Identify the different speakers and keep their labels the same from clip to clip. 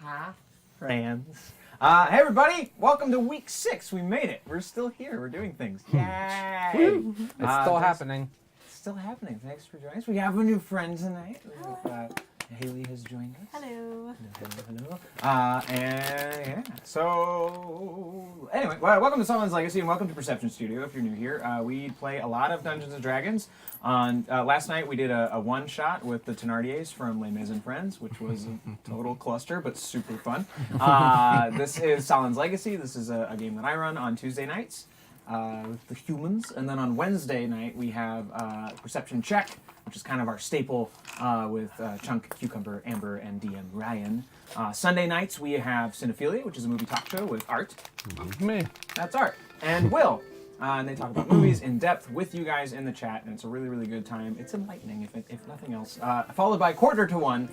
Speaker 1: Hi, friends. Hey, everybody. Welcome to week 6. We made it. We're still here. We're doing things. Yay.
Speaker 2: It's still happening.
Speaker 1: It's still happening. Thanks for joining us. We have a new friend tonight. Haley has joined us.
Speaker 3: Hello.
Speaker 1: Hello. And yeah. So anyway, welcome to Sahlen's Legacy and welcome to Perception Studio. If you're new here, we play a lot of Dungeons and Dragons. On last night we did a one shot with the Thenardiers from Les Mis and Friends, which was a total cluster but super fun. This is Sahlen's Legacy. This is a game that I run on Tuesday nights with the humans, and then on Wednesday night we have Perception Check, which is kind of our staple with Chunk, Cucumber, Amber, and DM Ryan. Sunday nights we have Cinephilia, which is a movie talk show with Art.
Speaker 2: Me.
Speaker 1: That's Art. And Will. And they talk about movies in depth with you guys in the chat, and it's a really, really good time. It's enlightening, if nothing else. Followed by Quarter to One,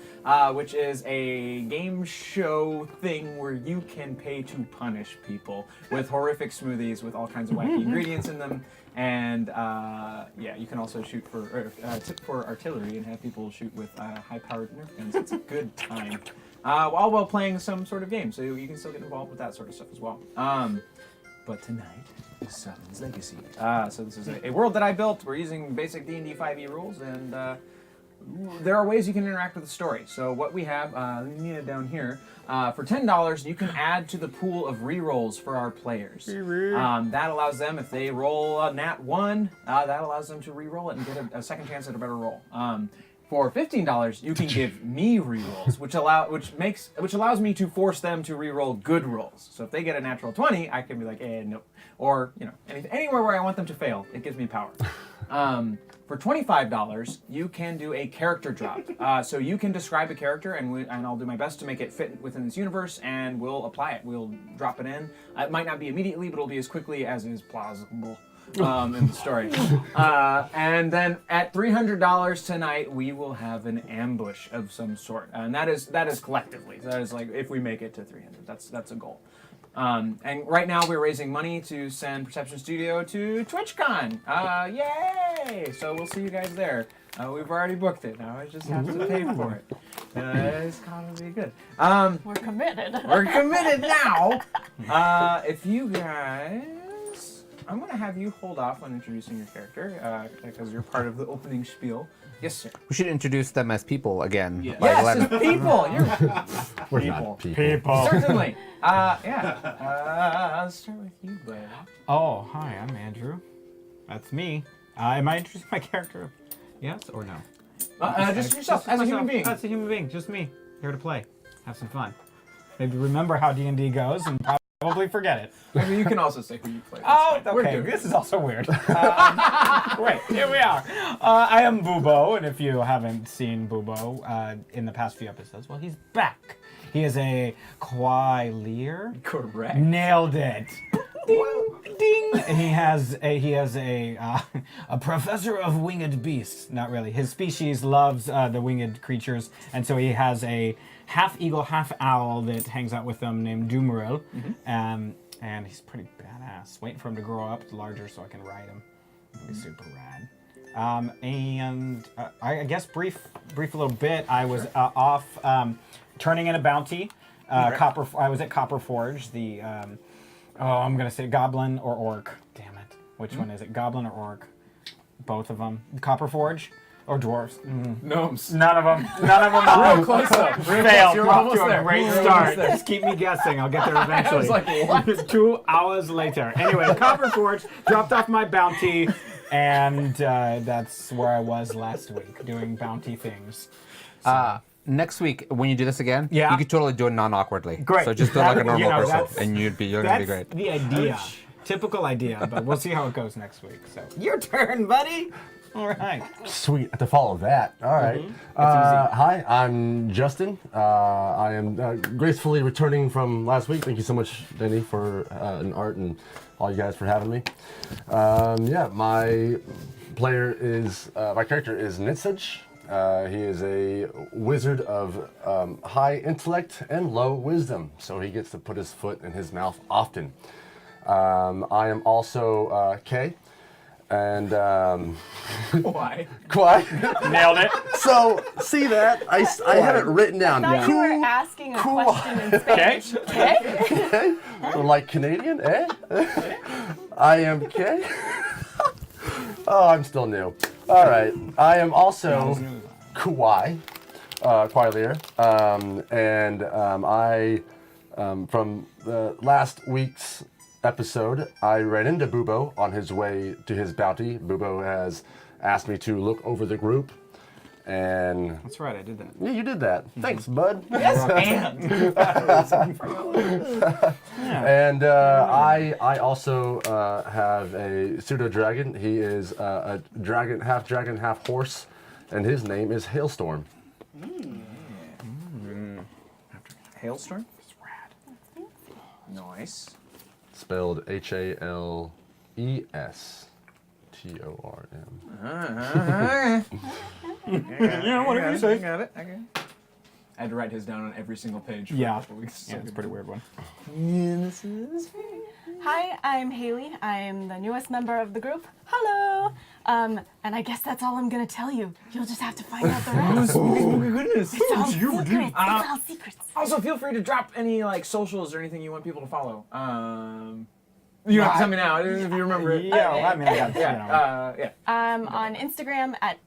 Speaker 1: which is a game show thing where you can pay to punish people with horrific smoothies with all kinds of wacky ingredients in them. And yeah, you can also shoot for tip for artillery and have people shoot with high-powered Nerf guns. It's a good time, all while playing some sort of game. So you can still get involved with that sort of stuff as well. But tonight is Sahlen's Legacy. So this is a world that I built. We're using basic D&D 5e rules, and there are ways you can interact with the story. So what we have, down here, for $10, you can add to the pool of rerolls for our players. That allows them, if they roll a nat 1, that allows them to re-roll it and get a second chance at a better roll. For $15, you can give me rerolls, which allows me to force them to reroll good rolls. So if they get a natural 20, I can be like, nope. Or anywhere where I want them to fail, it gives me power. For $25, you can do a character drop. So you can describe a character, and I'll do my best to make it fit within this universe, and we'll apply it. We'll drop it in. It might not be immediately, but it'll be as quickly as is plausible. In the story. And then at $300 tonight, we will have an ambush of some sort. And that is collectively. That is like if we make it to 300. That's a goal. And right now we're raising money to send Perception Studio to TwitchCon. Yay! So we'll see you guys there. We've already booked it. Now I just have to pay for it. It's gonna be good.
Speaker 3: We're committed.
Speaker 1: We're committed now. If you guys... I'm going to have you hold off on introducing your character, because you're part of the opening spiel. Yes, sir.
Speaker 2: We should introduce them as people again.
Speaker 1: Yes, as people!
Speaker 4: We're
Speaker 1: people.
Speaker 4: not people.
Speaker 1: Certainly. I'll start with you, bud.
Speaker 5: Oh, hi, I'm Andrew. That's me. Am I introducing my character? Yes or no?
Speaker 1: Just yourself, as a human being.
Speaker 5: As a human being, just me. Here to play. Have some fun. Maybe remember how D&D goes and probably forget it.
Speaker 1: I mean, you can also say who you play.
Speaker 5: Oh, okay. This is also weird. Great, here we are. I am Bubo, and if you haven't seen Bubo in the past few episodes, well, he's back. He is a Quailier.
Speaker 1: Correct.
Speaker 5: Nailed it. Ding, ding. And he has a professor of winged beasts. Not really. His species loves the winged creatures, and so he has a half eagle, half owl that hangs out with them named Dumeril. And he's pretty badass. Waiting for him to grow up larger so I can ride him. It'll be super rad. I guess brief little bit. I was off turning in a bounty. I was at Copper Forge. The I'm gonna say goblin or orc. Damn it. Which one is it? Goblin or orc? Both of them. Copper Forge. Or dwarves.
Speaker 1: Gnomes.
Speaker 5: None of them. None of them are.
Speaker 1: Real close though.
Speaker 5: Failed.
Speaker 1: You're
Speaker 5: Off
Speaker 1: almost
Speaker 5: to
Speaker 1: there.
Speaker 5: a great start. Just keep me guessing. I'll get there eventually.
Speaker 1: I was like, what?
Speaker 5: 2 hours later. Anyway, Copper Forge dropped off my bounty, and that's where I was last week, doing bounty things. So.
Speaker 2: Next week, when you do this again,
Speaker 5: Yeah.
Speaker 2: you could totally do it non-awkwardly.
Speaker 5: Great.
Speaker 2: So just do it like a normal person,
Speaker 5: that's-
Speaker 2: and you're gonna be great.
Speaker 5: That's the idea. Typical idea, but we'll see how it goes next week. So your turn, buddy. All right.
Speaker 4: Sweet. To follow that. All right. Hi, I'm Justin. I am gracefully returning from last week. Thank you so much, Denny, for and Art and all you guys for having me. Yeah, my character is Nitsuj. He is a wizard of high intellect and low wisdom, so he gets to put his foot in his mouth often. I am also Kay. And
Speaker 1: Why?
Speaker 4: Kwai.
Speaker 5: Nailed it.
Speaker 4: So see that I have it written down.
Speaker 3: I thought you were asking a question in Spanish. Okay.
Speaker 4: Okay. Like Canadian, eh? I am K. Oh, I'm still new. All right. I am also Kwai, Kwai Lear. From the last week's episode, I ran into Bubo on his way to his bounty. Bubo has asked me to look over the group, and
Speaker 5: That's right, I did that.
Speaker 4: yeah, you did that. Thanks, bud.
Speaker 1: Yes, and.
Speaker 4: And I also have a pseudo dragon. He is a dragon, half horse, and his name is Hailstorm.
Speaker 1: Hailstorm? It's rad. Nice.
Speaker 4: Spelled HALESTORM.
Speaker 1: Yeah, whatever you say. I got it. I had to write his down on every single page. For
Speaker 5: Yeah.
Speaker 1: a couple weeks.
Speaker 5: Yeah, it's a pretty weird one.
Speaker 3: Hi, I'm Haley. I'm the newest member of the group. Hello. And I guess that's all I'm gonna tell you. You'll just have to find out the rest.
Speaker 1: Oh my goodness.
Speaker 3: It's all secrets. It's all secrets.
Speaker 1: Also, feel free to drop any like socials or anything you want people to follow. You have to tell me now if you remember it.
Speaker 5: Yeah, well, I mean, I got
Speaker 1: Yeah.
Speaker 3: I'm on Instagram at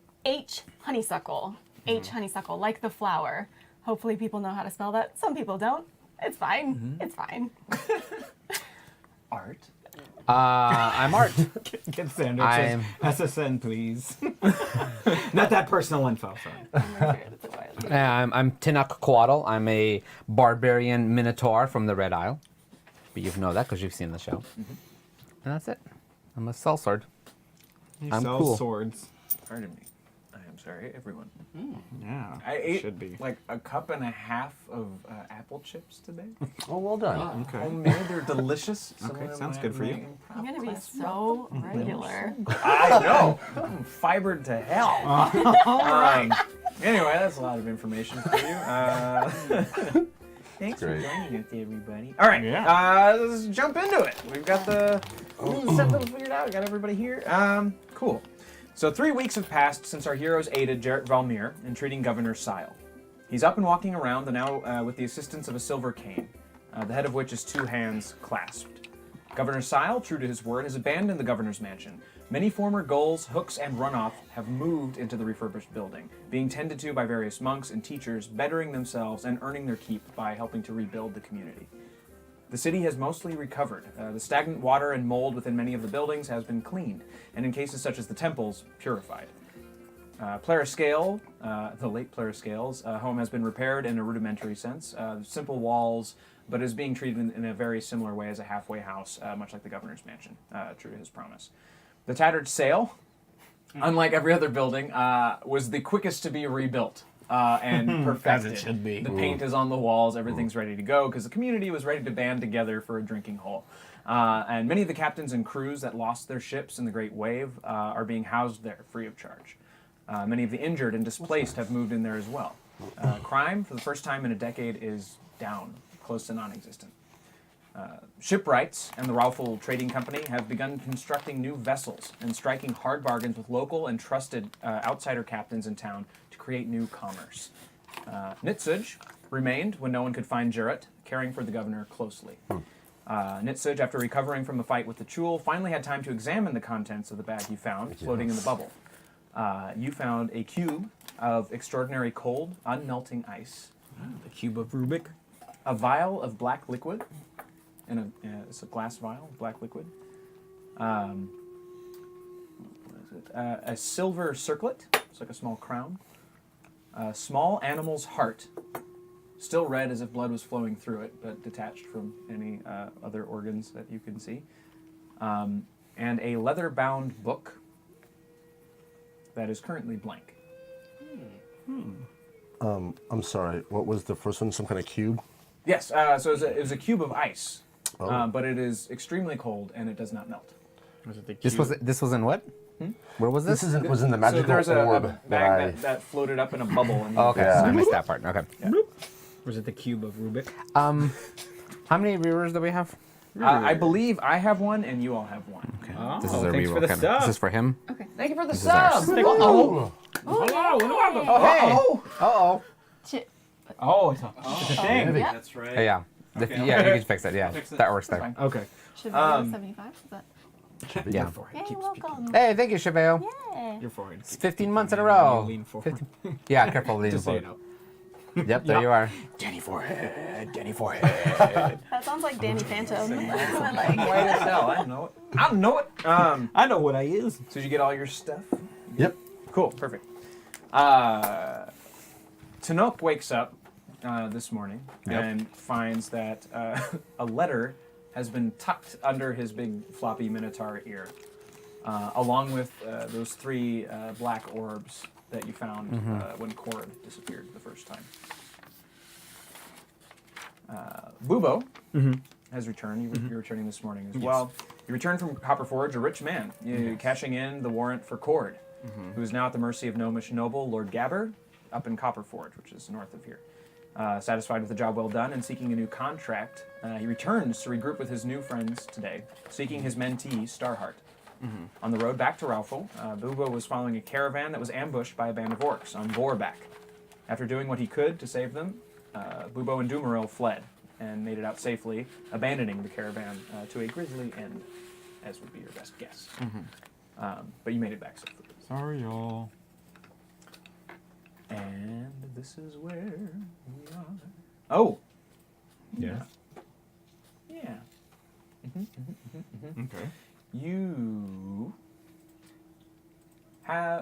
Speaker 3: @honeysuckle. Honeysuckle, like the flower. Hopefully people know how to spell that. Some people don't. It's fine. It's fine.
Speaker 1: Art.
Speaker 2: I'm Art.
Speaker 5: Get Sanders.
Speaker 2: I'm-
Speaker 5: SSN, please. Not that personal info, sorry.
Speaker 2: I'm Tinuk Quaddle. I'm a barbarian minotaur from the Red Isle. But you know that because you've seen the show. And that's it. I'm a sellsword.
Speaker 5: He
Speaker 2: I'm
Speaker 5: sells
Speaker 2: cool.
Speaker 5: swords.
Speaker 1: Pardon me. I am sorry, everyone.
Speaker 5: Yeah,
Speaker 1: I ate
Speaker 5: should be.
Speaker 1: like a cup and a half of apple chips today.
Speaker 4: Oh, well done.
Speaker 5: Okay.
Speaker 1: Homemade, they're delicious.
Speaker 5: Okay,
Speaker 1: Some of
Speaker 5: sounds
Speaker 1: my-
Speaker 5: good for
Speaker 1: my
Speaker 5: you.
Speaker 1: improv
Speaker 3: I'm gonna be
Speaker 1: class-
Speaker 3: so regular.
Speaker 1: I know. I'm fibered to hell. Anyway, that's a lot of information for you. Thanks for
Speaker 4: Great.
Speaker 1: joining us, everybody. All right,
Speaker 5: Yeah.
Speaker 1: let's jump into it. We've got the set little figured out. Got everybody here. Cool. So 3 weeks have passed since our heroes aided Jarrett Valmir in treating Governor Sahlen. He's up and walking around, and now with the assistance of a silver cane, the head of which is 2 hands clasped. Governor Sahlen, true to his word, has abandoned the governor's mansion. Many former gulls, hooks, and runoff have moved into the refurbished building, being tended to by various monks and teachers, bettering themselves and earning their keep by helping to rebuild the community. The city has mostly recovered. The stagnant water and mold within many of the buildings has been cleaned, and in cases such as the temples, purified. Plariscale, the late Plariscale's home has been repaired in a rudimentary sense. Simple walls, but is being treated in a very similar way as a halfway house, much like the governor's mansion, true to his promise. The tattered sail, unlike every other building, was the quickest to be rebuilt and perfected.
Speaker 5: As it should be.
Speaker 1: The paint is on the walls, everything's ready to go, because the community was ready to band together for a drinking hole. And many of the captains and crews that lost their ships in the Great Wave are being housed there free of charge. Many of the injured and displaced have moved in there as well. Crime, for the first time in a decade, is down, close to non-existent. Shipwrights and the Raufel Trading Company have begun constructing new vessels and striking hard bargains with local and trusted outsider captains in town to create new commerce. Nitsuj remained when no one could find Jarrett, caring for the governor closely. Nitsuj, after recovering from the fight with the Chul, finally had time to examine the contents of the bag he found floating in the bubble. You found a cube of extraordinary cold, unmelting ice,
Speaker 5: The cube of Rubik.
Speaker 1: a vial of black liquid, and it's a glass vial of black liquid. What is it? A silver circlet, it's like a small crown. A small animal's heart, still red as if blood was flowing through it, but detached from any other organs that you can see. And a leather-bound book that is currently blank.
Speaker 4: I'm sorry. What was the first one? Some kind of cube?
Speaker 1: Yes, so it was a cube of ice, but it is extremely cold and it does not melt.
Speaker 5: Was it the cube?
Speaker 2: This was in what? Where was this?
Speaker 4: This was in the magical
Speaker 1: so there's a
Speaker 4: orb
Speaker 1: bag that floated up in a bubble. And
Speaker 2: Oh, okay,
Speaker 4: Yeah.
Speaker 2: I missed that part. Okay.
Speaker 5: Was it the cube of Rubik?
Speaker 2: How many viewers do we have?
Speaker 1: I believe I have one and you all have one.
Speaker 2: Okay.
Speaker 1: Oh,
Speaker 2: This is a
Speaker 5: thanks
Speaker 2: reroll.
Speaker 5: for the
Speaker 2: Kevin.
Speaker 5: sub.
Speaker 2: This is for him.
Speaker 3: Okay.
Speaker 1: Thank you for the
Speaker 2: This is ours.
Speaker 1: sub.
Speaker 4: Oh.
Speaker 2: Oh, hey. Uh-oh.
Speaker 5: Oh, it's a thing.
Speaker 3: Yeah.
Speaker 1: That's right.
Speaker 2: Yeah.
Speaker 1: Okay,
Speaker 2: Yeah,
Speaker 1: okay.
Speaker 2: you can fix it. Yeah,
Speaker 1: fix it.
Speaker 2: that works
Speaker 1: That's
Speaker 2: there.
Speaker 1: fine.
Speaker 5: Okay.
Speaker 3: Should
Speaker 1: Um,
Speaker 3: be 75. Is that?
Speaker 2: Yeah.
Speaker 3: Yay, welcome.
Speaker 2: Hey, thank you, Chevelle.
Speaker 3: Yay.
Speaker 5: Your forehead.
Speaker 2: It's 15 months in a
Speaker 5: You
Speaker 2: row.
Speaker 5: lean forward.
Speaker 2: 15. Yeah, careful leaning
Speaker 5: Just so you
Speaker 2: forward.
Speaker 5: know.
Speaker 2: Yep, there you are.
Speaker 1: Danny Forehead. Danny Forehead.
Speaker 3: That sounds like Danny Phantom. That's what I
Speaker 1: White
Speaker 3: like.
Speaker 1: as hell. I don't know it. I don't know it.
Speaker 5: I know what I use.
Speaker 1: So did you get all your stuff?
Speaker 4: Yep.
Speaker 1: Cool. Perfect. Tanope wakes up this morning and finds that a letter has been tucked under his big floppy minotaur ear, along with those 3 black orbs that you found when Cord disappeared the first time. Bubo has returned. You're returning this morning as well. You returned from Copper Forge, a rich man, cashing in the warrant for Cord, who is now at the mercy of gnomish noble Lord Gabber, up in Copper Forge, which is north of here. Satisfied with the job well done and seeking a new contract, he returns to regroup with his new friends today, seeking his mentee, Starheart. On the road back to Raufel, Bubo was following a caravan that was ambushed by a band of orcs on Vorback. After doing what he could to save them, Bubo and Dumaril fled and made it out safely, abandoning the caravan to a grisly end, as would be your best guess. But you made it back safely.
Speaker 5: Sorry, y'all.
Speaker 1: And this is where we are. Oh!
Speaker 5: Yeah.
Speaker 1: Yeah.
Speaker 5: Okay.
Speaker 1: You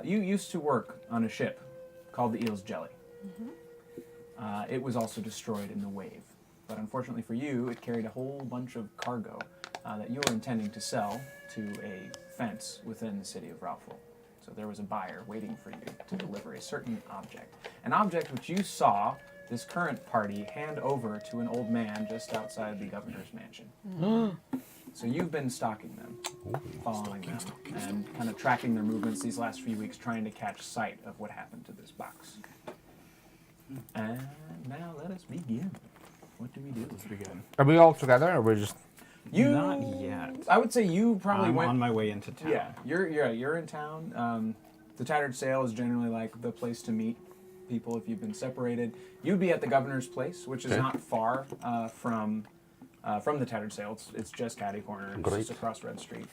Speaker 1: used to work on a ship called the Eel's Jelly. It was also destroyed in the wave, but unfortunately for you, it carried a whole bunch of cargo that you were intending to sell to a fence within the city of Raufel. So there was a buyer waiting for you to deliver a certain object, an object which you saw this current party hand over to an old man just outside the governor's mansion. So you've been stalking them, following them, and kind of tracking their movements these last few weeks, trying to catch sight of what happened to this box. And now let us begin. What do we do?
Speaker 5: Let's begin.
Speaker 2: Are we all together, or we're just...
Speaker 1: You,
Speaker 5: Not yet.
Speaker 1: I would say you probably
Speaker 5: I'm
Speaker 1: went.
Speaker 5: on my way into town.
Speaker 1: Yeah, you're in town. The Tattered Sail is generally like the place to meet people if you've been separated. You'd be at the Governor's Place, which is not far from the Tattered Sail. It's just catty corner. It's
Speaker 4: Great.
Speaker 1: just across Red Street.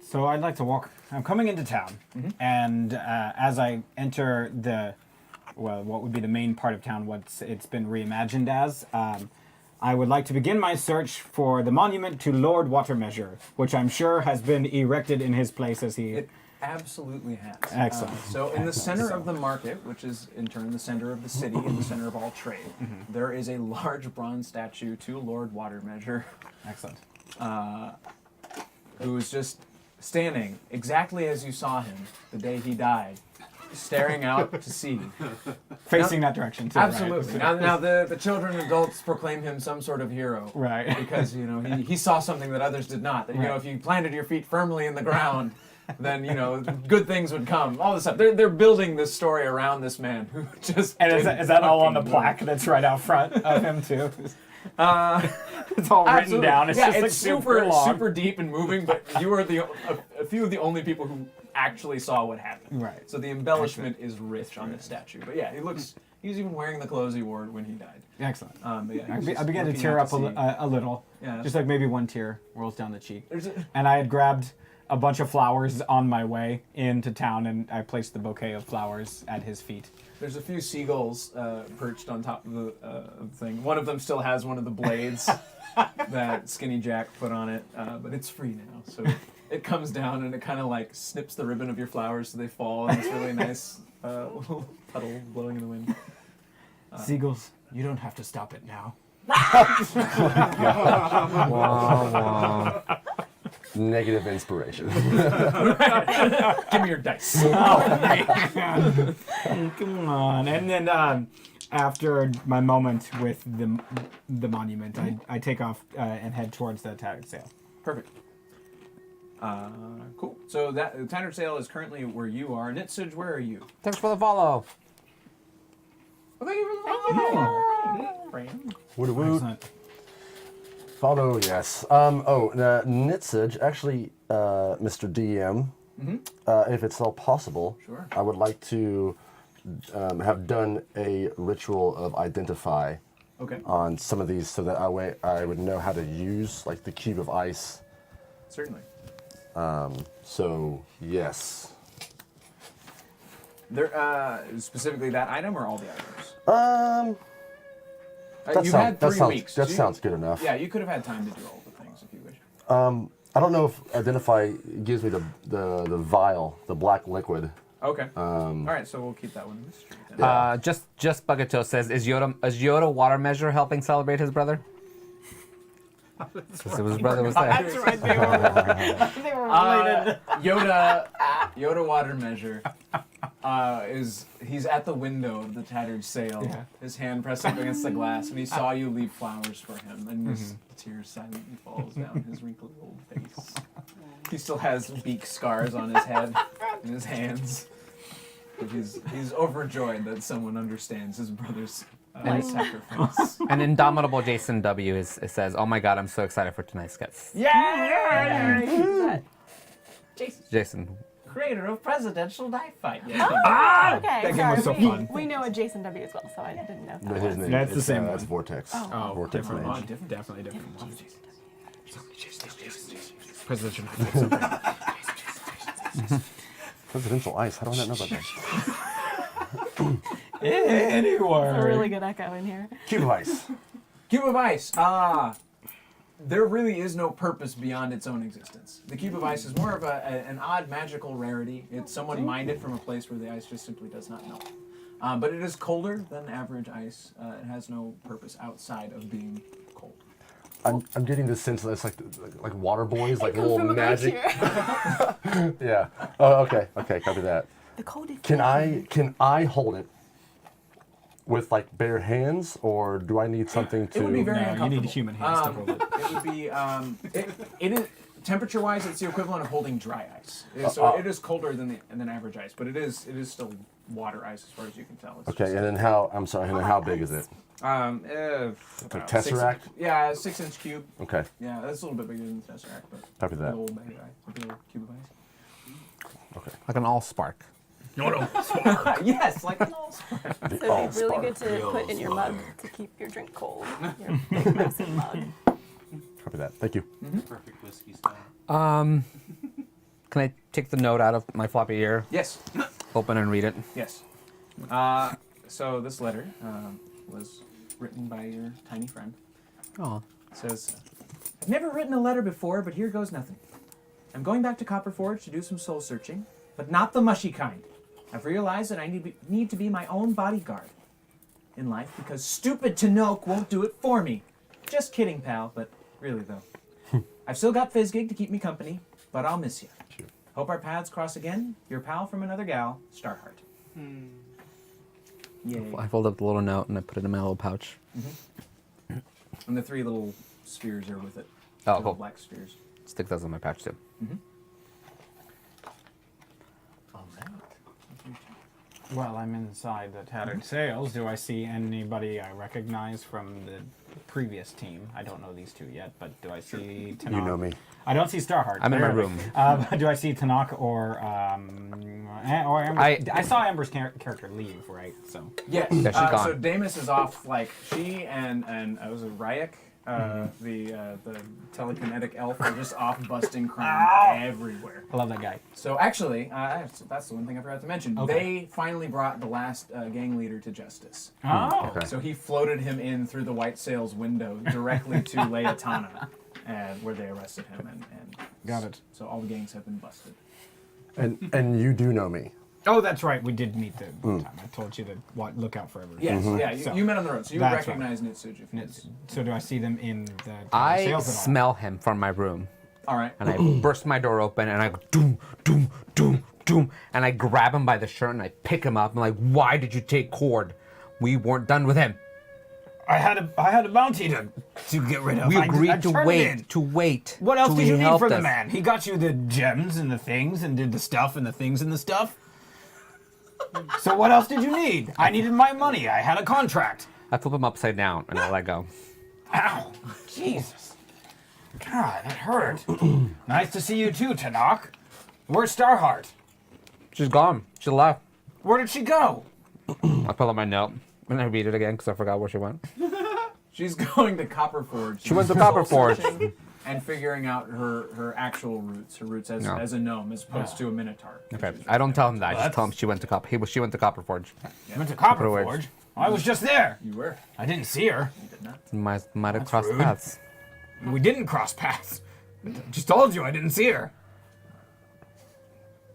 Speaker 5: So I'd like to walk. I'm coming into town, and as I enter what would be the main part of town, it's been reimagined as, I would like to begin my search for the monument to Lord Watermeasure, which I'm sure has been erected in his place as he.
Speaker 1: It absolutely has.
Speaker 5: Excellent.
Speaker 1: So in the center of the market, which is in turn the center of the city and the center of all trade, there is a large bronze statue to Lord Watermeasure,
Speaker 5: Excellent.
Speaker 1: who is just standing exactly as you saw him the day he died, staring out to sea.
Speaker 5: Facing that direction too.
Speaker 1: Absolutely.
Speaker 5: Right?
Speaker 1: Now the children and adults proclaim him some sort of hero.
Speaker 5: Right.
Speaker 1: Because, he saw something that others did not. That,
Speaker 5: Right.
Speaker 1: if you planted your feet firmly in the ground, then, good things would come. All this stuff. They're building this story around this man who just.
Speaker 5: And is that all on the
Speaker 1: fucking
Speaker 5: plaque that's right out front of him too?
Speaker 1: move.
Speaker 5: It's all written
Speaker 1: Absolutely.
Speaker 5: down. It's
Speaker 1: yeah,
Speaker 5: just like
Speaker 1: it's super
Speaker 5: long.
Speaker 1: super deep and moving, but you are a few of the only people who actually saw what happened.
Speaker 5: Right.
Speaker 1: So the embellishment is rich on this statue. But yeah, he's even wearing the clothes he wore when he died.
Speaker 5: Excellent.
Speaker 1: But yeah,
Speaker 5: I began to tear up a little,
Speaker 1: Yeah.
Speaker 5: just like maybe one tear rolls down the cheek.
Speaker 1: There's a,
Speaker 5: And I had grabbed a bunch of flowers on my way into town, and I placed the bouquet of flowers at his feet.
Speaker 1: there's a few seagulls perched on top of the thing. One of them still has one of the blades that Skinny Jack put on it, but it's free now. So it comes down and it kind of like snips the ribbon of your flowers so they fall in this really nice little puddle blowing in the wind.
Speaker 5: Seagulls, you don't have to stop it now.
Speaker 2: Wow.
Speaker 4: Negative inspiration.
Speaker 1: Give me your dice.
Speaker 5: Come on. And then after my moment with the monument, I take off and head towards the Tattered Sail.
Speaker 1: Perfect. Cool. So the Tattered Sail is currently where you are. Nitsage, where are you?
Speaker 2: Thanks for the follow.
Speaker 1: Well, thank you for the
Speaker 3: Thank you.
Speaker 1: Brand.
Speaker 4: Woot woot.
Speaker 5: Excellent.
Speaker 4: Follow, yes. Nitsage, actually, Mr. DM, if it's all possible,
Speaker 1: Sure.
Speaker 4: I would like to have done a ritual of identify
Speaker 1: Okay.
Speaker 4: on some of these so that I would know how to use like the cube of ice.
Speaker 1: Certainly.
Speaker 4: So, yes.
Speaker 1: There, specifically that item or all the items?
Speaker 4: That
Speaker 1: You
Speaker 4: sound-
Speaker 1: had
Speaker 4: that
Speaker 1: 3
Speaker 4: sounds-
Speaker 1: weeks.
Speaker 4: that
Speaker 1: You-
Speaker 4: sounds good enough.
Speaker 1: Yeah, you could have had time to do all the things if you wish.
Speaker 4: I don't know if identify gives me the vial, the black liquid.
Speaker 1: Okay. All right, so we'll keep that one a mystery then.
Speaker 2: Just Bugato says, is Yoda water measure helping celebrate his brother? Because his brother was there.
Speaker 3: That's right. They were related.
Speaker 1: Yoda water measure he's at the window of the tattered sail, his hand pressed up against the glass, and he saw you leave flowers for him, and his tears silently falls down his wrinkled old face. He still has beak scars on his head and his hands. But he's overjoyed that someone understands his brother's sacrifice.
Speaker 2: And indomitable Jason W says, "Oh my God, I'm so excited for tonight's skits."
Speaker 1: Yeah!
Speaker 2: Jason,
Speaker 1: Creator of Presidential Knife Fight. Yeah.
Speaker 3: Okay,
Speaker 5: That game was so
Speaker 3: sorry.
Speaker 5: fun.
Speaker 3: We know a Jason W as well, so I didn't know.
Speaker 4: No, his name.
Speaker 5: That's the
Speaker 4: it's,
Speaker 5: same
Speaker 4: It's
Speaker 5: one.
Speaker 4: Vortex.
Speaker 5: Oh,
Speaker 4: Vortex
Speaker 5: different
Speaker 4: Mage.
Speaker 5: one. Definitely different one. Presidential.
Speaker 4: Presidential ice. How do I not know about that?
Speaker 5: Anywhere.
Speaker 3: It's a really good echo in here.
Speaker 4: Cube of ice.
Speaker 1: Cube of Ice. There really is no purpose beyond its own existence. The Cube of Ice is more of an odd magical rarity. It's someone mined it from a place where the ice just simply does not melt. But it is colder than average ice. It has no purpose outside of being cold.
Speaker 4: I'm getting this sense that it's like water boys, like
Speaker 3: It comes
Speaker 4: little
Speaker 3: from a
Speaker 4: magic.
Speaker 3: glacier.
Speaker 4: Yeah. Oh, okay. Okay, copy that.
Speaker 3: The coldest.
Speaker 4: Can I hold it with like bare hands, or do I need something to?
Speaker 1: It would be very
Speaker 5: No, you
Speaker 1: uncomfortable.
Speaker 5: need human hands to hold it.
Speaker 1: It would be. It is temperature-wise, it's the equivalent of holding dry ice. So it is colder than average ice, but it is still water ice as far as you can tell. It's
Speaker 4: Okay,
Speaker 1: just,
Speaker 4: and then how? I'm sorry. And then how big is it?
Speaker 1: about
Speaker 4: Tesseract?
Speaker 1: 6-inch cube.
Speaker 4: Okay.
Speaker 1: Yeah, that's a little bit bigger than the Tesseract, but
Speaker 4: Copy that.
Speaker 1: the old bag of ice, the big old cube of ice.
Speaker 4: Okay.
Speaker 2: like an all spark.
Speaker 1: Yes, like an all spark.
Speaker 3: So it'd be really good to put in your mug to keep your drink cold. Your big massive mug.
Speaker 4: Copy that. Thank you.
Speaker 6: Perfect whiskey style.
Speaker 2: Can I take the note out of my floppy ear,
Speaker 1: Yes,
Speaker 2: open and read it?
Speaker 1: yes. So this letter was written by your tiny friend.
Speaker 2: Oh,
Speaker 1: It says, I've never written a letter before, but here goes nothing. I'm going back to Copperforge to do some soul searching, but not the mushy kind. I've realized that I need to be my own bodyguard in life because stupid Tanoke won't do it for me. Just kidding, pal, but really though. I've still got Fizzgig to keep me company, but I'll miss you.
Speaker 4: Sure.
Speaker 1: Hope our paths cross again. Your pal from another gal, Starheart. Yay.
Speaker 2: I folded up the little note and I put it in my little pouch.
Speaker 1: And the 3 little spheres are with it.
Speaker 2: Oh,
Speaker 1: Little
Speaker 2: cool.
Speaker 1: black spheres.
Speaker 2: Stick those in my pouch too.
Speaker 1: All right.
Speaker 5: Well, I'm inside the tattered sails. Do I see anybody I recognize from the previous team? I don't know these two yet, but do I see Tanakh?
Speaker 4: You know me.
Speaker 5: I don't see Starheart.
Speaker 2: I'm in my
Speaker 5: barely.
Speaker 2: room.
Speaker 5: Do I see Tanakh or Amber? I saw Amber's character leave, right? So
Speaker 1: Yes.
Speaker 2: Yeah, she's
Speaker 1: So
Speaker 2: gone.
Speaker 1: Damus is off. Like she and was it Ryak, the telekinetic elf, are just off busting crime everywhere.
Speaker 5: I love that guy.
Speaker 1: So actually, that's the one thing I forgot to mention.
Speaker 5: Okay.
Speaker 1: They finally brought the last gang leader to justice.
Speaker 5: Oh,
Speaker 4: Okay.
Speaker 1: So he floated him in through the White Sails window directly to Leotana, where they arrested him. And
Speaker 5: Got it.
Speaker 1: So all the gangs have been busted.
Speaker 4: And you do know me.
Speaker 5: Oh, that's right. We did meet the one time. I told you to look out for everyone.
Speaker 1: Yes. Yeah.
Speaker 5: So-
Speaker 1: You met on the road, so you would
Speaker 5: That's right.
Speaker 1: recognize Nitsuji. from this.
Speaker 5: So do I see them in the tattered
Speaker 2: I
Speaker 5: sails at all?
Speaker 2: smell him from my room.
Speaker 1: All right.
Speaker 2: And I burst my door open and I go doom, doom, doom, doom. And I grab him by the shirt and I pick him up. I'm like, why did you take Cord? We weren't done with him.
Speaker 5: I had a bounty to get rid of.
Speaker 2: We
Speaker 5: I
Speaker 2: agreed to
Speaker 5: turned it in.
Speaker 2: wait.
Speaker 5: What else
Speaker 2: till
Speaker 5: did
Speaker 2: he
Speaker 5: you need
Speaker 2: helped
Speaker 5: from the
Speaker 2: us.
Speaker 5: man? He got you the gems and the things and did the stuff and the things and the stuff. So what else did you need? I needed my money. I had a contract.
Speaker 2: I flip him upside down and I let go.
Speaker 5: Ow. Jesus. God, that hurt. Nice to see you too, Tanakh. Where's Starheart?
Speaker 2: She's gone. She left.
Speaker 5: Where did she go?
Speaker 2: I pull up my note and I read it again because I forgot where she went.
Speaker 1: She's going to Copperforge.
Speaker 2: She went to Copperforge.
Speaker 1: Searching and figuring out her actual roots, her roots as,
Speaker 2: No.
Speaker 1: as a gnome as opposed to a minotaur.
Speaker 2: Okay, I don't tell him that. I just
Speaker 5: that's-
Speaker 2: tell him she went to she went to Copperforge.
Speaker 5: You went to Copperforge? I was just there.
Speaker 1: You were.
Speaker 5: I didn't see her.
Speaker 1: You did not.
Speaker 2: Might have crossed
Speaker 5: rude.
Speaker 2: paths.
Speaker 5: We didn't cross paths. Just told you I didn't see her.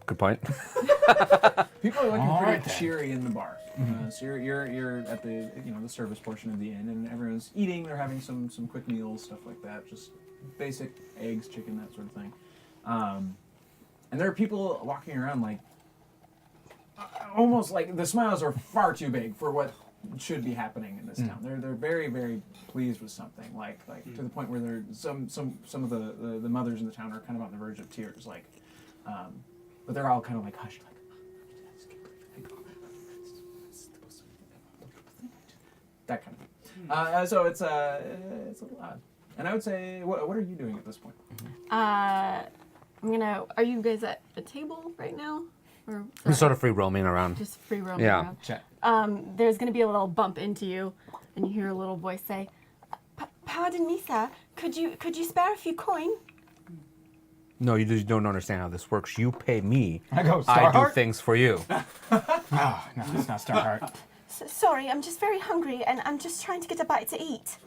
Speaker 2: Good point.
Speaker 1: People are looking
Speaker 5: All
Speaker 1: pretty
Speaker 5: right, then.
Speaker 1: cheery in the bar. So you're at the the service portion of the inn, and everyone's eating. They're having some quick meals, stuff like that, just basic eggs, chicken, that sort of thing. And there are people walking around like almost like the smiles are far too big for what should be happening in this town. They're very, very pleased with something, like to the point where they're some of the mothers in the town are kind of on the verge of tears, like, but they're all kind of like hushed, like. That kind of thing. So it's a little odd. And I would say, what are you doing at this point?
Speaker 3: I'm gonna. Are you guys at a table right now, or
Speaker 2: We're sort of free roaming around.
Speaker 3: just free roaming
Speaker 2: Yeah.
Speaker 3: around?
Speaker 5: Check.
Speaker 3: There's gonna be a little bump into you, and you hear a little voice say, "Pardon me, sir. Could you spare a few coin?"
Speaker 2: No, you just don't understand how this works. You pay me.
Speaker 5: I go,
Speaker 2: I do
Speaker 5: Starheart?
Speaker 2: things for you.
Speaker 5: Oh, no, it's not Starheart.
Speaker 3: Sorry, I'm just very hungry, and I'm just trying to get a bite to eat.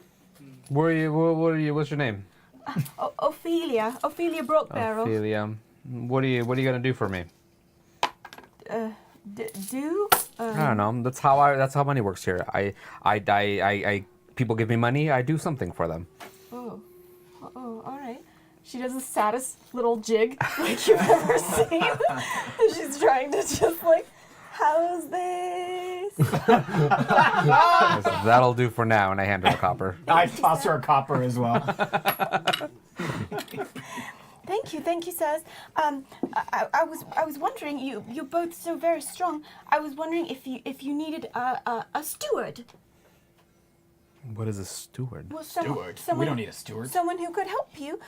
Speaker 2: Where are you? What are you? What's your name?
Speaker 3: Ophelia Brokebarrel.
Speaker 2: Ophelia. What are you gonna do for me?
Speaker 3: Do?
Speaker 2: I don't know. That's how money works here. I people give me money. I do something for them.
Speaker 3: Oh, all right. She does the saddest little jig like you've ever seen. And she's trying to just like, how's this?
Speaker 2: That'll do for now. And I hand her a copper.
Speaker 5: I toss her a copper as well.
Speaker 3: Thank you, sirs. I was wondering, you're both so very strong. I was wondering if you needed a steward.
Speaker 2: What is a steward?
Speaker 3: Well,
Speaker 5: Steward? We don't need a steward.
Speaker 3: Someone who could help you.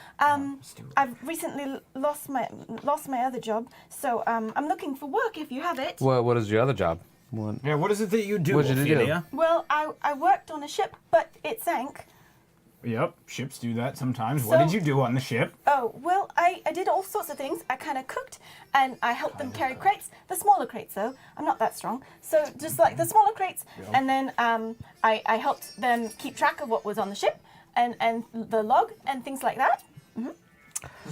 Speaker 5: Steward.
Speaker 3: I've recently lost my other job, so I'm looking for work if you have it.
Speaker 2: What is your other job? What?
Speaker 5: Yeah, what is it that you do,
Speaker 2: What did you do?
Speaker 5: Ophelia?
Speaker 3: Well, I worked on a ship, but it sank.
Speaker 5: Yep, ships do that sometimes. What did
Speaker 3: So-
Speaker 5: you do on the ship?
Speaker 3: Oh, well, I did all sorts of things. I kind of cooked, and I helped them carry crates. The smaller crates, though. I'm not that strong. So just like the smaller crates. And then I helped them keep track of what was on the ship, and the log, and things like that.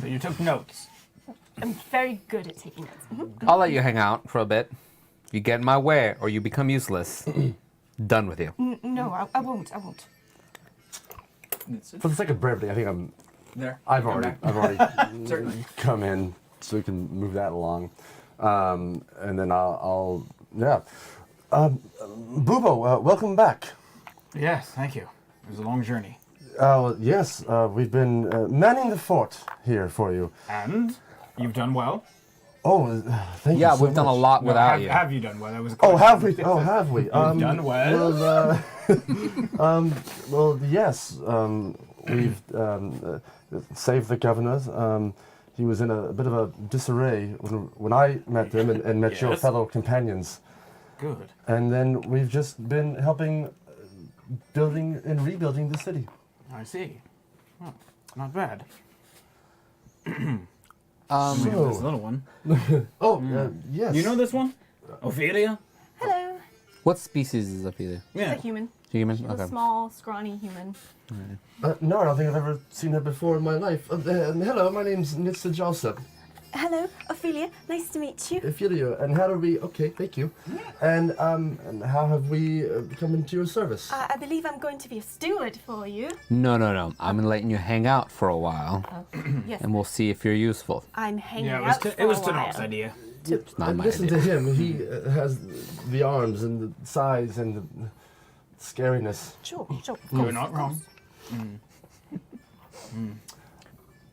Speaker 5: So you took notes.
Speaker 3: I'm very good at taking notes.
Speaker 2: I'll let you hang out for a bit. You get in my way, or you become useless. Done with you.
Speaker 3: No, I won't.
Speaker 4: For the sake of brevity, I think
Speaker 1: There.
Speaker 4: I've
Speaker 1: Come
Speaker 4: already
Speaker 1: back. Certainly.
Speaker 4: come in, so we can move that along, and then I'll Bubo, welcome back.
Speaker 5: Yes, thank you. It was a long journey.
Speaker 4: Yes, we've been manning the fort here for you.
Speaker 5: And you've done well.
Speaker 4: Oh, thank you
Speaker 2: Yeah,
Speaker 4: so
Speaker 2: we've done a
Speaker 4: much.
Speaker 2: lot
Speaker 5: No,
Speaker 2: without you.
Speaker 5: have you done well? That was a
Speaker 4: Oh,
Speaker 5: question.
Speaker 4: have we? Oh, have we?
Speaker 5: done well.
Speaker 4: Well, yes. We've saved the governor. He was in a bit of a disarray when I met him and met your
Speaker 5: Yes.
Speaker 4: fellow companions.
Speaker 5: Good.
Speaker 4: And then we've just been helping building and rebuilding the city.
Speaker 5: I see. Well, not bad.
Speaker 4: So,
Speaker 5: This little one.
Speaker 4: yes.
Speaker 5: You know this one? Ophelia?
Speaker 3: Hello.
Speaker 2: What species is Ophelia?
Speaker 5: Yeah.
Speaker 3: She's a human.
Speaker 2: Human?
Speaker 3: She's
Speaker 2: Okay.
Speaker 3: a small, scrawny human.
Speaker 4: No, I don't think I've ever seen her before in my life. Hello, my name's Nitsa Jalsa.
Speaker 3: Hello, Ophelia. Nice to meet you.
Speaker 4: Ophelia, and how do we? Okay, thank you. And how have we come into your service?
Speaker 3: I believe I'm going to be a steward for you.
Speaker 2: No. I'm letting you hang out for a while,
Speaker 3: Yes,
Speaker 2: and we'll see if you're useful.
Speaker 3: I'm hanging
Speaker 5: Yeah,
Speaker 3: out for
Speaker 5: it was
Speaker 3: a
Speaker 5: Tanoch's
Speaker 3: while.
Speaker 5: idea.
Speaker 2: It's not
Speaker 4: And
Speaker 2: my
Speaker 4: listen
Speaker 2: idea.
Speaker 4: to him. He has the arms and the size and the scariness.
Speaker 3: Sure.
Speaker 5: You're not wrong.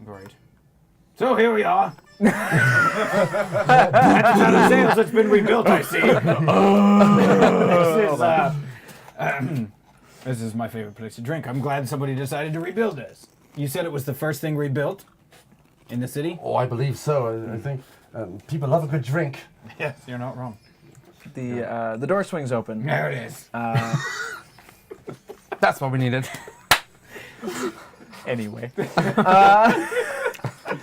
Speaker 5: Great. So here we are. At the town of Sales, it's been rebuilt, I see. This is my favorite place to drink. I'm glad somebody decided to rebuild this. You said it was the first thing rebuilt in the city?
Speaker 4: Oh, I believe so. I think people love a good drink.
Speaker 5: Yes, you're not wrong.
Speaker 1: The door swings open.
Speaker 5: There it is.
Speaker 2: That's what we needed.
Speaker 1: Anyway.
Speaker 6: I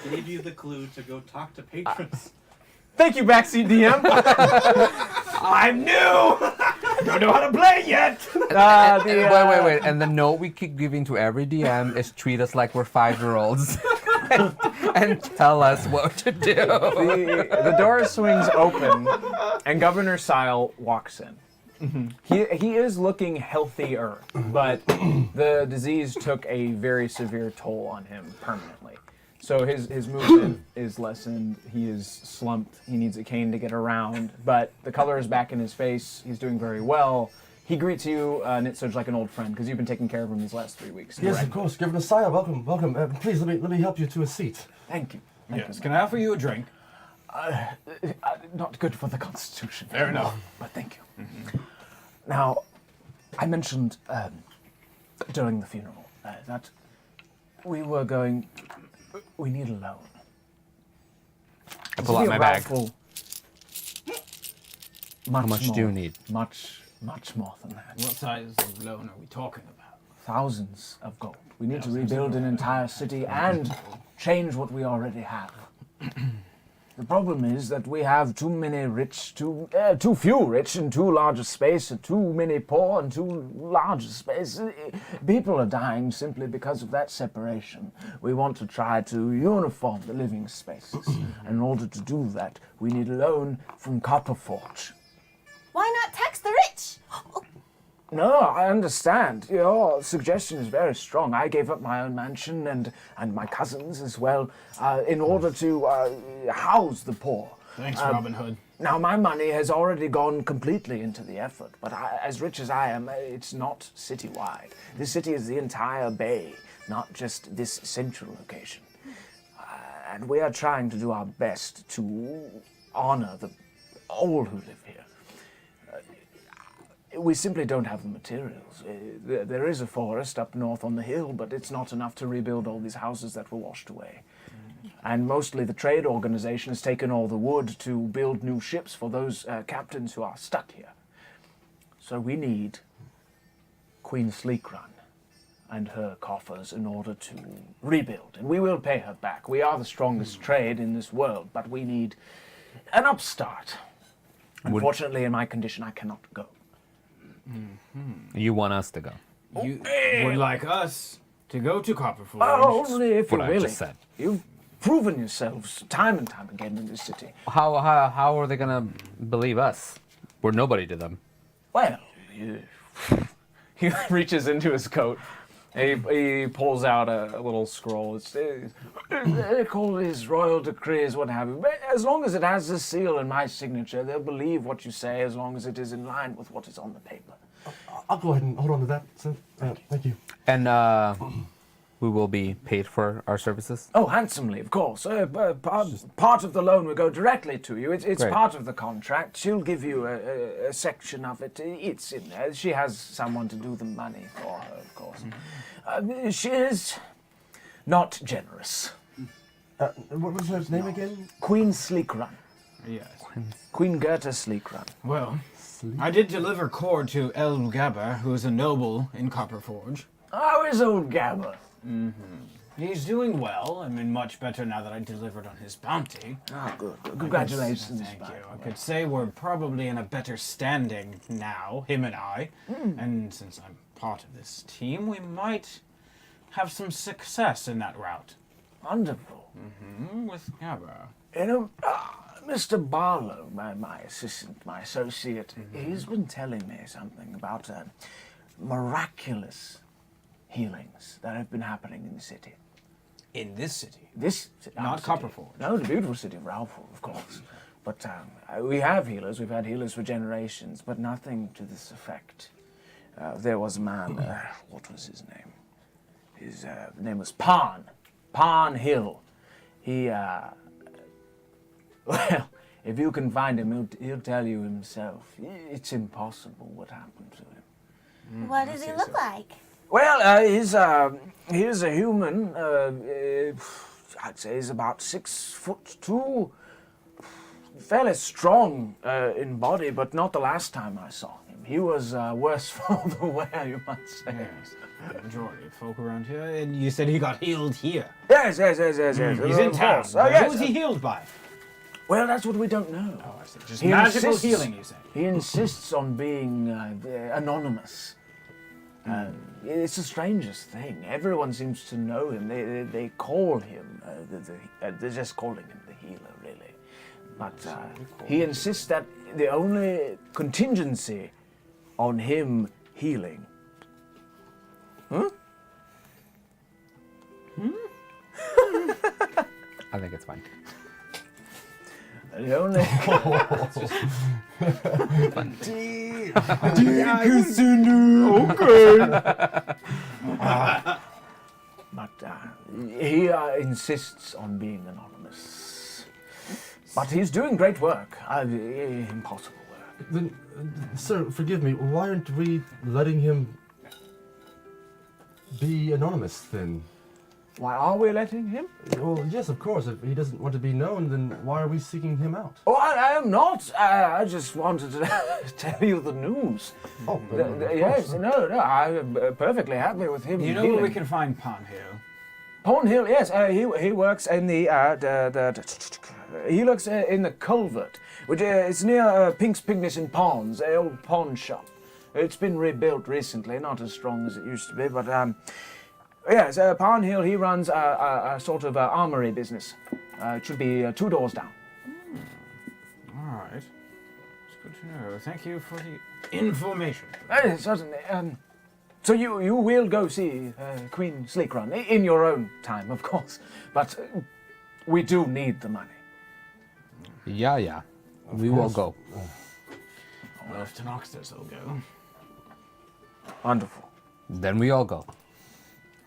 Speaker 6: gave you the clue to go talk to patrons.
Speaker 1: Thank you, backseat DM.
Speaker 5: I'm new! Don't know how to play yet!
Speaker 2: Wait. And the note we keep giving to every DM is treat us like we're 5-year-olds. and tell us what to do.
Speaker 1: The door swings open, and Governor Sahlen walks in. He is looking healthier, but the disease took a very severe toll on him permanently. So his movement is lessened. He is slumped. He needs a cane to get around, but the color is back in his face. He's doing very well. He greets you, Nitsuj, like an old friend, because you've been taking care of him these last 3 weeks.
Speaker 4: Yes,
Speaker 1: correct?
Speaker 4: of course. Governor Saya, welcome. Please let me help you to a seat.
Speaker 1: Thank you.
Speaker 5: Yes, can I offer you a drink?
Speaker 1: Not good for the Constitution.
Speaker 5: Fair enough.
Speaker 1: But thank you. Now, I mentioned during the funeral that we need a loan.
Speaker 2: I pull out my bag.
Speaker 1: How
Speaker 2: much do you need?
Speaker 1: Much more than that.
Speaker 5: What size of loan are we talking about?
Speaker 1: Thousands of gold. We need to rebuild an entire city and change what we already have. The problem is that we have too many rich, too few rich in too large a space, and too many poor in too large a space. People are dying simply because of that separation. We want to try to uniform the living spaces. And in order to do that, we need a loan from Copperforge.
Speaker 3: Why not tax the rich?
Speaker 1: No, I understand. Your suggestion is very strong. I gave up my own mansion and my cousins as well in order to house the poor.
Speaker 5: Thanks, Robin Hood.
Speaker 1: Now, my money has already gone completely into the effort, but as rich as I am, it's not citywide. This city is the entire bay, not just this central location. And we are trying to do our best to honor all who live here. We simply don't have the materials. There is a forest up north on the hill, but it's not enough to rebuild all these houses that were washed away. And mostly the trade organization has taken all the wood to build new ships for those captains who are stuck here. So we need Queen Sleekrun and her coffers in order to rebuild. And we will pay her back. We are the strongest trade in this world, but we need an upstart. Unfortunately, in my condition, I cannot go.
Speaker 2: You want us to go?
Speaker 5: You would like us to go to Copperforge.
Speaker 1: Oh, only if
Speaker 2: What
Speaker 1: you're
Speaker 2: I
Speaker 1: willing.
Speaker 2: just said.
Speaker 1: You've proven yourselves time and time again in this city.
Speaker 2: How are they gonna believe us? We're nobody to them.
Speaker 1: Well, he reaches into his coat. He pulls out a little scroll. They call his royal decrees, what have you. But as long as it has the seal and my signature, they'll believe what you say as long as it is in line with what is on the paper.
Speaker 4: I'll go ahead and hold on to that. So, thank you.
Speaker 2: And we will be paid for our services?
Speaker 1: Oh, handsomely, of course. Part of the loan will go directly to you. It's
Speaker 2: Great.
Speaker 1: part of the contract. She'll give you a section of it. It's in there. She has someone to do the money for her, of course. She is not generous.
Speaker 4: What was her name again?
Speaker 1: Queen Sleekrun.
Speaker 5: Yes.
Speaker 1: Queen Goethe Sleekrun.
Speaker 5: Well, I did deliver cord to El Gabber, who is a noble in Copperforge.
Speaker 1: How is old Gabber?
Speaker 5: He's doing well. I mean, much better now that I delivered on his bounty.
Speaker 1: Oh, good. Congratulations.
Speaker 5: Thank you. I could say we're probably in a better standing now, him and I. And since I'm part of this team, we might have some success in that route.
Speaker 1: Wonderful.
Speaker 5: With Gabber.
Speaker 1: You know, Mr. Barlow, my assistant, my associate, he's been telling me something about miraculous healings that have been happening in the city.
Speaker 5: In this city.
Speaker 1: Not
Speaker 5: Copperforge.
Speaker 1: No, the beautiful city of Ralphall, of course. But we have healers. We've had healers for generations, but nothing to this effect. There was a man, what was his name? His name was Pan Hill. He, well, if you can find him, he'll tell you himself. It's impossible what happened to him.
Speaker 3: What does he look like?
Speaker 1: Well, he's a human. I'd say he's about 6'2", fairly strong in body, but not the last time I saw him. He was worse for the wear, you might say.
Speaker 5: Yes. The majority of folk around here, and you said he got healed here.
Speaker 1: Yes.
Speaker 5: He's in
Speaker 1: Of
Speaker 5: town.
Speaker 1: course. Oh, yes.
Speaker 5: Who is he healed by?
Speaker 1: Well, that's what we don't know.
Speaker 5: Oh, I see. Just
Speaker 1: He
Speaker 5: magical
Speaker 1: insists-
Speaker 5: healing, you say?
Speaker 1: He insists on being anonymous. It's the strangest thing. Everyone seems to know him. They call him. They're just calling him the healer, really. But he insists that the only contingency on him healing.
Speaker 2: I think it's fine.
Speaker 1: The only. But he insists on being anonymous. But he's doing great work. Impossible work.
Speaker 4: Then, sir, forgive me. Why aren't we letting him be anonymous then?
Speaker 1: Why are we letting him?
Speaker 4: Well, yes, of course. If he doesn't want to be known, then why are we seeking him out?
Speaker 1: Oh, I am not. I just wanted to tell you the news.
Speaker 4: Oh,
Speaker 1: Yes, no, I'm perfectly happy with him.
Speaker 5: You know
Speaker 1: healing.
Speaker 5: where we can find Pond Hill?
Speaker 1: Pond Hill, yes, he works in the he looks in the culvert, which is near Pink's Picnics and Ponds, an old pawn shop. It's been rebuilt recently, not as strong as it used to be, but yes, Pond Hill, he runs a sort of armory business. It should be 2 doors down.
Speaker 5: All right. It's good to know. Thank you for the information.
Speaker 1: Certainly. So you will go see Queen Sleekrun in your own time, of course, but we do need the money.
Speaker 2: Yeah. We will go.
Speaker 5: Well, if Tenoxtus will go,
Speaker 1: Wonderful.
Speaker 2: Then we all go.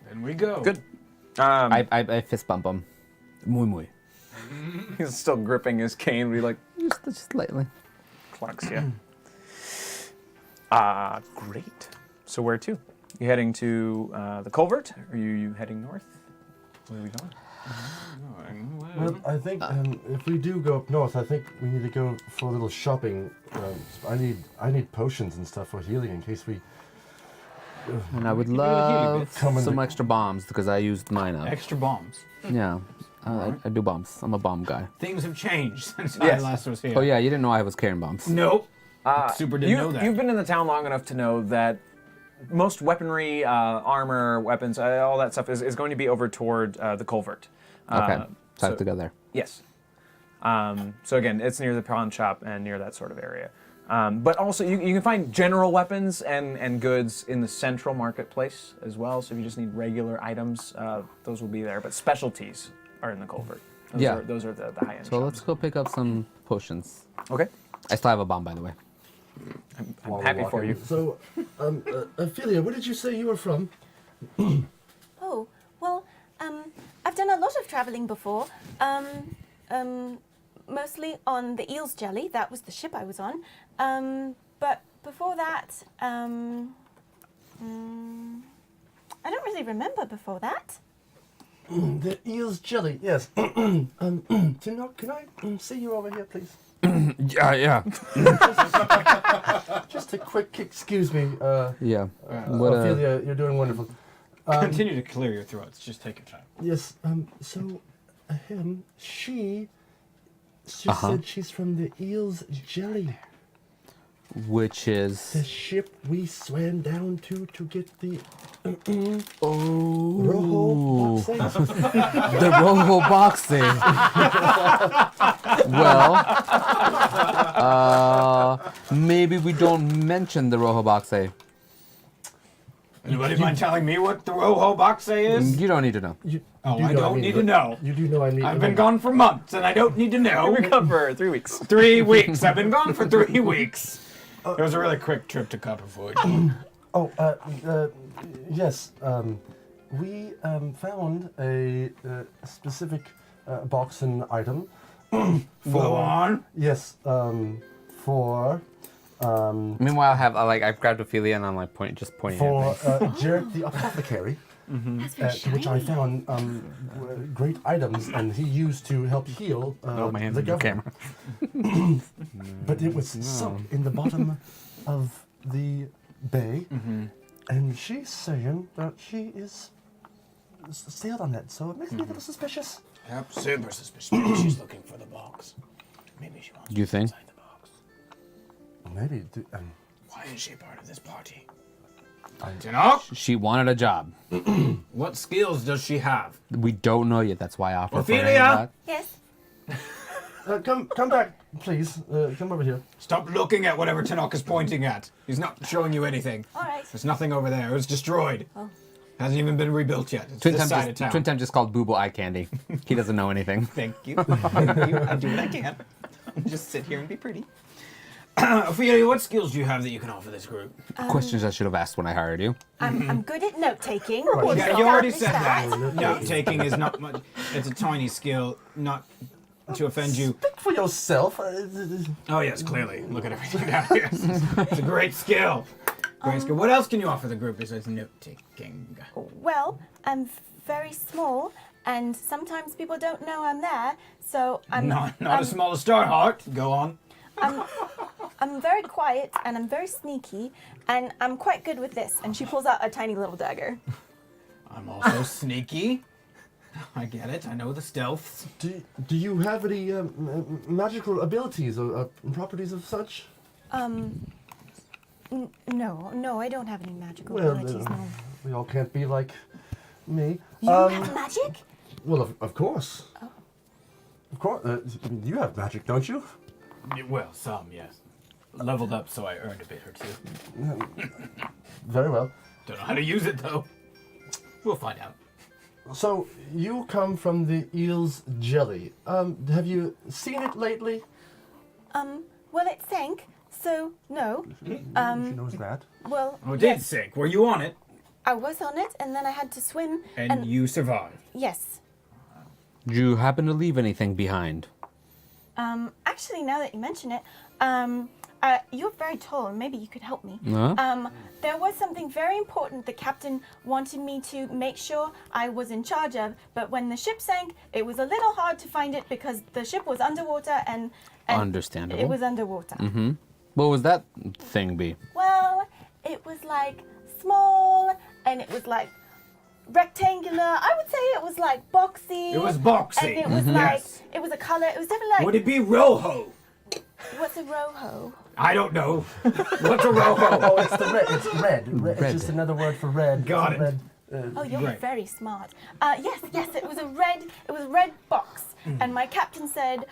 Speaker 5: then we go.
Speaker 1: Good.
Speaker 2: I fist bump him. Muy.
Speaker 1: He's still gripping his cane, but he like
Speaker 2: Just lightly.
Speaker 1: clucks you. Great. So where to? You heading to the culvert? Or are you heading north? Where are we going?
Speaker 4: Well, I think if we do go up north, I think we need to go for a little shopping. I need potions and stuff for healing in case we.
Speaker 2: And I would
Speaker 5: Give me the healing
Speaker 2: love
Speaker 4: bits.
Speaker 2: some extra bombs because I used mine up.
Speaker 5: Extra bombs.
Speaker 2: Yeah. I do bombs. I'm a bomb guy.
Speaker 5: Things have changed since
Speaker 1: Yes.
Speaker 5: I last was here.
Speaker 2: Oh yeah, you didn't know I was carrying bombs.
Speaker 5: Nope. Super didn't know that.
Speaker 1: You've been in the town long enough to know that most weaponry, armor, weapons, all that stuff is going to be over toward the culvert.
Speaker 2: Okay.
Speaker 1: So,
Speaker 2: Tied together.
Speaker 1: yes. So again, it's near the pawn shop and near that sort of area. But also, you can find general weapons and goods in the central marketplace as well. So if you just need regular items, those will be there. But specialties are in the culvert. Those are the high-end
Speaker 2: So
Speaker 1: shops.
Speaker 2: let's go pick up some potions.
Speaker 1: Okay.
Speaker 2: I still have a bomb, by the way.
Speaker 1: I'm
Speaker 4: while we're
Speaker 1: happy for
Speaker 4: walking.
Speaker 1: you.
Speaker 4: So, Ophelia, where did you say you were from?
Speaker 3: Oh, well, I've done a lot of traveling before. Mostly on the Eel's Jelly. That was the ship I was on. But before that, I don't really remember before that.
Speaker 4: The eel's jelly, yes. Tinok, can I see you over here, please?
Speaker 2: Yeah.
Speaker 4: Just a quick, excuse me.
Speaker 2: Yeah. What
Speaker 4: Ophelia, you're doing wonderful.
Speaker 5: Continue to clear your throats. Just take your time.
Speaker 4: Yes, so, she said she's from the eel's jelly.
Speaker 2: which
Speaker 4: The
Speaker 2: is
Speaker 4: ship we swam down to get the
Speaker 2: oh
Speaker 4: rojo boxes.
Speaker 2: the rojo boxing. Well, maybe we don't mention the rojo boxe.
Speaker 5: Anybody mind telling me what the rojo boxe is?
Speaker 2: You don't need to know.
Speaker 5: Oh, I don't need to know.
Speaker 4: You do know I need.
Speaker 5: I've been gone for months, and I don't need to know.
Speaker 1: We've been gone for 3 weeks.
Speaker 5: 3 weeks. I've been gone for 3 weeks. It was a really quick trip to Copperfoot.
Speaker 4: Yes. We found a specific box and item.
Speaker 5: Go on.
Speaker 4: Yes. For
Speaker 2: Meanwhile, I've grabbed Ophelia and I'm like pointing
Speaker 4: For
Speaker 2: at me.
Speaker 4: Jared the apothecary, to which I found great items, and he used to help heal
Speaker 2: My hands
Speaker 4: the
Speaker 2: in the
Speaker 4: governor.
Speaker 2: camera.
Speaker 4: But it was sunk in the bottom of the bay, and she's saying that she is sailed on it, so it makes me a little suspicious.
Speaker 1: Yep, super suspicious. Maybe she's looking for the box. Maybe she wants
Speaker 2: You
Speaker 1: to
Speaker 2: think?
Speaker 1: inside the box.
Speaker 4: Maybe.
Speaker 1: Why is she part of this party?
Speaker 4: I-
Speaker 1: Tinok,
Speaker 2: She wanted a job.
Speaker 1: what skills does she have?
Speaker 2: We don't know yet. That's why I offer.
Speaker 1: Ophelia!
Speaker 3: Yes.
Speaker 4: come back, please. Come over here.
Speaker 1: Stop looking at whatever Tinok is pointing at. He's not showing you anything.
Speaker 3: All right.
Speaker 1: There's nothing over there. It was destroyed.
Speaker 3: Oh.
Speaker 1: Hasn't even been rebuilt yet. It's
Speaker 2: Twin
Speaker 1: this
Speaker 2: Time
Speaker 1: side
Speaker 2: just,
Speaker 1: of town.
Speaker 2: Twin Time just called Boo Boo eye candy. He doesn't know anything.
Speaker 1: Thank you. Thank you. I do what I can. Just sit here and be pretty. Ophelia, what skills do you have that you can offer this group?
Speaker 2: Questions I should have asked when I hired you.
Speaker 3: I'm good at note taking.
Speaker 1: Yeah, you already said that. Note taking is not much. It's a tiny skill, not to offend you.
Speaker 4: Speak for yourself.
Speaker 1: Oh yes, clearly. Look at everything down here. It's a great skill. Great skill. What else can you offer the group besides note taking?
Speaker 3: Well, I'm very small, and sometimes people don't know I'm there. So I'm
Speaker 1: Not as small as Starheart. Go on.
Speaker 3: I'm very quiet and I'm very sneaky, and I'm quite good with this. And she pulls out a tiny little dagger.
Speaker 1: I'm also sneaky. I get it. I know the stealths.
Speaker 4: Do you have any magical abilities or properties of such?
Speaker 3: No, I don't have any magical
Speaker 4: Well,
Speaker 3: abilities. No.
Speaker 4: we all can't be like me.
Speaker 3: You have magic?
Speaker 4: Well, of course. Of course. You have magic, don't you?
Speaker 1: Well, some, yes. Leveled up, so I earned a bit or two.
Speaker 4: Very well.
Speaker 1: Don't know how to use it, though. We'll find out.
Speaker 4: So, you come from the eel's jelly. Have you seen it lately?
Speaker 3: Well, it sank, so no.
Speaker 4: She knows that.
Speaker 3: Well,
Speaker 1: Oh, it
Speaker 3: yes,
Speaker 1: did sink. Were you on it?
Speaker 3: I was on it, and then I had to swim.
Speaker 1: And you survived.
Speaker 3: Yes.
Speaker 2: Do you happen to leave anything behind?
Speaker 3: Actually, now that you mention it, you're very tall, and maybe you could help me.
Speaker 2: Huh?
Speaker 3: There was something very important the captain wanted me to make sure I was in charge of, but when the ship sank, it was a little hard to find it because the ship was underwater and
Speaker 2: Understandable.
Speaker 3: it was underwater.
Speaker 2: What was that thing be?
Speaker 3: Well, it was like small, and it was like rectangular. I would say it was like boxy.
Speaker 1: It was boxy.
Speaker 3: And it was like,
Speaker 1: Yes.
Speaker 3: it was a color. It was definitely like,
Speaker 1: Would it be Roho?
Speaker 3: what's a roho?
Speaker 1: I don't know. What's a Roho?
Speaker 4: Oh, it's the red. It's red. Red. It's just another word for red.
Speaker 1: Got
Speaker 4: It's
Speaker 1: it.
Speaker 4: Red.
Speaker 3: Oh, you're
Speaker 1: Right.
Speaker 3: very smart. Yes, it was a red box. And my captain said,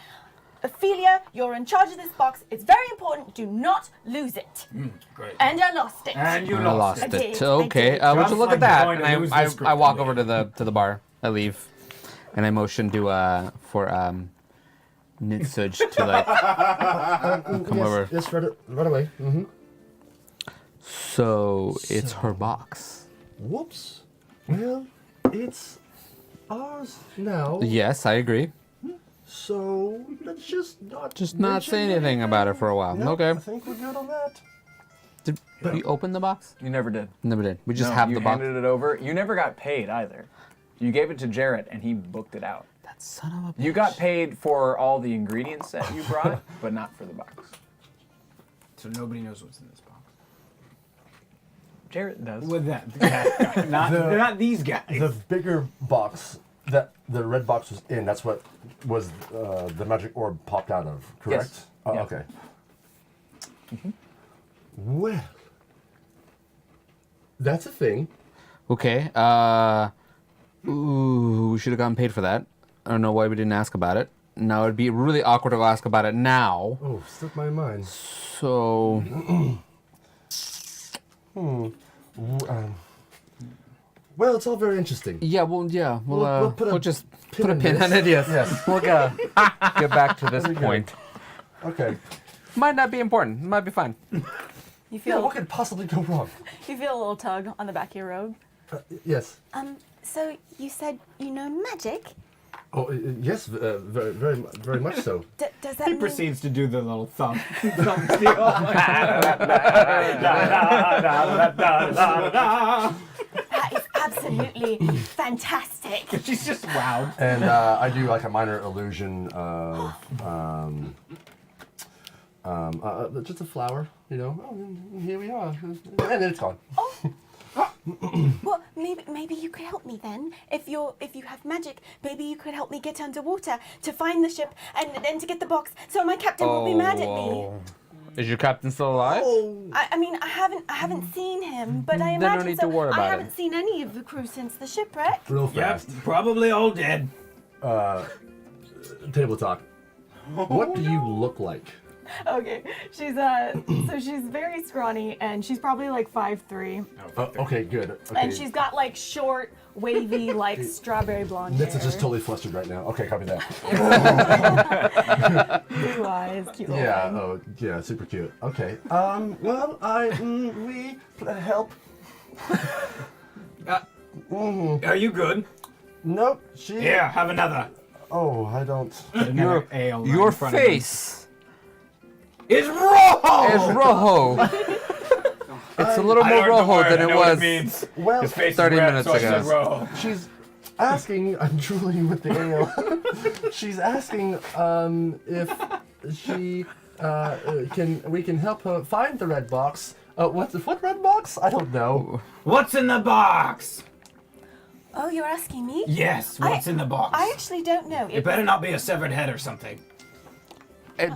Speaker 3: Ophelia, you're in charge of this box. It's very important. Do not lose it.
Speaker 1: Great.
Speaker 3: And I lost it.
Speaker 1: And you
Speaker 2: I
Speaker 1: lost
Speaker 2: lost
Speaker 1: it.
Speaker 2: it.
Speaker 3: did, I
Speaker 2: Okay.
Speaker 3: did.
Speaker 2: Would you
Speaker 1: Just
Speaker 2: look
Speaker 1: like
Speaker 2: at that?
Speaker 1: going to
Speaker 2: And
Speaker 1: lose
Speaker 2: I
Speaker 1: this
Speaker 2: I walk
Speaker 1: group.
Speaker 2: over to the bar. I leave, and I motion to for Nitsuj to like come
Speaker 4: yes,
Speaker 2: over.
Speaker 4: Yes, right away. Mm-hmm.
Speaker 2: So it's her box.
Speaker 4: Whoops. Well, it's ours now.
Speaker 2: Yes, I agree.
Speaker 4: So let's just not
Speaker 2: Not say anything about it for a while.
Speaker 4: No,
Speaker 2: Okay.
Speaker 4: I think we're good on that.
Speaker 2: Did we open the box?
Speaker 1: You never did.
Speaker 2: Never did. We just
Speaker 1: No,
Speaker 2: have
Speaker 1: you
Speaker 2: the box.
Speaker 1: handed it over. You never got paid either. You gave it to Jarrett, and he booked it out.
Speaker 2: That son of a bitch.
Speaker 1: You got paid for all the ingredients that you brought, but not for the box. So nobody knows what's in this box. Jarrett does. With that, not these guys.
Speaker 4: The bigger box that the red box was in, that's what was the magic orb popped out of, correct?
Speaker 1: Yes.
Speaker 4: Oh,
Speaker 1: Yeah.
Speaker 4: okay. Well, that's a thing.
Speaker 2: Okay. Ooh, we should have gotten paid for that. I don't know why we didn't ask about it. Now it'd be really awkward to ask about it now.
Speaker 4: Oh, slipped my mind.
Speaker 2: So
Speaker 4: Well, it's all very interesting.
Speaker 2: yeah, we'll
Speaker 4: We'll
Speaker 2: just
Speaker 4: pin
Speaker 2: put a
Speaker 4: in
Speaker 2: pin
Speaker 4: this.
Speaker 2: on it. Yes.
Speaker 4: Yes.
Speaker 2: We'll get back to this
Speaker 4: Very good.
Speaker 2: point.
Speaker 4: Okay.
Speaker 2: Might not be important. Might be fine.
Speaker 3: You
Speaker 4: Yeah,
Speaker 3: feel
Speaker 4: what could possibly go wrong?
Speaker 3: you feel a little tug on the back of your robe.
Speaker 4: Yes.
Speaker 3: So you said you know magic?
Speaker 4: Oh, yes, very much so.
Speaker 3: Does that
Speaker 5: He
Speaker 3: mean
Speaker 5: proceeds to do the little thumb.
Speaker 3: that is absolutely fantastic?
Speaker 5: She's just wowed.
Speaker 4: And I do like a minor illusion of just a flower, you know. Oh, and here we are, and then it's gone.
Speaker 3: Well, maybe you could help me then. If you have magic, maybe you could help me get underwater to find the ship and then to get the box, so my captain won't be mad at me.
Speaker 2: Is your captain still alive?
Speaker 3: I mean, I haven't seen him, but I
Speaker 2: Then no
Speaker 3: imagine
Speaker 2: need
Speaker 3: so.
Speaker 2: to worry
Speaker 3: I
Speaker 2: about
Speaker 3: haven't
Speaker 2: it.
Speaker 3: seen any of the crew since the shipwreck.
Speaker 4: Real
Speaker 5: Yep,
Speaker 4: fast.
Speaker 5: probably all dead.
Speaker 4: Table talk. What do you look like?
Speaker 3: Okay, she's so she's very scrawny and she's probably like 5'3",
Speaker 4: Oh, okay, good. Okay.
Speaker 3: and she's got like short, wavy, like strawberry blonde
Speaker 4: Nitz
Speaker 3: hair.
Speaker 4: is just totally flustered right now. Okay, copy that.
Speaker 3: Blue eyes, cute little
Speaker 4: Yeah.
Speaker 3: thing.
Speaker 4: Oh, yeah. Super cute. Okay. Well, we help.
Speaker 5: Are you good?
Speaker 4: Nope. She.
Speaker 5: Here, have another.
Speaker 4: Oh, I don't.
Speaker 5: Another ale right
Speaker 2: Your
Speaker 5: in front of him.
Speaker 2: face
Speaker 5: is rojo.
Speaker 2: is rojo. It's a little
Speaker 5: I
Speaker 2: more
Speaker 5: learned the
Speaker 2: rojo
Speaker 5: word,
Speaker 2: than
Speaker 5: I
Speaker 2: it
Speaker 5: know what
Speaker 2: was.
Speaker 5: means.
Speaker 4: Well,
Speaker 5: His face
Speaker 2: 30
Speaker 5: is red,
Speaker 2: minutes
Speaker 5: so I said
Speaker 2: ago.
Speaker 5: rojo.
Speaker 4: she's asking. I'm drooling with the ale. She's asking if she we can help her find the red box. What red box? I don't know.
Speaker 5: What's in the box?
Speaker 3: Oh, you're asking me?
Speaker 5: Yes, what's in the box?
Speaker 3: I actually don't know.
Speaker 5: It better not be a severed head or something.
Speaker 3: I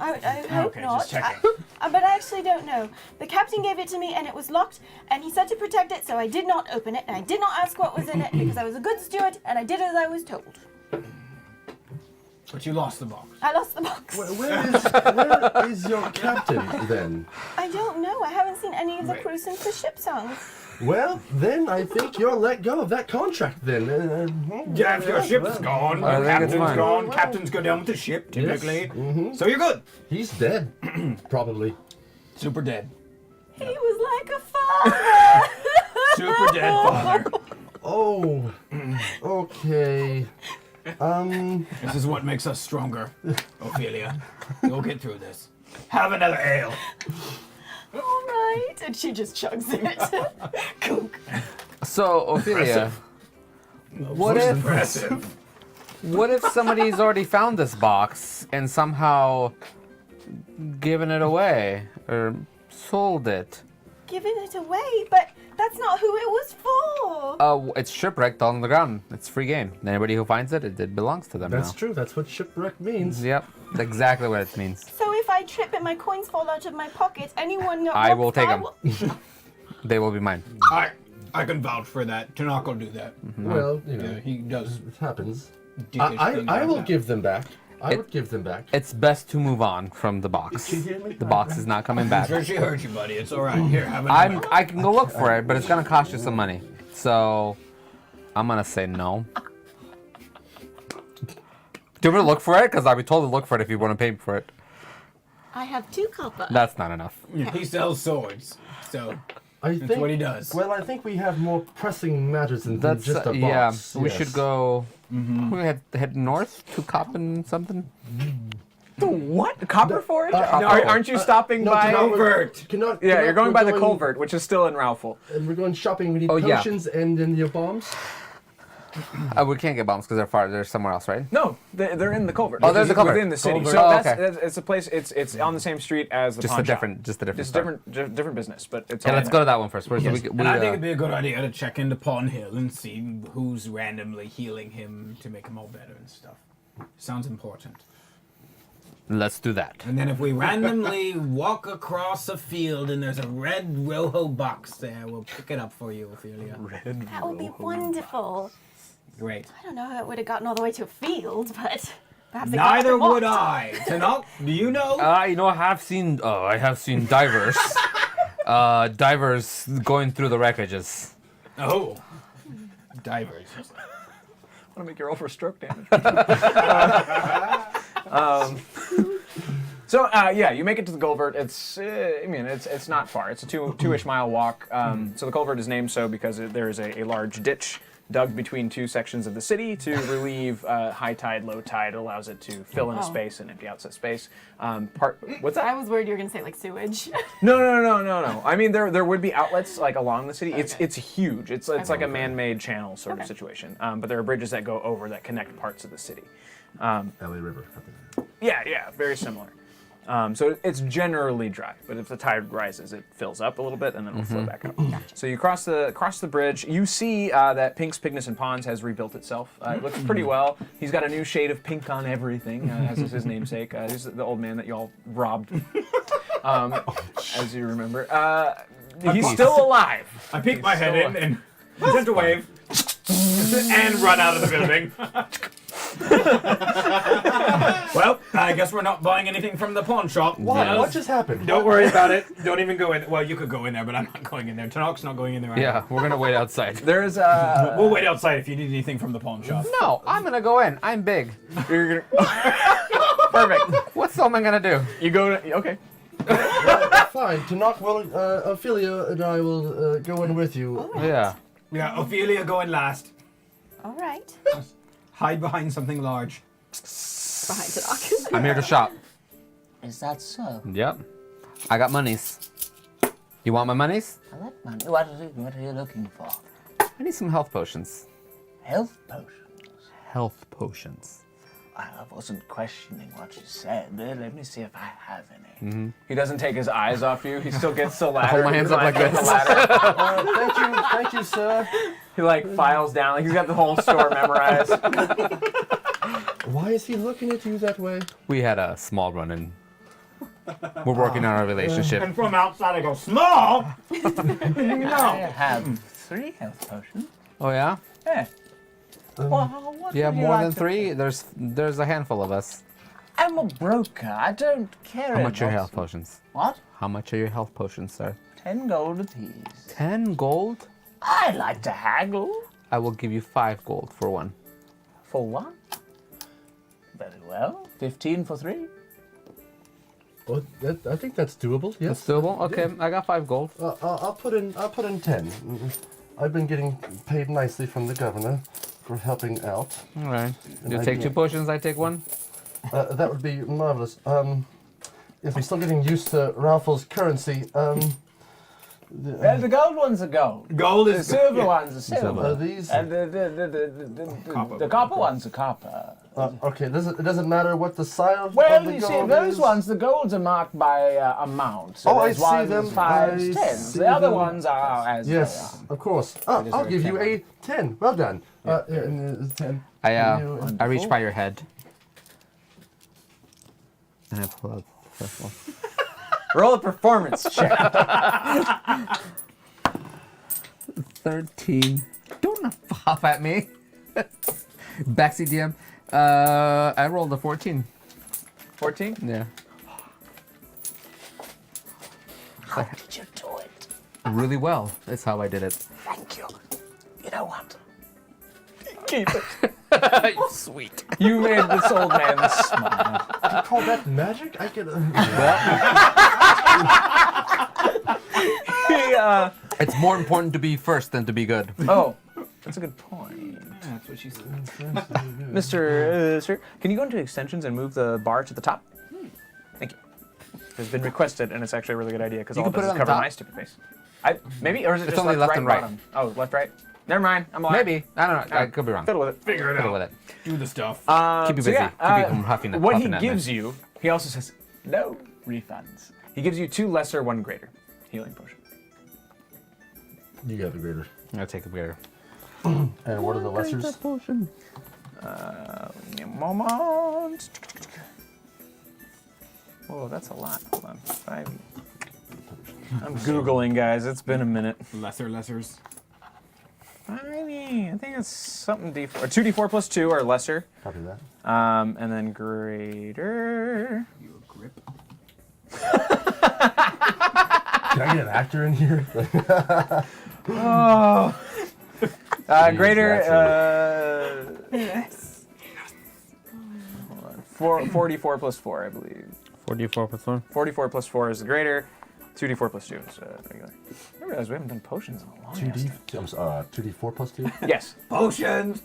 Speaker 3: hope
Speaker 5: Okay,
Speaker 3: not.
Speaker 5: just checking.
Speaker 3: But I actually don't know. The captain gave it to me and it was locked, and he said to protect it, so I did not open it, and I did not ask what was in it because I was a good steward and I did as I was told.
Speaker 5: But you lost the box.
Speaker 3: I lost the box.
Speaker 4: Where is your captain then?
Speaker 3: I don't know. I haven't seen any of the
Speaker 5: Right.
Speaker 3: crew since the ship sunk.
Speaker 4: Well, then I think you're let go of that contract then.
Speaker 5: Yeah, if your ship's gone,
Speaker 2: I
Speaker 5: your
Speaker 2: think it's
Speaker 5: captain's
Speaker 2: fine.
Speaker 5: gone, captains go down with the ship, typically. So you're good.
Speaker 4: He's dead, probably.
Speaker 5: Super dead.
Speaker 3: He was like a father.
Speaker 5: Super dead father.
Speaker 4: Oh, okay.
Speaker 5: This is what makes us stronger, Ophelia. We'll get through this. Have another ale.
Speaker 3: All right. And she just chugs it. Coke.
Speaker 2: So, Ophelia,
Speaker 5: Impressive.
Speaker 2: what if somebody's already found this box and somehow given it away or sold it?
Speaker 3: Giving it away, but that's not who it was for.
Speaker 2: It's shipwrecked on the ground. It's free game. Anybody who finds it, it belongs to them
Speaker 4: That's
Speaker 2: now.
Speaker 4: true. That's what shipwreck means.
Speaker 2: Yep, that's exactly what it means.
Speaker 3: So if I trip and my coins fall out of my pocket, anyone that
Speaker 2: I
Speaker 3: walks
Speaker 2: will take
Speaker 3: by
Speaker 2: them. They will be mine.
Speaker 5: I can vouch for that. Tanaka will do that.
Speaker 4: Well, you know,
Speaker 5: Yeah, he does.
Speaker 4: it happens.
Speaker 5: dickish
Speaker 4: I
Speaker 5: things like
Speaker 4: will
Speaker 5: that.
Speaker 4: give them back. I
Speaker 2: It-
Speaker 4: would give them back.
Speaker 2: It's best to move on from the box.
Speaker 4: Did you hear me?
Speaker 2: The box is not coming back.
Speaker 5: Sure, she hurt you, buddy. It's all right. Here, have another.
Speaker 2: I can go look for it, but it's gonna cost you some money. So I'm gonna say no. Do you want me to look for it? Because I would totally look for it if you want to pay me for it.
Speaker 3: I have 2 copper.
Speaker 2: That's not enough.
Speaker 5: He sells swords, so
Speaker 4: I
Speaker 5: that's
Speaker 4: think,
Speaker 5: what he does.
Speaker 4: Well, I think we have more pressing matters than
Speaker 2: That's
Speaker 4: just a
Speaker 2: yeah.
Speaker 4: box.
Speaker 2: We
Speaker 4: Yes.
Speaker 2: should go. We head north to Coppin something.
Speaker 1: What? Copper Forge?
Speaker 4: no.
Speaker 1: Aren't you stopping
Speaker 4: no,
Speaker 1: by?
Speaker 4: Covert.
Speaker 1: Yeah, you're going by the culvert, which is still in Raufel.
Speaker 4: And we're going shopping. We need
Speaker 2: Oh, yeah.
Speaker 4: potions and then your bombs.
Speaker 2: We can't get bombs because they're far. They're somewhere else, right?
Speaker 1: No, they're in the culvert.
Speaker 2: Oh, there's
Speaker 1: It's
Speaker 2: the culvert.
Speaker 1: within the city.
Speaker 2: Culvert.
Speaker 1: So
Speaker 2: Oh,
Speaker 1: that's,
Speaker 2: okay.
Speaker 1: it's a place. It's on the same street as the
Speaker 2: Just
Speaker 1: pawn
Speaker 2: a
Speaker 1: shop.
Speaker 2: different. Just a different.
Speaker 1: Just
Speaker 2: store.
Speaker 1: different business, but it's.
Speaker 2: Okay,
Speaker 1: all
Speaker 2: let's
Speaker 1: in
Speaker 2: go
Speaker 1: it.
Speaker 2: to that one first.
Speaker 4: Yes.
Speaker 5: And I think it'd be a good idea to check into Pawn Hill and see who's randomly healing him to make him all better and stuff. Sounds important.
Speaker 2: let's do that.
Speaker 5: And then if we randomly walk across a field and there's a red Rojo box there, we'll pick it up for you, Ophelia.
Speaker 3: That would be wonderful.
Speaker 5: Great.
Speaker 3: I don't know how it would have gotten all the way to a field, but perhaps it got
Speaker 5: Neither
Speaker 3: up and
Speaker 5: would
Speaker 3: walked.
Speaker 5: I. Tanok, do you know?
Speaker 2: You know, I have seen divers. Divers going through the wreckages.
Speaker 5: Oh. Divers.
Speaker 1: Want to make your roll for stroke damage. So yeah, you make it to the culvert. It's it's not far. It's a two-ish mile walk. So the culvert is named so because there is a large ditch dug between two sections of the city to relieve high tide, low tide. It allows it to fill in a
Speaker 3: Oh.
Speaker 1: space and empty out that space. What's
Speaker 3: I
Speaker 1: that?
Speaker 3: was worried you were gonna say like sewage.
Speaker 1: No. I mean, there would be outlets like along the city. It's huge. It's like a man-made channel sort of situation. But there are bridges that go over that connect parts of the city.
Speaker 4: LA River.
Speaker 1: Yeah, very similar. So it's generally dry, but if the tide rises, it fills up a little bit and then it'll flow back up. So you cross the bridge. You see that Pink's Pigness and Ponds has rebuilt itself. It looks pretty well. He's got a new shade of pink on everything, as is his namesake. He's the old man that y'all robbed, as you remember. He's still alive.
Speaker 6: I peek my head
Speaker 1: still
Speaker 6: in and pretend to wave and run out of the building.
Speaker 5: Well, I guess we're not buying anything from the pawn shop.
Speaker 4: What just happened?
Speaker 5: Don't worry about it. Don't even go in. Well, you could go in there, but I'm not going in there. Tanak's not going in there. Either.
Speaker 2: Yeah, we're gonna wait outside.
Speaker 1: There's
Speaker 5: We'll wait outside if you need anything from the pawn shop.
Speaker 2: No, I'm gonna go in. I'm big.
Speaker 1: You're gonna perfect.
Speaker 2: What's Solomon gonna do?
Speaker 1: You go to okay.
Speaker 4: Fine. Tanakh will, Ophelia and I will go in with you.
Speaker 2: Yeah.
Speaker 5: Yeah, Ophelia going last.
Speaker 3: All right.
Speaker 5: Hide behind something large.
Speaker 3: Behind Tanakh.
Speaker 2: I'm here to shop.
Speaker 7: Is that so?
Speaker 2: Yep. I got monies. You want my monies?
Speaker 7: I like money. What are you looking for?
Speaker 2: I need some health potions.
Speaker 7: Health potions.
Speaker 2: Health potions.
Speaker 7: I wasn't questioning what you said. Let me see if I have any.
Speaker 1: He doesn't take his eyes off you. He still gets the ladder.
Speaker 2: hold my hands up like
Speaker 1: He
Speaker 2: this.
Speaker 4: Thank you, sir.
Speaker 1: He like files down. Like he's got the whole store memorized.
Speaker 4: Why is he looking at you that way?
Speaker 2: We had a small run and we're working on our relationship.
Speaker 5: And from outside I go, small!
Speaker 7: I have 3 health potions.
Speaker 2: Oh yeah?
Speaker 7: Yeah. Well, what
Speaker 2: You have
Speaker 7: would
Speaker 2: more
Speaker 7: like
Speaker 2: than
Speaker 7: to
Speaker 2: 3? There's a handful of us.
Speaker 7: I'm a broker. I don't care.
Speaker 2: How much are your
Speaker 7: about-
Speaker 2: health potions?
Speaker 7: What?
Speaker 2: How much are your health potions, sir?
Speaker 7: 10 gold apiece.
Speaker 2: 10 gold?
Speaker 7: I like to haggle.
Speaker 2: I will give you 5 gold for one.
Speaker 7: For one? Very well. 15 for 3.
Speaker 4: Well, I think that's doable.
Speaker 2: That's
Speaker 4: Yes.
Speaker 2: doable? Okay, I got 5 gold.
Speaker 4: I'll put in 10. I've been getting paid nicely from the governor for helping out.
Speaker 2: All right. You
Speaker 4: I
Speaker 2: take
Speaker 4: do.
Speaker 2: 2 potions, I take 1.
Speaker 4: That would be marvelous. Yes, I'm still getting used to Ralph's currency.
Speaker 7: Well, the gold ones are gold.
Speaker 5: Gold
Speaker 7: The
Speaker 5: is
Speaker 7: silver ones are silver.
Speaker 4: Are these?
Speaker 7: And the copper ones are copper.
Speaker 4: Okay, it doesn't matter what the size of
Speaker 7: Well,
Speaker 4: the
Speaker 7: you see,
Speaker 4: gold
Speaker 7: those
Speaker 4: is?
Speaker 7: ones, the golds are marked by amount. So
Speaker 4: Oh, I
Speaker 7: there's
Speaker 4: see
Speaker 7: ones,
Speaker 4: them.
Speaker 7: 5s,
Speaker 4: I
Speaker 7: 10s.
Speaker 4: see
Speaker 7: The other
Speaker 4: them.
Speaker 7: ones are as
Speaker 4: Yes, of course.
Speaker 7: just
Speaker 4: I'll
Speaker 7: very
Speaker 4: give you
Speaker 7: clever.
Speaker 4: a 10. Well done. And, 10.
Speaker 2: I
Speaker 4: You-
Speaker 2: I reach by your head. And I pull out the first one.
Speaker 1: Roll a performance check.
Speaker 2: 13. Don't pop at me. Backseat DM. I rolled a 14.
Speaker 1: 14.
Speaker 2: Yeah.
Speaker 7: How did you do it?
Speaker 2: Really well. That's how I did it.
Speaker 7: Thank you. You know what?
Speaker 1: Keep it.
Speaker 2: You're sweet.
Speaker 1: You made this old man smile.
Speaker 4: You call that magic? I could.
Speaker 2: It's more important to be first than to be good.
Speaker 1: Oh, that's a good point.
Speaker 5: That's what she said.
Speaker 1: Mr. Sir, can you go into extensions and move the bar to the top? Thank you. It's been requested, and it's actually a really good idea because
Speaker 2: You
Speaker 1: all it
Speaker 2: can
Speaker 1: does
Speaker 2: put
Speaker 1: is
Speaker 2: it on
Speaker 1: cover
Speaker 2: top.
Speaker 1: my stupid face. Maybe, or is it
Speaker 2: It's
Speaker 1: just
Speaker 2: only left
Speaker 1: right,
Speaker 2: and right.
Speaker 1: bottom? Oh, left, right. Never mind. I'm lying.
Speaker 2: Maybe. I don't know. I could be wrong.
Speaker 1: Fiddle with it.
Speaker 5: Figure it
Speaker 2: Fiddle
Speaker 5: out.
Speaker 2: with it.
Speaker 5: Do the stuff.
Speaker 2: Keep you
Speaker 1: So
Speaker 2: busy.
Speaker 1: yeah,
Speaker 2: Keep you from huffing and
Speaker 1: what he
Speaker 2: puffing at me.
Speaker 1: gives you, he also says no refunds. He gives you 2 lesser, 1 greater healing potion.
Speaker 4: You got the greater.
Speaker 2: I'll take a beer.
Speaker 4: And what are the lessers?
Speaker 2: Potion.
Speaker 1: Give me a moment. Whoa, that's a lot. Hold on. 5. I'm Googling, guys. It's been a minute.
Speaker 5: Lessers.
Speaker 1: I think it's something D4. Or 2D4 plus 2 or lesser.
Speaker 4: Copy that.
Speaker 1: And then greater.
Speaker 5: You a grip.
Speaker 4: Can I get an actor in here?
Speaker 1: Greater.
Speaker 3: Yes.
Speaker 1: Hold on. 44 plus 4, I believe.
Speaker 2: 44 plus 1.
Speaker 1: 44 plus 4 is the greater. 2d4 plus 2 is regular. I realize we haven't done potions in a long time.
Speaker 4: 2d4 plus 2?
Speaker 1: Yes.
Speaker 5: Potions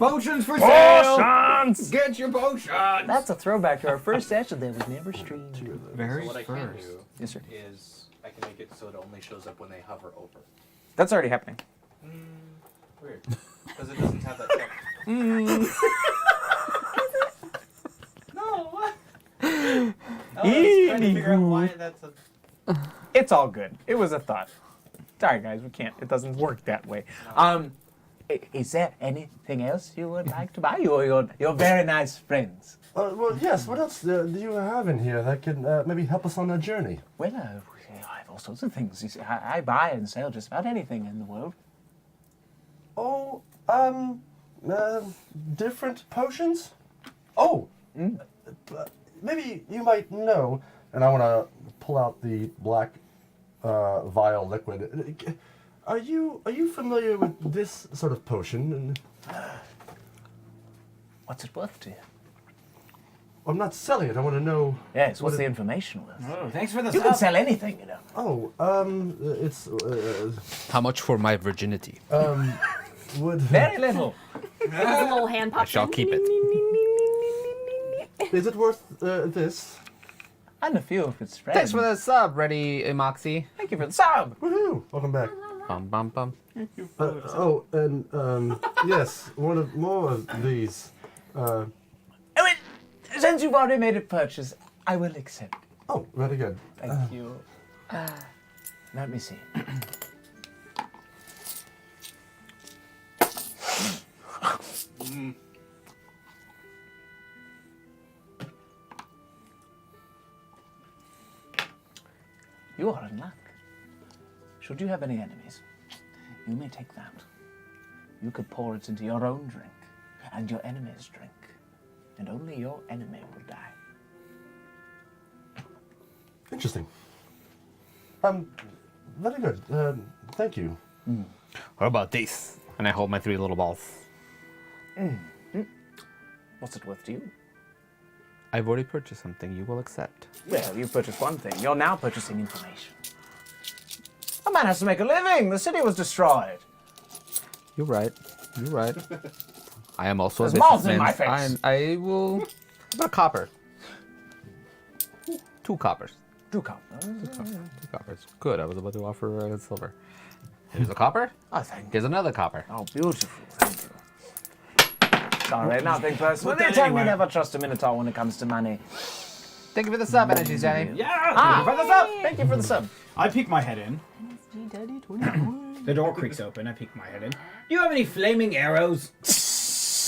Speaker 5: for sale.
Speaker 1: Potions!
Speaker 5: Get your potions.
Speaker 7: That's a throwback to our first session that was never streamed.
Speaker 5: Very
Speaker 8: So what I can
Speaker 5: first.
Speaker 8: do
Speaker 1: Yes, sir.
Speaker 8: is I can make it so it only shows up when they hover over.
Speaker 1: That's already happening.
Speaker 8: Weird. Because it doesn't have that check. No, what? I was trying to figure out why that's a...
Speaker 1: It's all good. It was a thought. Sorry, guys, we can't. It doesn't work that way.
Speaker 7: Is there anything else you would like to buy? You're very nice friends.
Speaker 4: Well, yes. What else do you have in here that can maybe help us on our journey?
Speaker 7: Well, I have all sorts of things. You see, I buy and sell just about anything in the world.
Speaker 4: Oh, different potions? Oh, maybe you might know. And I want to pull out the black vial liquid. Are you familiar with this sort of potion?
Speaker 7: What's it worth to you?
Speaker 4: I'm not selling it. I want to know.
Speaker 7: Yes, what's the information worth?
Speaker 5: Oh, thanks for the
Speaker 7: You can
Speaker 5: sub.
Speaker 7: sell anything, you know.
Speaker 4: Oh, it's
Speaker 2: How much for my virginity?
Speaker 4: would.
Speaker 7: Very little.
Speaker 3: His little hand
Speaker 2: I
Speaker 3: pops
Speaker 2: shall
Speaker 3: in.
Speaker 2: keep it.
Speaker 4: Is it worth this?
Speaker 7: And a few of its friends.
Speaker 2: Thanks for the sub, Ready Moxie.
Speaker 7: Thank you for the sub.
Speaker 4: Woohoo! Welcome back.
Speaker 2: Bum bum bum.
Speaker 4: And yes, more of these.
Speaker 7: Oh, wait, since you've already made a purchase, I will accept.
Speaker 4: Oh, very good.
Speaker 7: Thank you. Let me see. You are in luck. Should you have any enemies, you may take that. You could pour it into your own drink, and your enemy's drink, and only your enemy will die.
Speaker 4: Interesting. Very good. Thank you.
Speaker 2: What about this? And I hold my 3 little balls.
Speaker 7: What's it worth to you?
Speaker 2: I've already purchased something you will accept.
Speaker 1: Well, you purchased one thing. You're now purchasing information. A man has to make a living. The city was destroyed.
Speaker 2: You're right. You're right. I am also
Speaker 1: There's
Speaker 2: a
Speaker 1: moths in
Speaker 2: businessman.
Speaker 1: my face.
Speaker 2: I will... About a copper. 2 coppers.
Speaker 1: Do come.
Speaker 2: 2 coppers. Good, I was about to offer silver. Here's a copper.
Speaker 1: Oh, thank you.
Speaker 2: Here's another copper.
Speaker 1: Oh, beautiful. Thank you. Sorry, nothing personal. They
Speaker 5: that
Speaker 1: tell me
Speaker 5: anywhere.
Speaker 1: never trust a Minotaur when it comes to money.
Speaker 2: Thank you for the sub, Energy Danny.
Speaker 5: Yeah.
Speaker 1: For the sub. Thank you for the sub.
Speaker 5: I peek my head in. The door creaks open. I peek my head in. Do you have any flaming arrows?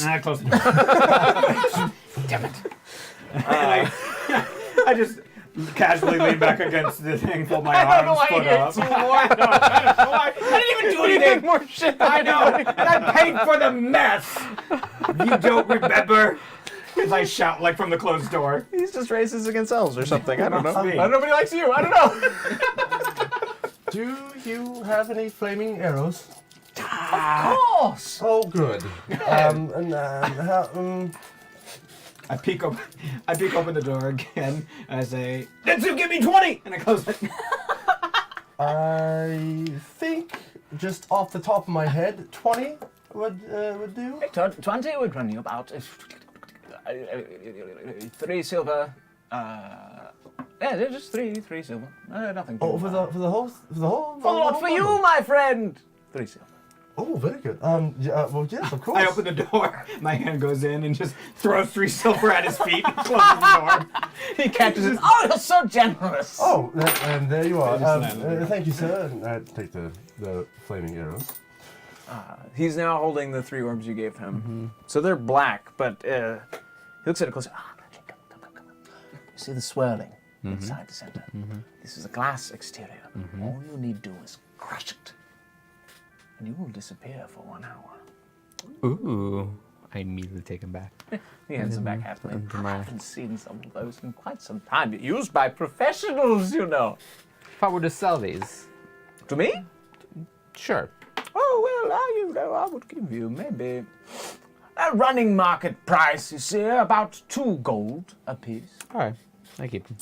Speaker 5: And I close the door. Damn it. And I just casually lean back against the thing, fold my arms, foot up.
Speaker 1: I didn't even do anything. More shit.
Speaker 5: I know, and I paid for the mess. You don't remember? As I shout like from the closed door.
Speaker 1: He's just racist against elves or something. I don't know.
Speaker 5: Must be.
Speaker 1: Nobody likes you. I don't know.
Speaker 4: Do you have any flaming arrows?
Speaker 1: Of course.
Speaker 4: Oh, good.
Speaker 5: I peek open the door again. And I say, "Let's give me 20!" And I close it.
Speaker 4: I think just off the top of my head, 20 would do.
Speaker 7: 20 would run you about 3 silver. Yeah, just three silver. Nothing.
Speaker 4: Oh, for the whole.
Speaker 7: For you, my friend. 3 silver.
Speaker 4: Oh, very good. Well, yes, of course.
Speaker 5: I open the door. My hand goes in and just throws 3 silver at his feet and closes the door.
Speaker 7: He catches it. Oh, you're so generous.
Speaker 4: Oh, and there you are.
Speaker 5: Just land.
Speaker 4: Thank you, sir. And I take the flaming arrows.
Speaker 1: He's now holding the 3 orbs you gave him. So they're black, but he looks at it close.
Speaker 7: Come. You see the swirling inside the center? This is a glass exterior. All you need to do is crush it. And you will disappear for 1 hour.
Speaker 2: Ooh. I immediately take him back.
Speaker 1: He hands him back happily.
Speaker 7: I haven't seen some of those in quite some time. Used by professionals, you know.
Speaker 2: If I were to sell these,
Speaker 1: To me?
Speaker 2: sure.
Speaker 1: Oh, well, I would give you maybe a running market price, you see, about 2 gold apiece.
Speaker 2: All right. I keep them.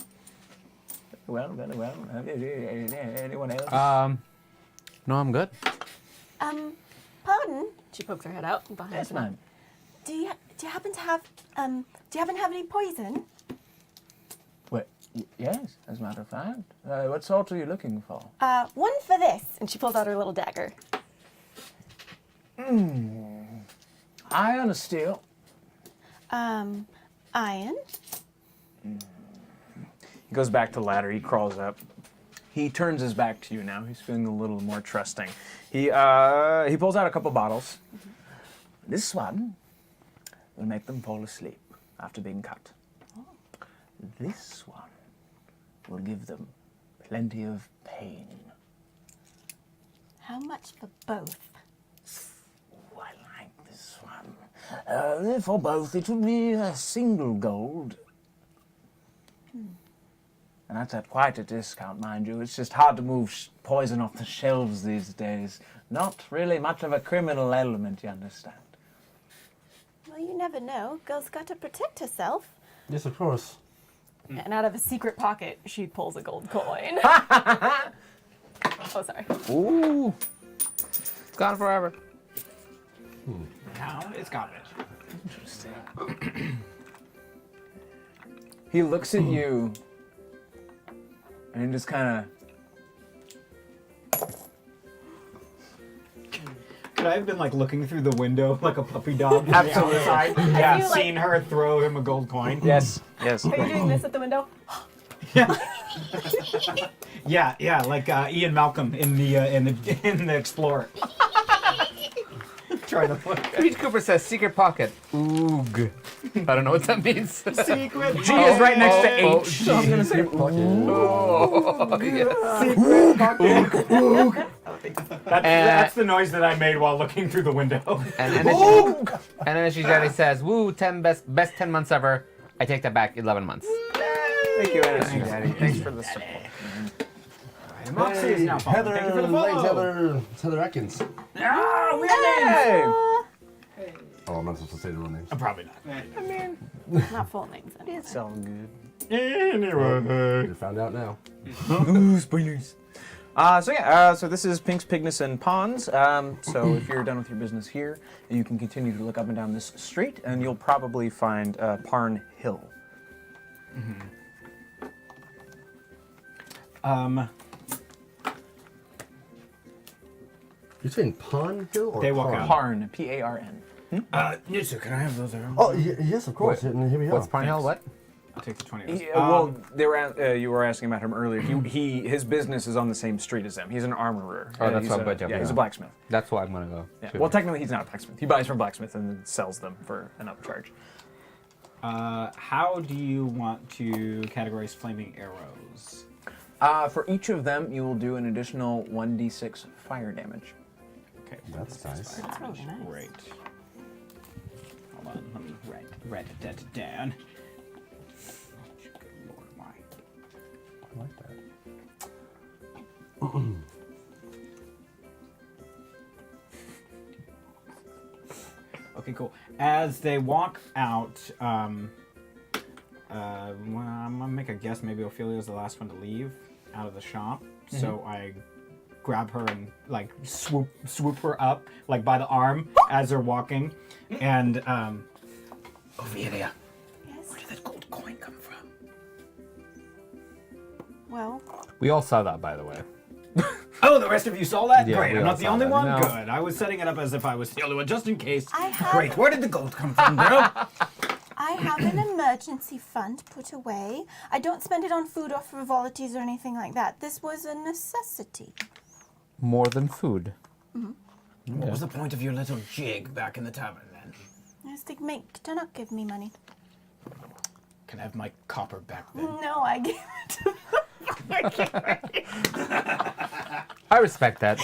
Speaker 7: Well, very well. Anyone else?
Speaker 2: No, I'm good.
Speaker 3: Pardon? She pokes her head out behind
Speaker 7: Yes,
Speaker 3: her.
Speaker 7: ma'am.
Speaker 3: Do you happen to have any poison?
Speaker 7: Well, yes, as a matter of fact. What sort are you looking for?
Speaker 3: One for this. And she pulls out her little dagger.
Speaker 7: Iron or steel?
Speaker 3: Iron.
Speaker 1: He goes back to the ladder. He crawls up. He turns his back to you now. He's feeling a little more trusting. He pulls out a couple bottles.
Speaker 7: This one will make them fall asleep after being cut. This one will give them plenty of pain.
Speaker 3: How much for both?
Speaker 7: Oh, I like this one. For both, it would be a single gold. And that's at quite a discount, mind you. It's just hard to move poison off the shelves these days. Not really much of a criminal element, you understand.
Speaker 3: Well, you never know. Girl's got to protect herself.
Speaker 4: Yes, of course.
Speaker 3: And out of a secret pocket, she pulls a gold coin. Oh, sorry.
Speaker 2: Ooh. It's gone forever.
Speaker 5: Now it's garbage.
Speaker 7: Interesting.
Speaker 1: He looks at you and just kind of.
Speaker 5: Could I have been like looking through the window like a puppy dog?
Speaker 1: Absolutely.
Speaker 5: Outside?
Speaker 3: I
Speaker 5: Yeah,
Speaker 3: feel like-
Speaker 5: seen her throw him a gold coin.
Speaker 1: Yes, yes.
Speaker 3: Are you doing this at the window?
Speaker 5: Yeah, like Ian Malcolm in the Explorer. Trying to look.
Speaker 2: Peach Cooper says secret pocket. Oog. I don't know what that means.
Speaker 5: Secret.
Speaker 1: G is right next to
Speaker 2: Oh,
Speaker 1: H. So I'm gonna say.
Speaker 2: Oh, yes.
Speaker 5: That's the noise that I made while looking through the window.
Speaker 2: And then she generally says, "Woo, 10 best 10 months ever." I take that back. 11 months.
Speaker 1: Thank you, Anderson Daddy. Thanks for the support.
Speaker 5: Moxie is now following.
Speaker 4: Heather,
Speaker 5: Thank you for the
Speaker 4: late
Speaker 5: follow.
Speaker 4: It's Heather Atkins.
Speaker 5: Ah, we
Speaker 1: Hey!
Speaker 4: Oh, I'm not supposed to say the real names.
Speaker 5: Probably not.
Speaker 3: Not full names.
Speaker 1: It's all good.
Speaker 5: Anyway.
Speaker 4: You found out now.
Speaker 1: Ooh, spoilers. So this is Pink's Pignus and Ponds. So if you're done with your business here, you can continue to look up and down this street, and you'll probably find Parn Hill.
Speaker 4: You're saying Pond Hill or
Speaker 5: They walk
Speaker 4: Parn?
Speaker 5: out.
Speaker 1: Parn, P-A-R-N.
Speaker 5: Nitsu, can I have those arrows?
Speaker 4: Oh, yes, of course.
Speaker 2: Wait,
Speaker 4: And here we are.
Speaker 2: What's Parnell? What?
Speaker 5: I'll take the 20 arrows.
Speaker 1: Well, they were you were asking about him earlier. His business is on the same street as them. He's an armorer.
Speaker 2: Oh, that's
Speaker 1: he's
Speaker 2: what
Speaker 1: a,
Speaker 2: Bud Jump
Speaker 1: Yeah, he's
Speaker 2: is.
Speaker 1: a blacksmith.
Speaker 2: That's why I'm gonna go.
Speaker 1: Yeah.
Speaker 2: to.
Speaker 1: Well, technically, he's not a blacksmith. He buys from blacksmith and then sells them for an upcharge.
Speaker 5: How do you want to categorize flaming arrows?
Speaker 1: For each of them, you will do an additional 1d6 fire damage.
Speaker 5: Okay.
Speaker 4: That's nice.
Speaker 3: That's really nice.
Speaker 5: Great. Hold on, let me write that down. Good Lord, why?
Speaker 4: I like that.
Speaker 5: Okay, cool. As they walk out, well, I'm gonna make a guess. Maybe Ophelia's the last one to leave out of the shop. So I grab her and like swoop her up like by the arm as they're walking, and Ophelia,
Speaker 3: Yes.
Speaker 5: where did that gold coin come from?
Speaker 3: Well,
Speaker 2: We all saw that, by the way.
Speaker 5: Oh, the rest of you saw that?
Speaker 2: Yeah,
Speaker 5: Great,
Speaker 2: we
Speaker 5: I'm
Speaker 2: all
Speaker 5: not the
Speaker 2: saw
Speaker 5: only
Speaker 2: that.
Speaker 5: one?
Speaker 2: No.
Speaker 5: Good. I was setting it up as if I was the only one, just in case.
Speaker 3: I have-
Speaker 5: Great, where did the gold come from, girl?
Speaker 3: I have an emergency fund put away. I don't spend it on food or frivolities or anything like that. This was a necessity.
Speaker 2: More than food.
Speaker 5: What was the point of your little jig back in the tavern, then?
Speaker 3: I just think, make Tanuk give me money.
Speaker 5: Can I have my copper back, then?
Speaker 3: No, I gave it to
Speaker 2: I respect that.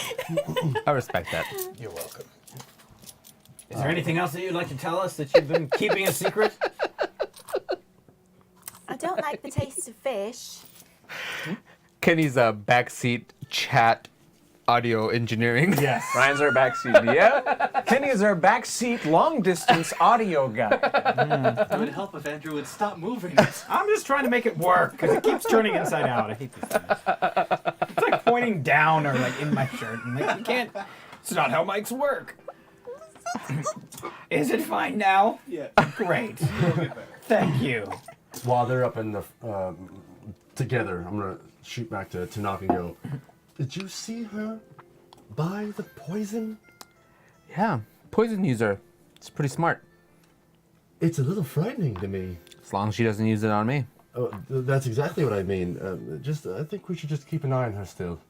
Speaker 2: I respect that.
Speaker 5: You're welcome. Is there anything else that you'd like to tell us that you've been keeping a secret?
Speaker 3: I don't like the taste of fish.
Speaker 2: Kenny's backseat chat audio engineering.
Speaker 5: Yes.
Speaker 1: Ryan's our backseat. Yeah. Kenny is our backseat long distance audio guy.
Speaker 8: It would help if Andrew would stop moving.
Speaker 5: I'm just trying to make it work because it keeps turning inside out. I hate this thing. It's like pointing down or like in my shirt. And like, you can't. It's not how mics work. Is it fine now?
Speaker 8: Yeah.
Speaker 5: Great. Thank you.
Speaker 4: While they're up in the together, I'm gonna shoot back to Tanaka and go. Did you see her buy the poison?
Speaker 2: Yeah, poison user. It's pretty smart.
Speaker 4: It's a little frightening to me.
Speaker 2: As long as she doesn't use it on me.
Speaker 4: That's exactly what I mean. I think we should just keep an eye on her still.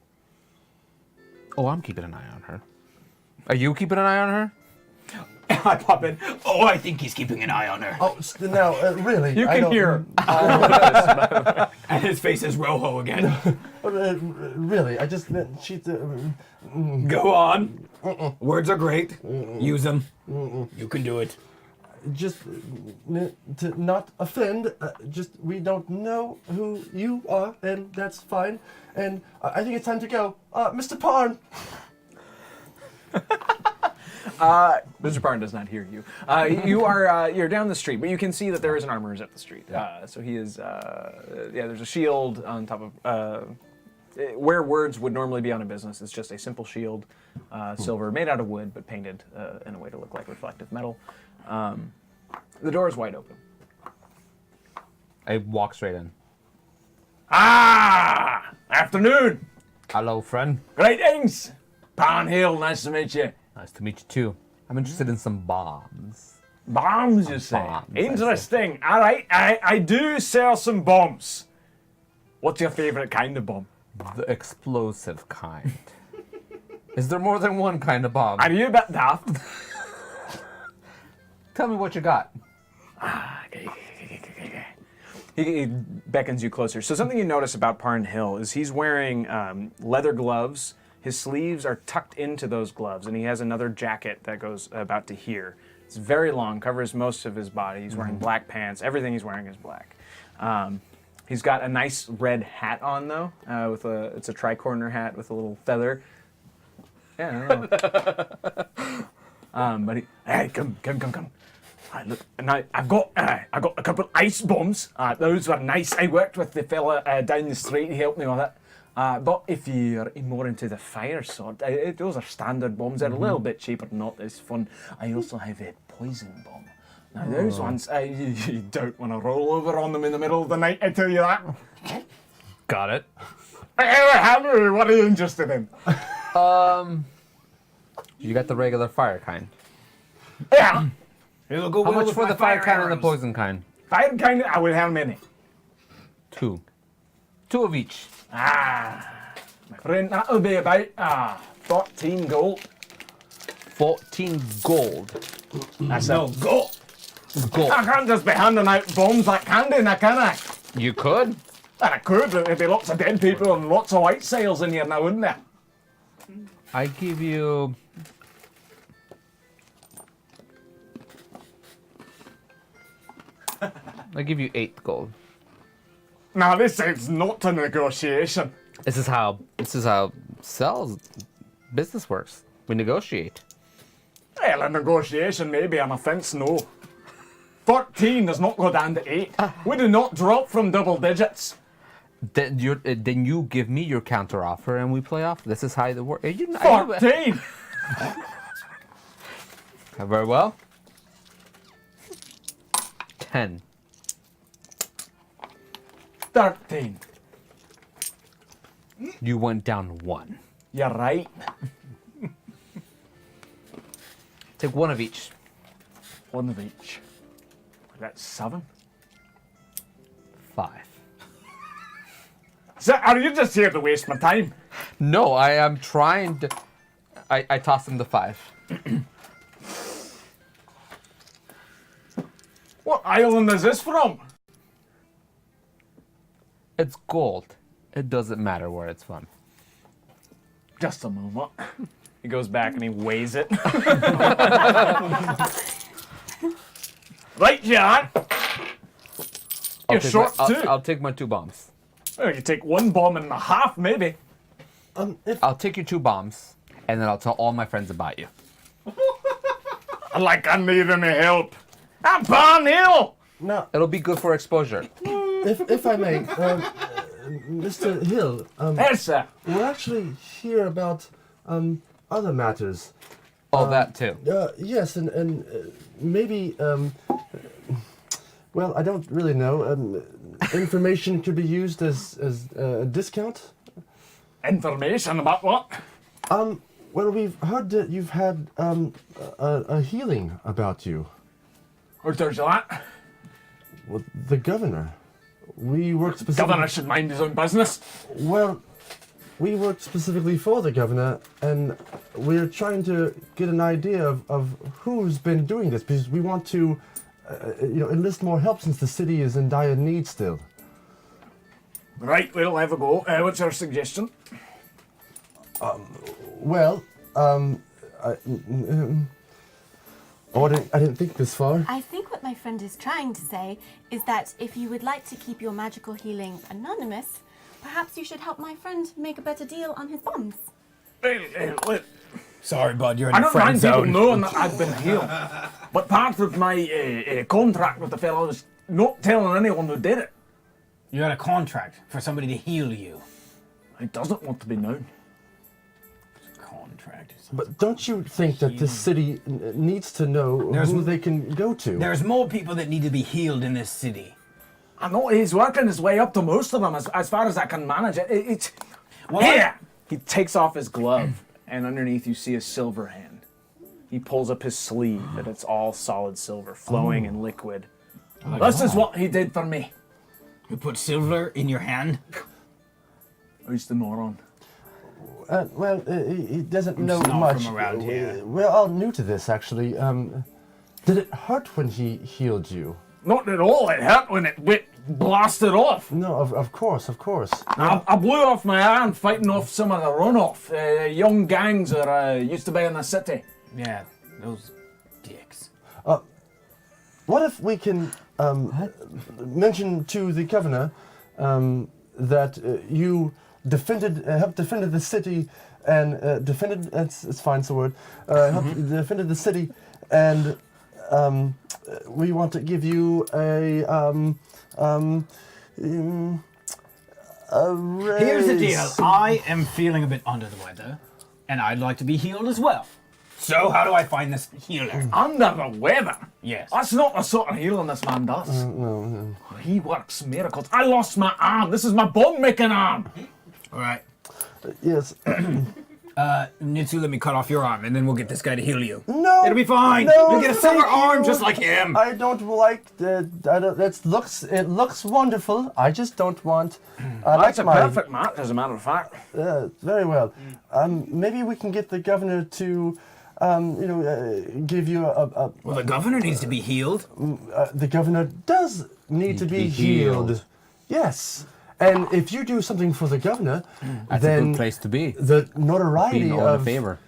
Speaker 2: Oh, I'm keeping an eye on her. Are you keeping an eye on her?
Speaker 5: I pop in. Oh, I think he's keeping an eye on her.
Speaker 4: Oh, now, really?
Speaker 1: You
Speaker 4: I
Speaker 1: can
Speaker 4: don't-
Speaker 1: hear.
Speaker 5: And his face is Rojo again.
Speaker 4: Really, I just she's.
Speaker 5: Go on. Words are great. Use them. You can do it.
Speaker 4: Just to not offend. Just we don't know who you are, and that's fine. And I think it's time to go, Mr. Parn.
Speaker 1: Mr. Parn does not hear you. You're down the street, but you can see that there is an armorer's up the street. So he is. There's a shield on top of. Where words would normally be on a business, it's just a simple shield, silver, made out of wood, but painted in a way to look like reflective metal. The door is wide open.
Speaker 2: I walk straight in.
Speaker 1: Ah! Afternoon!
Speaker 2: Hello, friend.
Speaker 1: Greetings! Parn Hill, nice to meet you.
Speaker 2: Nice to meet you too. I'm interested in some bombs.
Speaker 1: Bombs, you say?
Speaker 2: Bombs, I say.
Speaker 1: Interesting. All right, I do sell some bombs. What's your favorite kind of bomb?
Speaker 2: The explosive kind. Is there more than one kind of bomb?
Speaker 1: Are you a bit daft?
Speaker 2: Tell me what you got.
Speaker 1: He beckons you closer. So something you notice about Parn Hill is he's wearing leather gloves. His sleeves are tucked into those gloves, and he has another jacket that goes about to here. It's very long, covers most of his body. He's wearing black pants. Everything he's wearing is black. He's got a nice red hat on though. It's a tri-corner hat with a little feather. Yeah, I don't know. But hey, come. Look, and I've got a couple of ice bombs. Those were nice. I worked with the fella down the street. He helped me with it. But if you're more into the fire sort, those are standard bombs. They're a little bit cheaper, not as fun. I also have a poison bomb. Now those ones, you don't want to roll over on them in the middle of the night. I tell you that.
Speaker 2: Got it.
Speaker 1: Henry, what are you interested in?
Speaker 2: You got the regular fire kind.
Speaker 1: Yeah,
Speaker 5: It'll go
Speaker 2: How
Speaker 5: well
Speaker 2: much
Speaker 5: with
Speaker 2: for
Speaker 5: my
Speaker 2: the fire kind and the
Speaker 5: arrows.
Speaker 2: poison kind?
Speaker 1: fire kind. I will have many.
Speaker 2: 2. 2 of each.
Speaker 1: My friend, that'll be about 14 gold.
Speaker 2: 14 gold.
Speaker 1: That's no gold.
Speaker 2: Gold.
Speaker 1: I can't just be handing out bombs like candy, now can I?
Speaker 2: You could.
Speaker 1: Well, I could, but there'd be lots of dead people and lots of white sails in here now, wouldn't there?
Speaker 2: I give you. I give you 8 gold.
Speaker 1: Now this is not a negotiation.
Speaker 2: This is how sales business works. We negotiate.
Speaker 1: Well, a negotiation may be an offence, no. 14 does not go down to 8. We do not drop from double digits.
Speaker 2: Then you give me your counter offer and we play off. This is how it works.
Speaker 1: 14!
Speaker 2: Very well. 10.
Speaker 1: 13.
Speaker 2: You went down 1.
Speaker 1: You're right.
Speaker 2: Take 1 of each.
Speaker 1: One of each. That's 7.
Speaker 2: 5.
Speaker 1: So, are you just here to waste my time?
Speaker 2: No, I am trying to. I toss him the 5.
Speaker 1: What island is this from?
Speaker 2: It's gold. It doesn't matter where it's from.
Speaker 1: Just a moment. He goes back and he weighs it. Right, John. You're short too.
Speaker 2: I'll take my 2 bombs.
Speaker 1: Well, you take 1 bomb and a half, maybe.
Speaker 4: If
Speaker 2: I'll take your 2 bombs, and then I'll tell all my friends about you.
Speaker 6: Like I need any help. I'm Barn Hill.
Speaker 4: now,
Speaker 2: It'll be good for exposure.
Speaker 4: if I may, Mr. Hill,
Speaker 1: Yes, sir.
Speaker 4: we're actually here about other matters.
Speaker 2: Oh, that too.
Speaker 4: Yes, and maybe, well, I don't really know. Information could be used as a discount.
Speaker 6: Information about what?
Speaker 4: Well, we've heard that you've had a healing about you.
Speaker 6: Who does that?
Speaker 4: Well, the governor. We work specifically.
Speaker 6: Governor should mind his own business.
Speaker 4: Well, we work specifically for the governor, and we're trying to get an idea of who's been doing this because we want to, enlist more help since the city is in dire need still.
Speaker 6: Right, we'll have a go. What's your suggestion?
Speaker 4: Well, I didn't think this far.
Speaker 3: I think what my friend is trying to say is that if you would like to keep your magical healing anonymous, perhaps you should help my friend make a better deal on his bombs.
Speaker 6: Look,
Speaker 5: Sorry, bud, you're in
Speaker 6: I
Speaker 5: the
Speaker 6: don't
Speaker 5: friend
Speaker 6: mind people
Speaker 5: zone.
Speaker 6: knowing that I've been healed. But part of my contract with the fellow is not telling anyone who did it.
Speaker 5: You had a contract for somebody to heal you.
Speaker 6: He doesn't want to be known.
Speaker 5: Contract.
Speaker 4: But don't you think that this city needs to know
Speaker 5: There's
Speaker 4: who
Speaker 5: m-
Speaker 4: they can go to?
Speaker 5: There's more people that need to be healed in this city.
Speaker 6: I know he's working his way up to most of them as far as I can manage it. It's
Speaker 5: Well,
Speaker 6: here.
Speaker 1: He takes off his glove, and underneath you see a silver hand. He pulls up his sleeve, and it's all solid silver, flowing and liquid.
Speaker 6: This is what he did for me.
Speaker 5: You put silver in your hand?
Speaker 6: Who's the moron?
Speaker 4: Well, he doesn't know
Speaker 5: not
Speaker 4: much.
Speaker 5: from around here.
Speaker 4: We're all new to this, actually. Did it hurt when he healed you?
Speaker 6: Not at all. It hurt when it blasted off.
Speaker 4: No, of course, of course.
Speaker 6: I blew off my arm fighting off some of the runoff. Young gangs that used to be in the city.
Speaker 5: Yeah, those dicks.
Speaker 4: What if we can mention to the governor that you helped defended the city and defended, it's fine, it's a word, defended the city and we want to give you a raise.
Speaker 5: Here's the deal. I am feeling a bit under the weather, and I'd like to be healed as well. So how do I find this healer?
Speaker 6: Under the weather.
Speaker 5: Yes.
Speaker 6: That's not the sort of healing this man does. No. He works miracles. I lost my arm. This is my bone-making arm.
Speaker 5: All right.
Speaker 4: Yes.
Speaker 5: Nitsu, let me cut off your arm, and then we'll get this guy to heal you.
Speaker 4: No.
Speaker 5: It'll be fine.
Speaker 4: No,
Speaker 5: You'll get a silver
Speaker 4: thank
Speaker 5: arm
Speaker 4: you.
Speaker 5: just like him.
Speaker 4: I don't like that. It looks wonderful. I just don't want.
Speaker 6: That's a perfect match, as a matter of fact.
Speaker 4: Very well. Maybe we can get the governor to, give you a.
Speaker 5: Well, the governor needs to be healed.
Speaker 4: The governor does need to be healed. Yes. And if you do something for the governor,
Speaker 2: That's
Speaker 4: then
Speaker 2: a good place to be.
Speaker 4: the notoriety
Speaker 2: Being all in favor.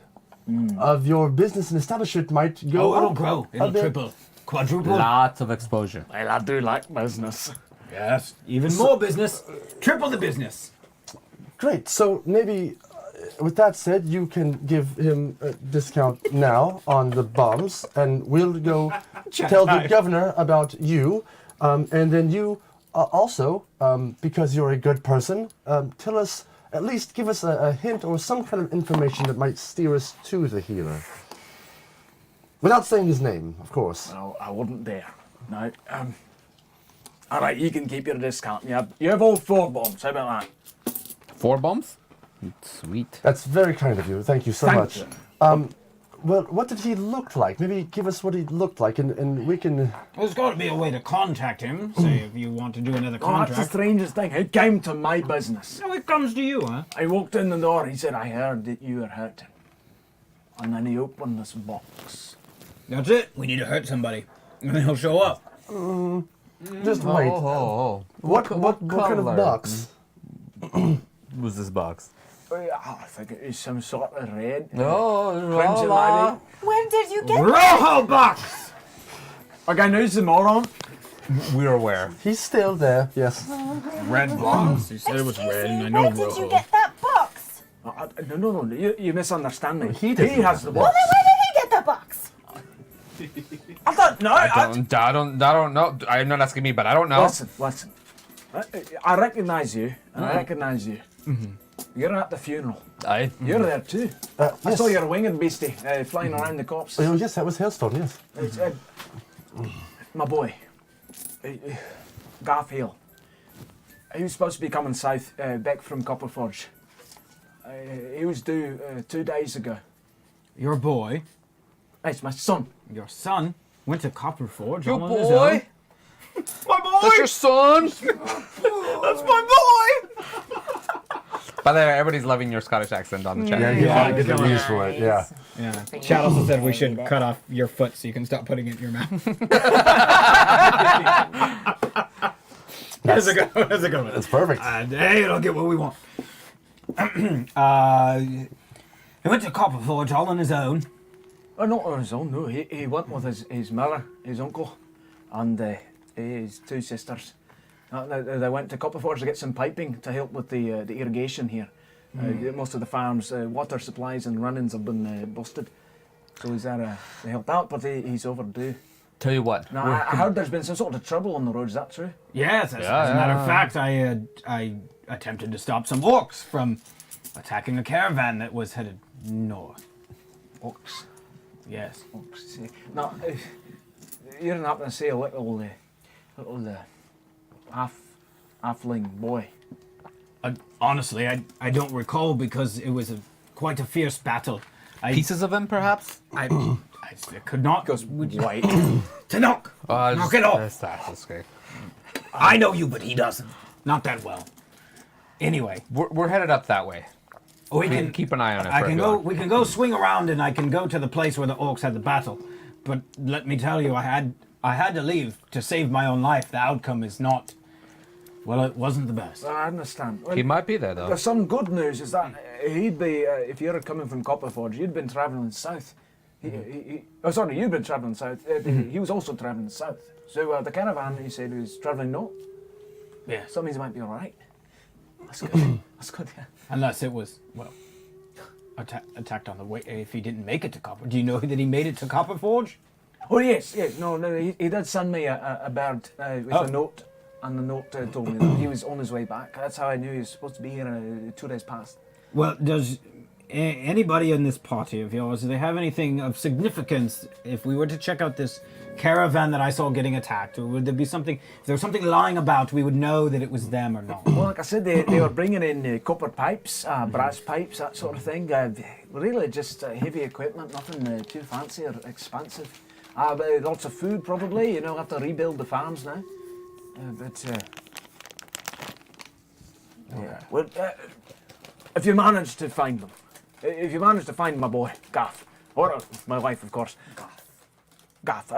Speaker 4: of your business and establishment might go
Speaker 5: Oh, it'll
Speaker 4: up
Speaker 5: grow.
Speaker 4: a
Speaker 5: It'll
Speaker 4: bit.
Speaker 5: triple, quadruple.
Speaker 2: Lots of exposure.
Speaker 6: Well, I do like business.
Speaker 5: Yes. Even more business. Triple the business.
Speaker 4: Great. So maybe, with that said, you can give him a discount now on the bombs, and we'll go tell the governor about you, and then you also, because you're a good person, tell us, at least give us a hint or some kind of information that might steer us to the healer. Without saying his name, of course.
Speaker 6: No, I wouldn't dare. No. All right, you can keep your discount. You have all 4 bombs. How about that?
Speaker 2: 4 bombs? Sweet.
Speaker 4: That's very kind of you. Thank you so
Speaker 6: Thank
Speaker 4: much.
Speaker 6: you.
Speaker 4: Well, what did he look like? Maybe give us what he looked like, and we can.
Speaker 5: There's got to be a way to contact him. Say if you want to do another
Speaker 6: Oh, that's the
Speaker 5: contract.
Speaker 6: strangest thing. He came to my business.
Speaker 5: So it comes to you, huh?
Speaker 6: I walked in the door. He said, I heard that you were hurting. And then he opened this box.
Speaker 5: That's it. We need to hurt somebody, and then he'll show up.
Speaker 4: Just wait. What kind of
Speaker 2: color?
Speaker 4: box?
Speaker 2: What's this box?
Speaker 6: I think it is some sort of red.
Speaker 2: Oh,
Speaker 6: Crimson maybe.
Speaker 3: Where did you get that?
Speaker 5: Rojo box.
Speaker 6: Okay, who's the moron?
Speaker 2: We're aware.
Speaker 4: He's still there. Yes.
Speaker 5: Red box. You said it was red, and I know
Speaker 3: Where did
Speaker 5: Rojo.
Speaker 3: you get that box?
Speaker 6: No. You misunderstand me.
Speaker 4: He doesn't
Speaker 6: has
Speaker 4: have
Speaker 6: the
Speaker 4: it.
Speaker 3: Well,
Speaker 6: box.
Speaker 3: then where did he get the box?
Speaker 6: I don't know.
Speaker 2: I don't know. I'm not asking me, but I don't know.
Speaker 6: Listen. I recognise you, and I recognise you. You're at the funeral.
Speaker 2: Aye.
Speaker 6: You're there too. I
Speaker 4: Yes.
Speaker 6: saw your winged beastie flying around the corpse.
Speaker 4: Oh, yes, that was Hailstone, yes.
Speaker 6: It's, my boy, Gaff Hill. He was supposed to be coming south, back from Copperforge. He was due 2 days ago.
Speaker 5: Your boy,
Speaker 6: It's my son.
Speaker 5: your son, went to Copperforge.
Speaker 2: Your
Speaker 5: all on his own.
Speaker 2: boy?
Speaker 6: My boy!
Speaker 2: That's your son?
Speaker 6: That's my boy!
Speaker 2: By the way, everybody's loving your Scottish accent on the chat.
Speaker 4: Yeah,
Speaker 5: Yeah,
Speaker 4: get the
Speaker 5: yeah.
Speaker 4: views for it, yeah.
Speaker 5: Yeah. Chad also said we should cut off your foot so you can stop putting it in your mouth. That's a good one. That's a good one.
Speaker 4: It's perfect.
Speaker 5: Hey, it'll get what we want. He went to Copperforge all on his own.
Speaker 6: Oh, not on his own, no. He went with his mother, his uncle, and his 2 sisters. They went to Copperforge to get some piping to help with the irrigation here. Most of the farms' water supplies and runnings have been busted. So he's there to help out, but he's overdue.
Speaker 2: Tell you what.
Speaker 6: Now, I heard there's been some sort of trouble on the road, is that true?
Speaker 5: Yes, as a matter of fact, I attempted to stop some orcs from attacking a caravan that was headed north.
Speaker 6: Orcs.
Speaker 5: Yes.
Speaker 6: Orcs. Now, you didn't happen to see a little halfling boy.
Speaker 5: Honestly, I don't recall because it was quite a fierce battle.
Speaker 2: Pieces of him, perhaps?
Speaker 5: I could not.
Speaker 6: Goes white.
Speaker 5: To knock! Knock it off!
Speaker 2: That's great.
Speaker 5: I know you, but he doesn't. Not that well. Anyway,
Speaker 2: We're headed up that way.
Speaker 5: we can
Speaker 2: Keep an eye on it.
Speaker 5: I
Speaker 2: for
Speaker 5: can
Speaker 2: everyone.
Speaker 5: go. We can go swing around, and I can go to the place where the orcs had the battle. But let me tell you, I had to leave to save my own life. The outcome is not. Well, it wasn't the best.
Speaker 6: I understand. Well,
Speaker 2: He might be there, though.
Speaker 6: there's some good news is that he'd be, if you're coming from Copperforge, you'd been travelling south. You'd been travelling south. He was also travelling south. So the caravan, he said, was travelling north.
Speaker 5: Yeah.
Speaker 6: So that means he might be all right. That's good. That's good, yeah.
Speaker 5: Unless it was attacked on the way. If he didn't make it to Copper, do you know that he made it to Copperforge?
Speaker 6: Oh, yes. No, he did send me a bird with a note. And the note told me that he was on his way back. That's how I knew he was supposed to be here 2 days past.
Speaker 5: Well, does anybody in this party of yours, do they have anything of significance if we were to check out this caravan that I saw getting attacked? Or would there be something, if there was something lying about, we would know that it was them or not?
Speaker 6: Well, like I said, they were bringing in copper pipes, brass pipes, that sort of thing. Really just heavy equipment, nothing too fancy or expensive. But lots of food probably, have to rebuild the farms now. Yeah. Well, if you manage to find them, if you manage to find my boy, Gaff, or my wife, of course, Gaff, Gaff.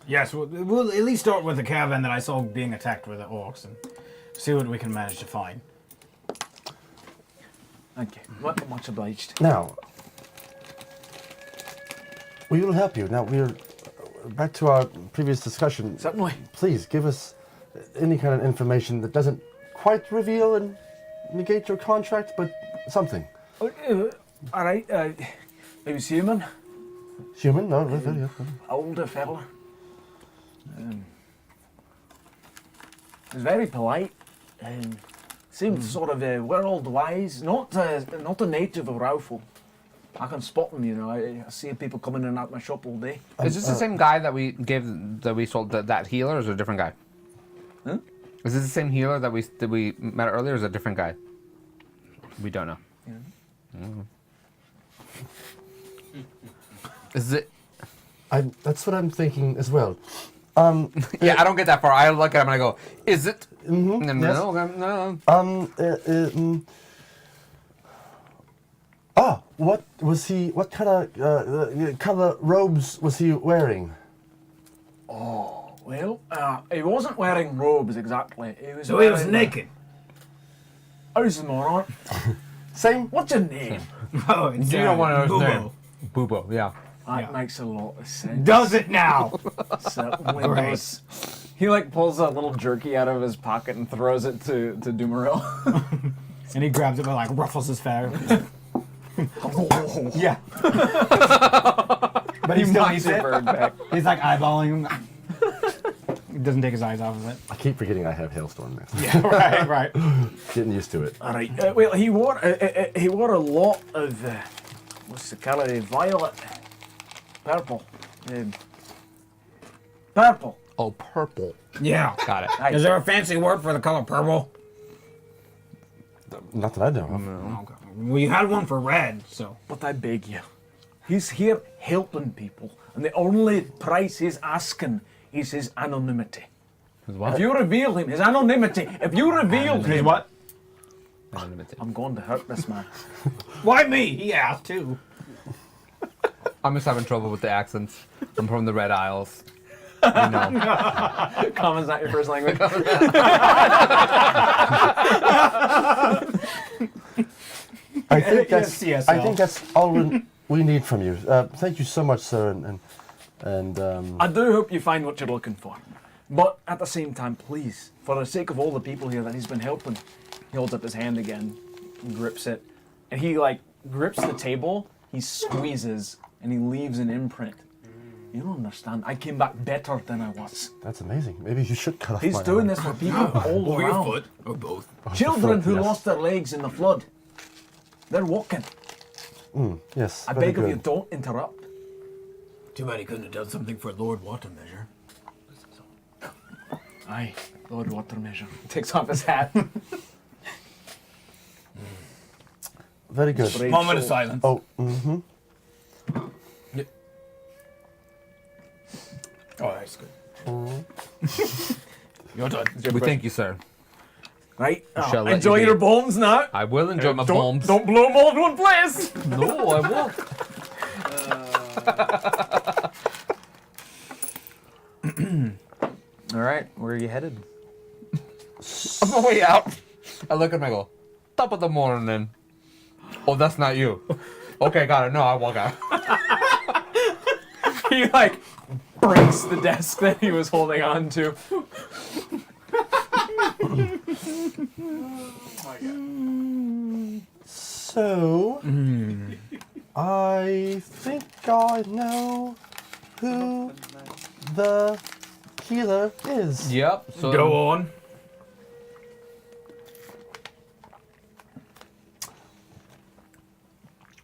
Speaker 5: Yes, we'll at least start with the caravan that I saw being attacked with the orcs and see what we can manage to find.
Speaker 6: Thank you. Much obliged.
Speaker 4: Now, we will help you. Now, we're back to our previous discussion.
Speaker 6: Certainly.
Speaker 4: Please give us any kind of information that doesn't quite reveal and negate your contract, but something.
Speaker 6: All right. He was human,
Speaker 4: Human? No, yeah.
Speaker 6: older fella. He was very polite. Seemed sort of world-wise. Not a native of Raufel. I can spot him, I see people coming in and out my shop all day.
Speaker 2: Is this the same guy that we sold that healer, or is it a different guy?
Speaker 6: Huh?
Speaker 2: Is this the same healer that we met earlier, or is it a different guy? We don't know. Is it?
Speaker 4: That's what I'm thinking as well.
Speaker 2: Yeah, I don't get that far. I look at him and I go, "Is it?"
Speaker 4: Mm-hmm, yes.
Speaker 2: No.
Speaker 4: What was he? What kind of color robes was he wearing?
Speaker 6: Oh, well, he wasn't wearing robes exactly. He was
Speaker 5: So he was naked.
Speaker 6: How's the moron?
Speaker 4: Same.
Speaker 6: What's your name?
Speaker 5: Oh, it's,
Speaker 2: You don't want to
Speaker 5: Boobo.
Speaker 2: know. Boobo, yeah.
Speaker 6: That
Speaker 5: Yeah.
Speaker 6: makes a lot of sense.
Speaker 5: Does it now?
Speaker 6: Certainly
Speaker 5: Great.
Speaker 6: does.
Speaker 1: He like pulls a little jerky out of his pocket and throws it to Dumaril.
Speaker 5: And he grabs it and like ruffles his feather. Yeah. But he still
Speaker 1: knocks
Speaker 5: eats
Speaker 1: your
Speaker 5: it.
Speaker 1: bird back.
Speaker 5: He's like eyeballing him. He doesn't take his eyes off of it.
Speaker 4: I keep forgetting I have hailstorm now.
Speaker 5: Yeah, right.
Speaker 4: Getting used to it.
Speaker 6: All right. Well, he wore a lot of what's the colour? Violet, purple, purple.
Speaker 2: Oh, purple.
Speaker 5: Yeah.
Speaker 2: Got it.
Speaker 5: Is there a fancy word for the color purple?
Speaker 4: Not that I know of.
Speaker 5: Okay. Well, you had one for red, so.
Speaker 6: But I beg you, he's here helping people, and the only price he's asking is his anonymity.
Speaker 2: His what?
Speaker 6: If you reveal him, his anonymity. If you reveal him,
Speaker 5: what?
Speaker 2: Anonymity.
Speaker 6: I'm going to hurt this man.
Speaker 5: Why me? He asked too.
Speaker 2: I'm just having trouble with the accents. I'm from the Red Isles. You know.
Speaker 1: Common's not your first language.
Speaker 4: I think that's.
Speaker 5: CSL.
Speaker 4: I think that's all we need from you. Thank you so much, sir, and
Speaker 6: I do hope you find what you're looking for. But at the same time, please, for the sake of all the people here that he's been helping,
Speaker 1: He holds up his hand again, grips it, and he like grips the table. He squeezes, and he leaves an imprint. You don't understand. I came back better than I was.
Speaker 4: that's amazing. Maybe you should cut off
Speaker 1: He's
Speaker 4: my
Speaker 1: doing
Speaker 4: arm.
Speaker 1: this for people all around.
Speaker 5: or both.
Speaker 1: Children who
Speaker 4: yes.
Speaker 1: lost their legs in the flood. They're walking.
Speaker 4: Yes.
Speaker 1: I
Speaker 4: very
Speaker 1: beg of you,
Speaker 4: good.
Speaker 1: don't interrupt.
Speaker 5: Too bad he couldn't have done something for Lord Watermeasure.
Speaker 1: Aye, Lord Water Measure. Takes off his hat.
Speaker 4: Very good.
Speaker 1: Brave
Speaker 5: Moment of
Speaker 1: soul.
Speaker 5: silence.
Speaker 4: Oh, mm-hmm.
Speaker 5: Oh, that's good. Your turn.
Speaker 2: We thank you, sir.
Speaker 1: Right?
Speaker 2: shall let
Speaker 1: Enjoy
Speaker 2: you be.
Speaker 1: your bombs now.
Speaker 2: I will enjoy my bombs.
Speaker 1: Don't blow them all in one place.
Speaker 2: No, I won't.
Speaker 1: All right, where are you headed?
Speaker 2: On my way out, I look at him, I go, top of the morning. Oh, that's not you. Okay, got it. No, I walk out.
Speaker 1: He like breaks the desk that he was holding on to.
Speaker 4: So, I think I know who the healer is.
Speaker 2: Yep. So
Speaker 5: Go on.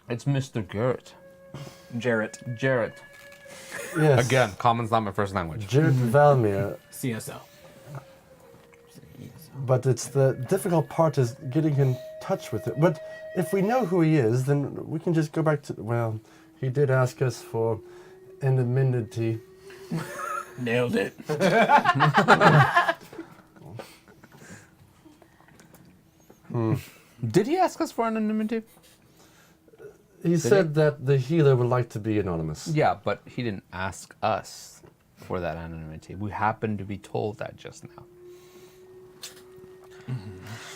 Speaker 2: it's Mr. Garrett.
Speaker 1: Jarrett.
Speaker 2: Jarrett.
Speaker 4: Yes.
Speaker 2: Again, common's not my first language.
Speaker 4: Jared Valmir.
Speaker 5: CSL.
Speaker 4: But it's the difficult part is getting in touch with it. But if we know who he is, then we can just go back to, well, he did ask us for anonymity.
Speaker 5: Nailed it.
Speaker 2: Did he ask us for anonymity?
Speaker 4: He said that the healer would like to be anonymous.
Speaker 2: Yeah, but he didn't ask us for that anonymity. We happened to be told that just now.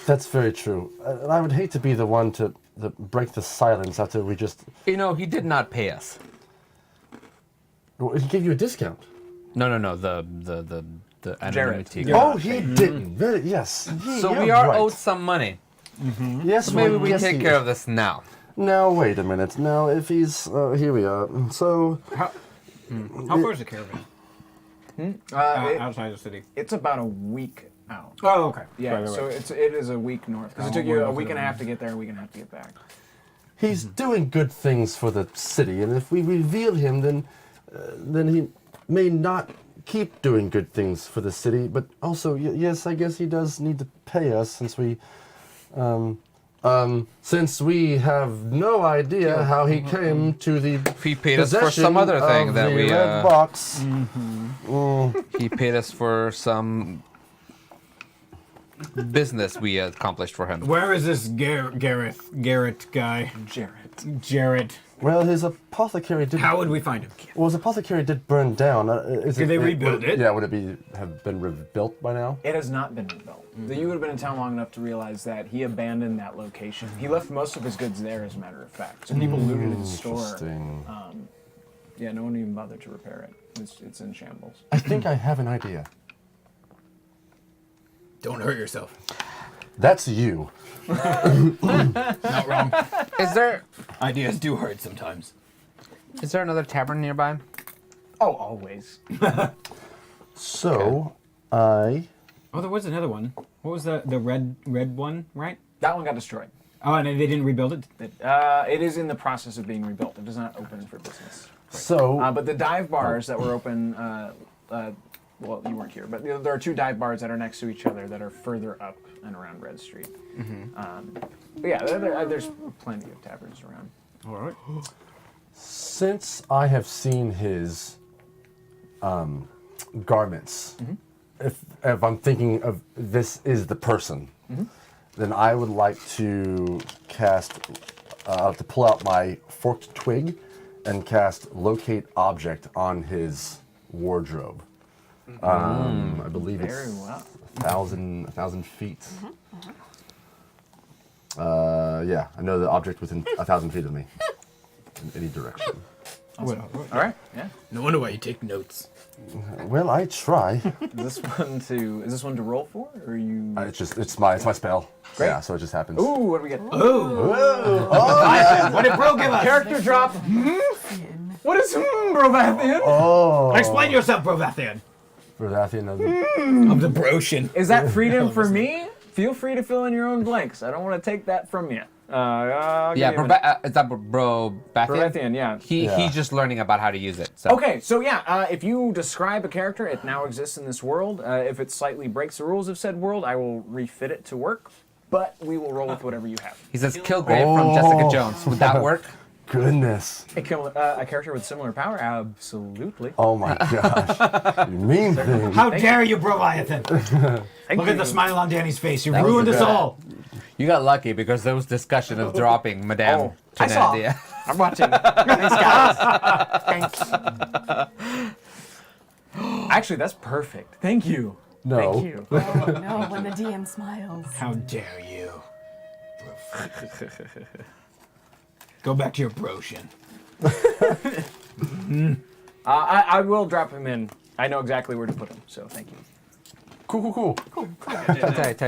Speaker 4: That's very true. And I would hate to be the one to break the silence after we just...
Speaker 2: You know, he did not pay us.
Speaker 4: Well, he gave you a discount.
Speaker 2: No. The anonymity.
Speaker 1: Jarrett.
Speaker 4: Oh, he didn't. Very, yes.
Speaker 2: So
Speaker 4: You're
Speaker 2: we are
Speaker 4: right.
Speaker 2: owed some money.
Speaker 4: Yes,
Speaker 2: So maybe
Speaker 4: well,
Speaker 2: we
Speaker 4: yes,
Speaker 2: take
Speaker 4: he
Speaker 2: care
Speaker 4: is.
Speaker 2: of this now.
Speaker 4: Now, wait a minute. Now, if he's... here we are. So...
Speaker 5: How far is the caravan? Outside the city.
Speaker 1: It's about a week out.
Speaker 5: Oh, okay.
Speaker 1: Yeah,
Speaker 5: Right.
Speaker 1: so it is a week north because it took you a week and a half to get there, and a week and a half to get back.
Speaker 4: He's doing good things for the city, and if we reveal him, then he may not keep doing good things for the city. But also, yes, I guess he does need to pay us since we have no idea how he came to the
Speaker 2: He paid us for some other thing that we.
Speaker 4: red box.
Speaker 2: He paid us for some business we accomplished for him.
Speaker 5: Where is this Garrett guy? Jarrett.
Speaker 4: Well, his apothecary did.
Speaker 5: How would we find him?
Speaker 4: Well, his apothecary did burn down.
Speaker 5: Did they rebuild it?
Speaker 4: Yeah, would it have been rebuilt by now?
Speaker 1: It has not been rebuilt. You would have been in town long enough to realize that he abandoned that location. He left most of his goods there, as a matter of fact. So people looted his store.
Speaker 4: Interesting.
Speaker 1: Yeah, no one even bothered to repair it. It's in shambles.
Speaker 4: I think I have an idea.
Speaker 5: Don't hurt yourself.
Speaker 4: That's you.
Speaker 5: Not wrong.
Speaker 2: Is there
Speaker 5: Ideas do hurt sometimes.
Speaker 2: another tavern nearby?
Speaker 1: Oh, always.
Speaker 4: So,
Speaker 5: Oh, there was another one. What was the red one, right?
Speaker 1: That one got destroyed.
Speaker 5: Oh, and they didn't rebuild it?
Speaker 1: It is in the process of being rebuilt. It is not open for business.
Speaker 4: so
Speaker 1: But the dive bars that were open, well, you weren't here, but there are 2 dive bars that are next to each other that are further up and around Red Street. But yeah, there's plenty of taverns around.
Speaker 5: All right.
Speaker 4: since I have seen his garments, if I'm thinking of this is the person, then I would like to cast, to pull out my forked twig and cast locate object on his wardrobe. I believe
Speaker 1: Very
Speaker 4: it's
Speaker 1: well.
Speaker 4: 1,000 feet. Yeah, I know the object within 1,000 feet of me, in any direction.
Speaker 1: All right. Yeah.
Speaker 5: No wonder why you take notes.
Speaker 4: Well, I try.
Speaker 1: Is this one to roll for, or you?
Speaker 4: It's my spell.
Speaker 1: Great.
Speaker 4: Yeah, so it just happens.
Speaker 1: Ooh, what do we get?
Speaker 5: What did Bro give us?
Speaker 1: Character drop. What is Brovathian?
Speaker 4: Oh,
Speaker 5: Explain yourself, Brovathian.
Speaker 4: Verdathian of
Speaker 5: Of the Broshin.
Speaker 1: Is that freedom for me? Feel free to fill in your own blanks. I don't want to take that from you.
Speaker 2: Is that Bro Bathian?
Speaker 1: Brovathian, yeah.
Speaker 2: He's just learning about how to use it. So.
Speaker 1: Okay, so yeah, if you describe a character, it now exists in this world. If it slightly breaks the rules of said world, I will refit it to work. But we will roll with whatever you have.
Speaker 2: He says Kilgrave from Jessica Jones. Would that work?
Speaker 4: goodness.
Speaker 1: A character with similar power? Absolutely.
Speaker 4: Oh my gosh. You mean thing.
Speaker 5: How dare you, Brovathan? Look at the smile on Danny's face. You ruined us all.
Speaker 2: You got lucky because there was discussion of dropping Madame
Speaker 1: Oh, I saw.
Speaker 2: Thenardier.
Speaker 1: I'm watching. Thanks, guys. Thanks. Actually, that's perfect. Thank you.
Speaker 4: No.
Speaker 1: Thank you.
Speaker 3: Oh no, when the DM smiles.
Speaker 5: How dare you? Go back to your Broshin.
Speaker 1: I will drop him in. I know exactly where to put him, so thank you.
Speaker 4: Cool.
Speaker 2: Tight.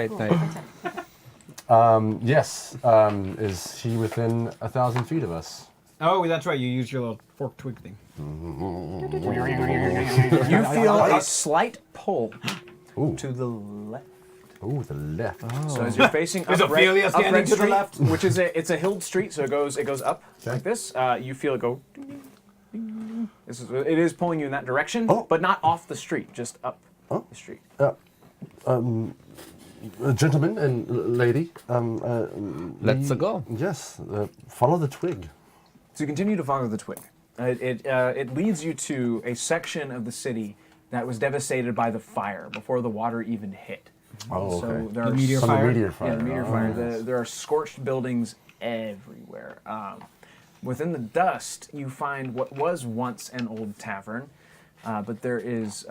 Speaker 4: Yes. Is he within 1,000 feet of us?
Speaker 5: Oh, that's right. You used your little fork twig thing.
Speaker 1: You feel a slight pull
Speaker 4: Ooh.
Speaker 1: to the left.
Speaker 4: Ooh, the left.
Speaker 1: So as you're facing up
Speaker 5: Is Ophelia
Speaker 1: Red
Speaker 5: standing to the
Speaker 1: Street,
Speaker 5: left?
Speaker 1: which is it's a hilled street, so it goes up like this. You feel it go. Ding, ding, ding. It is pulling you in that direction, but not off the street, just up the street.
Speaker 4: Gentlemen and lady.
Speaker 2: Let's go.
Speaker 4: Yes. Follow the twig.
Speaker 1: So you continue to follow the twig. It leads you to a section of the city that was devastated by the fire before the water even hit.
Speaker 4: Oh, okay.
Speaker 1: So there are
Speaker 5: meteor
Speaker 4: From
Speaker 5: fire?
Speaker 4: the meteor fire.
Speaker 1: Yeah, the meteor
Speaker 4: Oh,
Speaker 1: fire.
Speaker 4: yes.
Speaker 1: There are scorched buildings everywhere. Within the dust, you find what was once an old tavern, but there is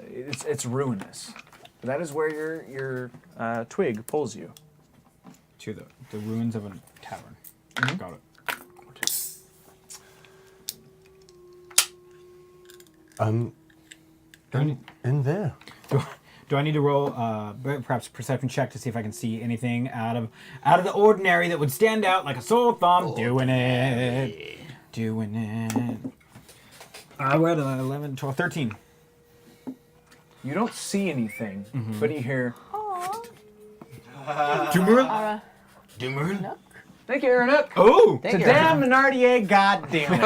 Speaker 1: it's ruinous. That is where your twig pulls you.
Speaker 5: To the ruins of a tavern. Got it.
Speaker 4: In there.
Speaker 5: Do I need to roll perhaps a perception check to see if I can see anything out of the ordinary that would stand out like a sore thumb? Doing it. We're at 11, 12, 13.
Speaker 1: You don't see anything, but you hear.
Speaker 5: Doomer? Doomer?
Speaker 1: Thank you, Aaron.
Speaker 5: Oh!
Speaker 1: To damn Thenardier, goddamn it!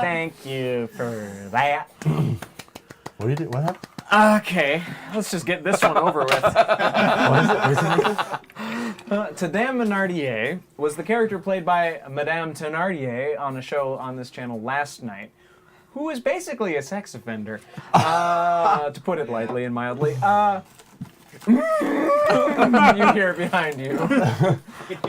Speaker 1: Thank you for that.
Speaker 4: What do you do? What happened?
Speaker 1: Okay, let's just get this one over with. Tadam Thenardier was the character played by Madame Thenardier on a show on this channel last night, who is basically a sex offender, to put it lightly and mildly. You hear it behind you.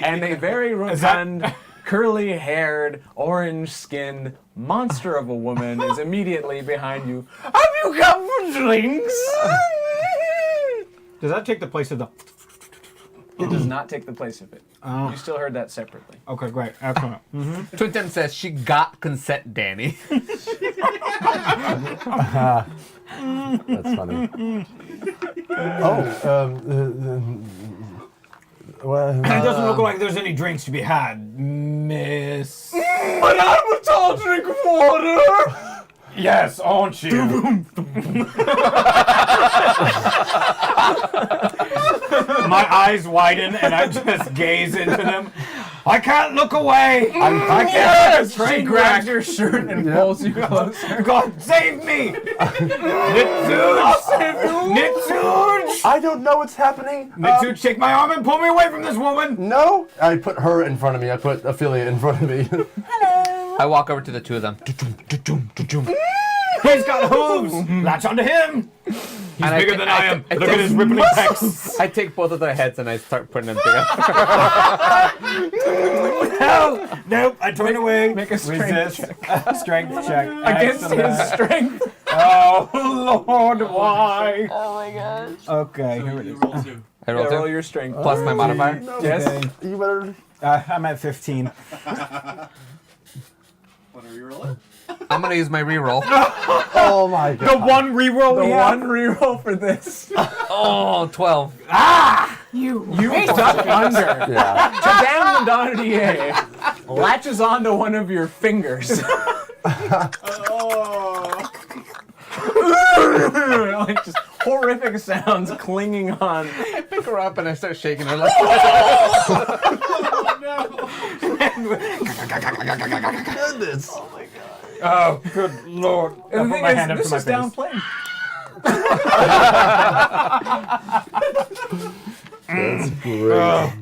Speaker 1: And a very rotund, curly-haired, orange-skinned monster of a woman is immediately behind you. Have you come for drinks?
Speaker 5: Does that take the place of the...
Speaker 1: It does not take the place of it. You still heard that separately.
Speaker 5: Okay, great. Excellent.
Speaker 2: Twin Tim says she got consent, Danny.
Speaker 4: That's funny. Well,
Speaker 5: It doesn't look like there's any drinks to be had, Miss.
Speaker 6: But I was told to drink water!
Speaker 5: Yes, aren't you? My eyes widen and I just gaze into them. I can't look away. I can't.
Speaker 1: She grabs your shirt and pulls you closer.
Speaker 5: God save me! Nitsuj!
Speaker 4: I don't know what's happening.
Speaker 5: Nitsuj, take my arm and pull me away from this woman.
Speaker 4: No, I put her in front of me. I put Ophelia in front of me.
Speaker 3: Hello.
Speaker 2: I walk over to the two of them.
Speaker 5: He's got hooves. Latch onto him. He's bigger than I am. Look at his rippling pecs.
Speaker 2: I take both of their heads and I start putting them together.
Speaker 5: Hell! Nope, I turn away.
Speaker 1: Make a strength
Speaker 5: Resist. Strength check.
Speaker 1: Against his
Speaker 5: Excellent.
Speaker 1: strength.
Speaker 5: Oh, Lord, why?
Speaker 3: Oh my gosh.
Speaker 5: Okay, here it is.
Speaker 8: Roll 2.
Speaker 2: I roll
Speaker 1: Roll
Speaker 2: two.
Speaker 1: your strength.
Speaker 2: Plus my modifier.
Speaker 1: Yes.
Speaker 5: Okay.
Speaker 4: You better.
Speaker 5: I'm at 15.
Speaker 8: What are you rolling?
Speaker 2: I'm gonna use my reroll.
Speaker 4: Oh my god.
Speaker 5: The one reroll we have.
Speaker 1: One reroll for this.
Speaker 2: Oh, 12.
Speaker 1: You duck under.
Speaker 4: Yeah.
Speaker 1: Madame Madonna latches onto one of your fingers. Like just horrific sounds clinging on.
Speaker 2: I pick her up and I start shaking her like.
Speaker 4: Goodness.
Speaker 5: Oh, good Lord. I
Speaker 1: And
Speaker 5: put
Speaker 1: the
Speaker 5: my hand
Speaker 1: thing
Speaker 5: up
Speaker 1: is,
Speaker 5: to
Speaker 1: this
Speaker 5: my
Speaker 1: is
Speaker 5: face.
Speaker 1: downplayed.
Speaker 4: That's great.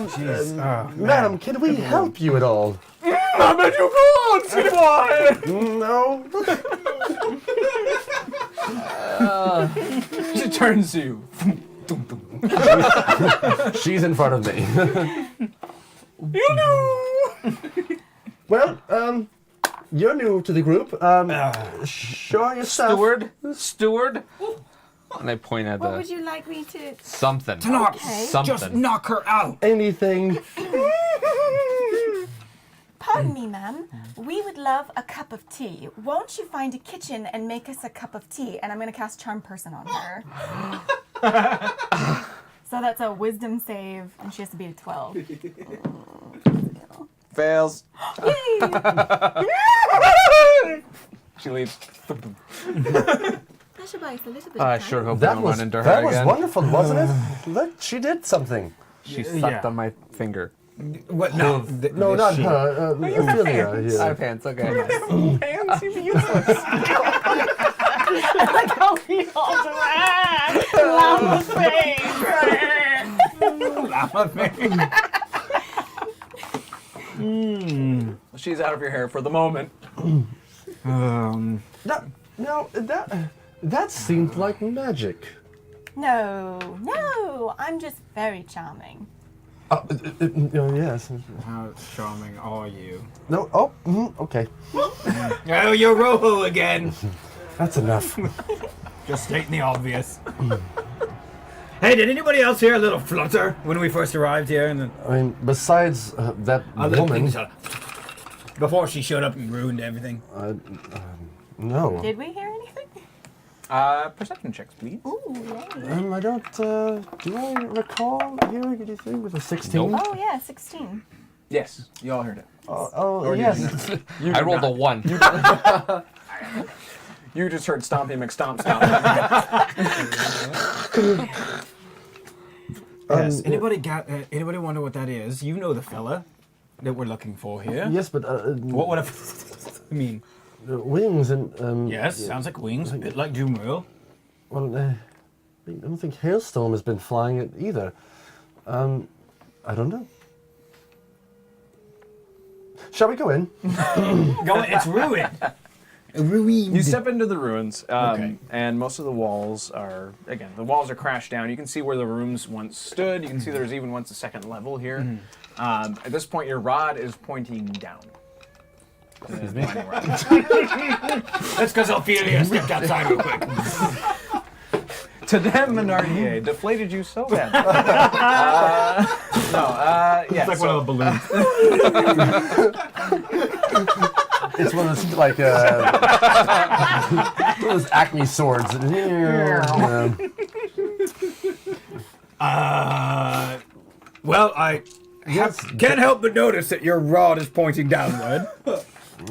Speaker 5: Jeez. Oh,
Speaker 4: Madam, can we help you at all?
Speaker 1: I bet you can't see why.
Speaker 4: No.
Speaker 1: She turns to you.
Speaker 4: She's in front of me.
Speaker 1: You know.
Speaker 4: Well, you're new to the group. Show yourself.
Speaker 2: Steward. And I point at
Speaker 3: What
Speaker 2: the
Speaker 3: would you like me to?
Speaker 2: something.
Speaker 3: Okay.
Speaker 2: Something.
Speaker 5: Just knock her out.
Speaker 4: Anything.
Speaker 3: Pardon me, ma'am. We would love a cup of tea. Won't you find a kitchen and make us a cup of tea? And I'm going to cast Charm Person on her. So that's a wisdom save, and she has to beat a 12.
Speaker 1: Fails.
Speaker 3: Yay!
Speaker 1: She leaves.
Speaker 3: I should buy us a little bit
Speaker 2: I
Speaker 3: of time.
Speaker 2: sure hope I
Speaker 4: That
Speaker 2: don't
Speaker 4: was
Speaker 2: run into her
Speaker 4: that was
Speaker 2: again.
Speaker 4: wonderful, wasn't it? Look, she did something.
Speaker 2: She
Speaker 5: Yeah.
Speaker 2: sucked on my finger.
Speaker 5: What? No.
Speaker 4: No, not her. Ophelia.
Speaker 2: I
Speaker 4: Yeah.
Speaker 2: have hands, okay.
Speaker 1: Hands seem useless.
Speaker 3: Like how we all drag. Llama face.
Speaker 5: Llama face.
Speaker 1: She's out of your hair for the moment.
Speaker 4: That seemed like magic.
Speaker 3: No, I'm just very charming.
Speaker 4: Yes.
Speaker 5: How charming are you?
Speaker 4: No. Oh. Okay.
Speaker 5: Oh, you're Rojo again.
Speaker 4: That's enough.
Speaker 5: Just stating the obvious. Hey, did anybody else hear a little flutter when we first arrived here? And then
Speaker 4: I mean, besides that
Speaker 5: a little
Speaker 4: woman.
Speaker 5: thing before she showed up and ruined everything.
Speaker 4: No.
Speaker 3: Did we hear anything?
Speaker 1: Perception checks, please.
Speaker 3: Ooh, yay.
Speaker 4: I don't. Do I recall hearing anything with a 16?
Speaker 3: Oh yeah, 16.
Speaker 1: Yes, you all heard it.
Speaker 4: Oh,
Speaker 1: you
Speaker 4: yes.
Speaker 1: did
Speaker 2: I rolled a 1.
Speaker 1: You just heard Stompy McStomp Stomp.
Speaker 5: Yes. Anybody wonder what that is? You know the fella that we're looking for here.
Speaker 4: Yes, but
Speaker 5: What would I mean?
Speaker 4: wings and
Speaker 5: Yes, sounds like wings, a bit like Doomwheel.
Speaker 4: Well, I don't think Hailstorm has been flying it either. I don't know. Shall we go in?
Speaker 5: Go, it's ruined. Ruined.
Speaker 1: You step into the ruins,
Speaker 5: Okay.
Speaker 1: and most of the walls are, again, the walls are crashed down. You can see where the rooms once stood. You can see there's even once a second level here. At this point, your rod is pointing down. Excuse me?
Speaker 5: That's because Ophelia stepped outside real quick.
Speaker 1: To them, Menardier deflated you so bad. Yeah.
Speaker 5: It's like one of the balloons.
Speaker 4: It's one of those like one of those Acme swords.
Speaker 5: Well, I can't help but notice that your rod is pointing downward.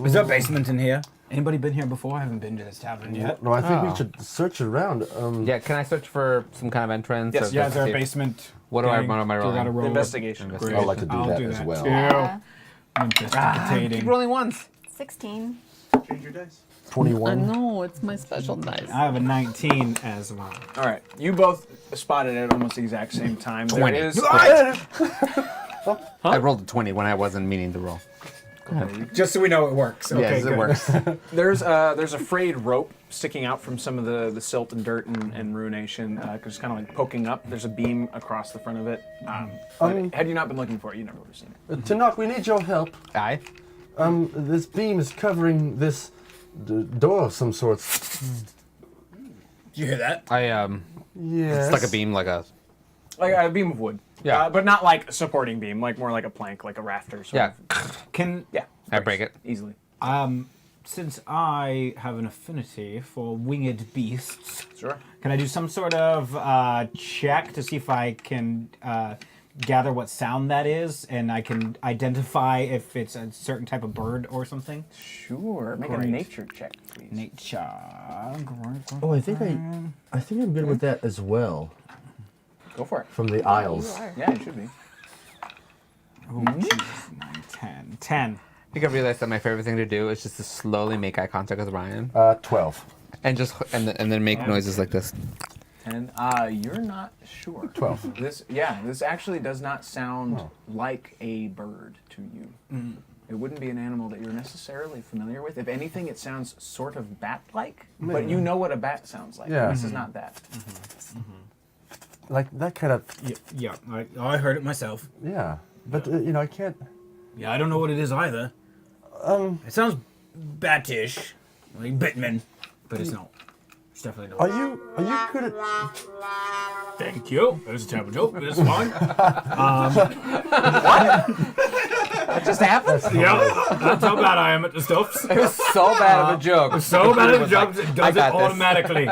Speaker 5: Is there a basement in here? Anybody been here before? I haven't been to this tavern yet.
Speaker 4: No, I think we should search around.
Speaker 2: Yeah, can I search for some kind of entrance?
Speaker 1: Yes,
Speaker 2: or
Speaker 5: Yeah,
Speaker 2: just
Speaker 5: is there a
Speaker 2: see-
Speaker 5: basement?
Speaker 2: What am I
Speaker 5: Do I gotta
Speaker 2: rolling?
Speaker 5: roll?
Speaker 1: Investigation.
Speaker 5: Great.
Speaker 4: I'd like to do
Speaker 5: I'll
Speaker 4: that
Speaker 5: do
Speaker 4: as
Speaker 5: that
Speaker 4: well.
Speaker 5: too.
Speaker 3: Yeah.
Speaker 5: I'm
Speaker 2: Keep
Speaker 5: investigating.
Speaker 2: rolling once.
Speaker 3: 16.
Speaker 8: Change your dice.
Speaker 4: 21.
Speaker 2: know, it's my special dice.
Speaker 5: I have a 19 as well.
Speaker 1: All right, you both spotted it at almost the exact same time.
Speaker 2: 20.
Speaker 1: There is,
Speaker 2: I rolled a 20 when I wasn't meaning to roll.
Speaker 5: Just so we know it works. Okay,
Speaker 2: Yes,
Speaker 5: good.
Speaker 2: it works.
Speaker 1: there's a frayed rope sticking out from some of the silt and dirt and ruination, just kind of like poking up. There's a beam across the front of it. But had you not been looking for it, you never would have seen it.
Speaker 4: Tanakh, we need your help.
Speaker 2: Aye.
Speaker 4: This beam is covering this door of some sort.
Speaker 5: Did you hear that?
Speaker 4: Yes.
Speaker 2: It's like a beam, like a.
Speaker 1: Like a beam of wood.
Speaker 2: Yeah.
Speaker 1: But not like a supporting beam, like more like a plank, like a rafter. Sort
Speaker 2: Yeah.
Speaker 1: of.
Speaker 5: Can
Speaker 1: Yeah.
Speaker 2: I break it.
Speaker 1: Easily.
Speaker 5: since I have an affinity for winged beasts,
Speaker 1: Sure.
Speaker 5: can I do some sort of check to see if I can gather what sound that is, and I can identify if it's a certain type of bird or something?
Speaker 1: Sure. Make a
Speaker 5: Great.
Speaker 1: nature check, please.
Speaker 5: Nature.
Speaker 4: Oh, I think I'm good with that as well.
Speaker 1: Go for it.
Speaker 4: From the Isles.
Speaker 1: Yeah, it should be.
Speaker 5: Oh, Jesus, 9, 10. 10.
Speaker 2: I think I realized that my favorite thing to do is just to slowly make eye contact with Ryan
Speaker 4: 12.
Speaker 2: and then make noises like this.
Speaker 1: And you're not sure.
Speaker 4: 12.
Speaker 1: This actually does not sound like a bird to you. It wouldn't be an animal that you're necessarily familiar with. If anything, it sounds sort of bat-like, but you know what a bat sounds like.
Speaker 4: Yeah.
Speaker 1: This is not that.
Speaker 4: Like that kind of,
Speaker 5: Yeah, I heard it myself.
Speaker 4: yeah. But, I can't.
Speaker 5: Yeah, I don't know what it is either. It sounds batish, like Bitman, but it's not. It's definitely not.
Speaker 4: Are you good at?
Speaker 5: Thank you. That was a terrible joke, but it's fine.
Speaker 1: That just happened?
Speaker 5: Yeah, that's how bad I am at the stuffs.
Speaker 2: It was so bad of a joke.
Speaker 5: So bad at the
Speaker 2: was like,
Speaker 5: jokes, it
Speaker 2: I
Speaker 5: does it
Speaker 2: got this.
Speaker 5: automatically.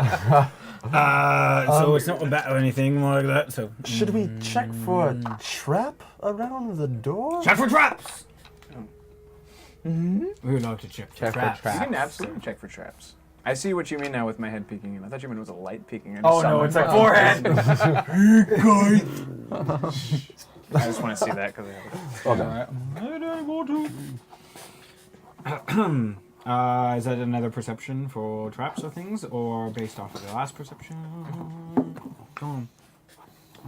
Speaker 5: So it's not a bat or anything like that. So
Speaker 4: Should we check for a trap around the door?
Speaker 5: check for traps. We would like to check for
Speaker 2: Check for
Speaker 5: traps.
Speaker 2: traps.
Speaker 1: You can absolutely check for traps. I see what you mean now with my head peeking in. I thought you meant it was a light peeking in.
Speaker 5: Oh no, it's like forehead.
Speaker 1: I just want to see that because
Speaker 5: Is that another perception for traps or things, or based off of the last perception? Go on.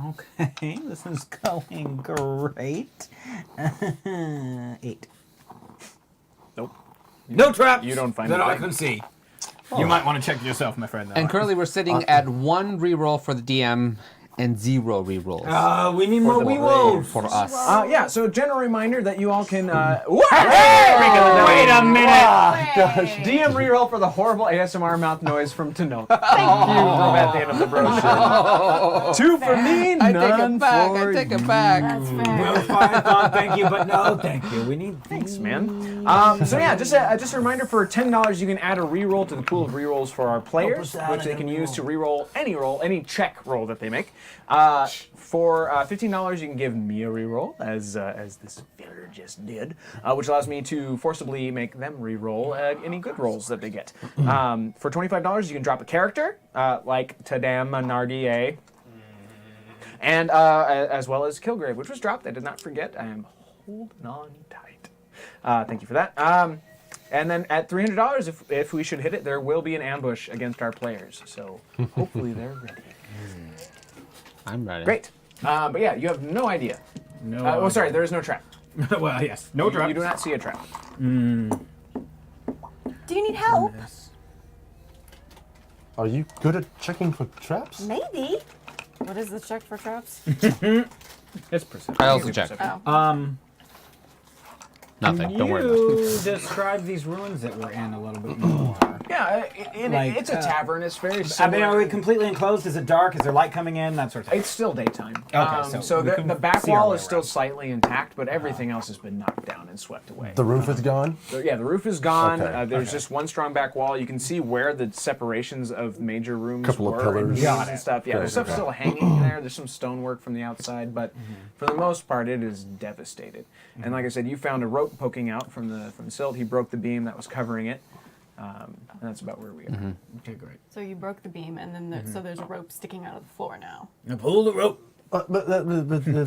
Speaker 5: Okay, this is going great. 8.
Speaker 1: Nope.
Speaker 5: No traps.
Speaker 1: you don't find
Speaker 5: that
Speaker 1: a
Speaker 5: I
Speaker 1: thing.
Speaker 5: can see. You might want to check yourself, my friend.
Speaker 2: And currently we're sitting at 1 reroll for the DM and 0 rerolls
Speaker 5: we need more wee wolves.
Speaker 2: for us.
Speaker 1: yeah, so general reminder that you all can.
Speaker 5: Wait a minute.
Speaker 1: DM reroll for the horrible ASMR mouth noise from Tanote. Thank you. At the end of the brochure. 2 for me,
Speaker 2: I
Speaker 1: none for
Speaker 2: take it back.
Speaker 3: That's fair.
Speaker 5: Well, fine, thought, thank you, but no, thank you. We need.
Speaker 1: Thanks, man. So yeah, just a reminder: for $10, you can add a reroll to the pool of rerolls for our players, which they can use to reroll, any check roll that they make. For $15, you can give me a reroll, as this villager just did, which allows me to forcibly make them reroll any good rolls that they get. For $25, you can drop a character, like Tadam Nardier, and as well as Kilgrave, which was dropped. I did not forget. I am holding on tight. Thank you for that. And then at $300, if we should hit it, there will be an ambush against our players. So hopefully they're ready.
Speaker 2: I'm ready.
Speaker 1: Great. But yeah, you have no idea.
Speaker 5: No.
Speaker 1: Sorry, there is no trap.
Speaker 5: Well, yes. No traps.
Speaker 1: You do not see a trap.
Speaker 3: Do you need help?
Speaker 4: Are you good at checking for traps?
Speaker 3: Maybe. What is the check for traps?
Speaker 5: It's perception.
Speaker 2: I also check.
Speaker 3: Oh.
Speaker 2: Nothing. Don't worry about it.
Speaker 5: You describe these ruins that we're in a little bit more.
Speaker 1: Yeah,
Speaker 5: Like,
Speaker 1: it's a tavern. It's very
Speaker 5: I
Speaker 1: similar.
Speaker 5: mean, are we completely enclosed? Is it dark? Is there light coming in? That sort of thing.
Speaker 1: It's still daytime.
Speaker 5: Okay, so we
Speaker 1: the
Speaker 5: can
Speaker 1: back
Speaker 5: see our
Speaker 1: wall
Speaker 5: way
Speaker 1: is still
Speaker 5: around.
Speaker 1: slightly intact, but everything else has been knocked down and swept away.
Speaker 4: The roof is gone.
Speaker 1: So, yeah, the roof is gone.
Speaker 4: Okay,
Speaker 1: There's just one strong back wall. You can see where the separations of major rooms
Speaker 4: Couple of
Speaker 1: were
Speaker 4: pillars.
Speaker 1: and,
Speaker 5: Got
Speaker 1: and
Speaker 5: it.
Speaker 1: stuff. Yeah,
Speaker 4: Great,
Speaker 1: there's stuff
Speaker 4: okay.
Speaker 1: still hanging there. There's some stonework from the outside, but for the most part, it is devastated. And like I said, you found a rope poking out from the silt. He broke the beam that was covering it. And that's about where we are.
Speaker 5: Okay, great.
Speaker 3: So you broke the beam, and then so there's a rope sticking out of the floor now.
Speaker 5: Now pull the rope.
Speaker 4: But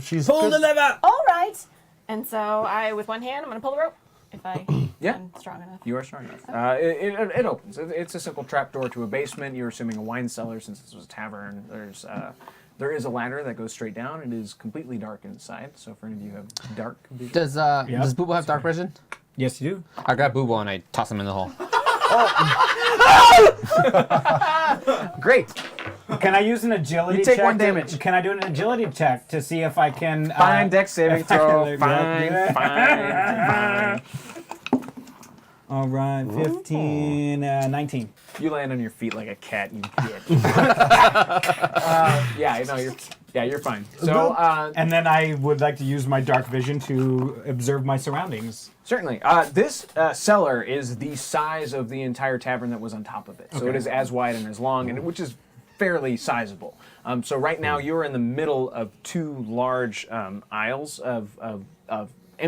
Speaker 4: she's
Speaker 5: Pull the lever.
Speaker 3: All right. And so with one hand, I'm gonna pull the rope if I
Speaker 1: Yeah.
Speaker 3: am strong enough.
Speaker 1: You are strong enough. It opens. It's a simple trapdoor to a basement. You're assuming a wine cellar since this was a tavern. There is a ladder that goes straight down. It is completely dark inside. So for any of you who have dark vision.
Speaker 2: Does Boobo have dark vision?
Speaker 5: Yes, you do.
Speaker 2: I grab Boobo and I toss him in the hole.
Speaker 1: Great.
Speaker 5: Can I use an agility
Speaker 1: You take
Speaker 5: check?
Speaker 1: one damage.
Speaker 5: Can I do an agility check to see if I can...
Speaker 1: Fine dex saving
Speaker 5: if I can
Speaker 1: throw.
Speaker 5: live
Speaker 1: Fine,
Speaker 5: that.
Speaker 1: fine.
Speaker 5: All right, 15, 19.
Speaker 1: You land on your feet like a cat, you bitch. Yeah, I know you're fine. So
Speaker 5: And then I would like to use my dark vision to observe my surroundings.
Speaker 1: certainly, this cellar is the size of the entire tavern that was on top of it. So it is as wide and as long, and which is fairly sizable. So right now you're in the middle of two large aisles of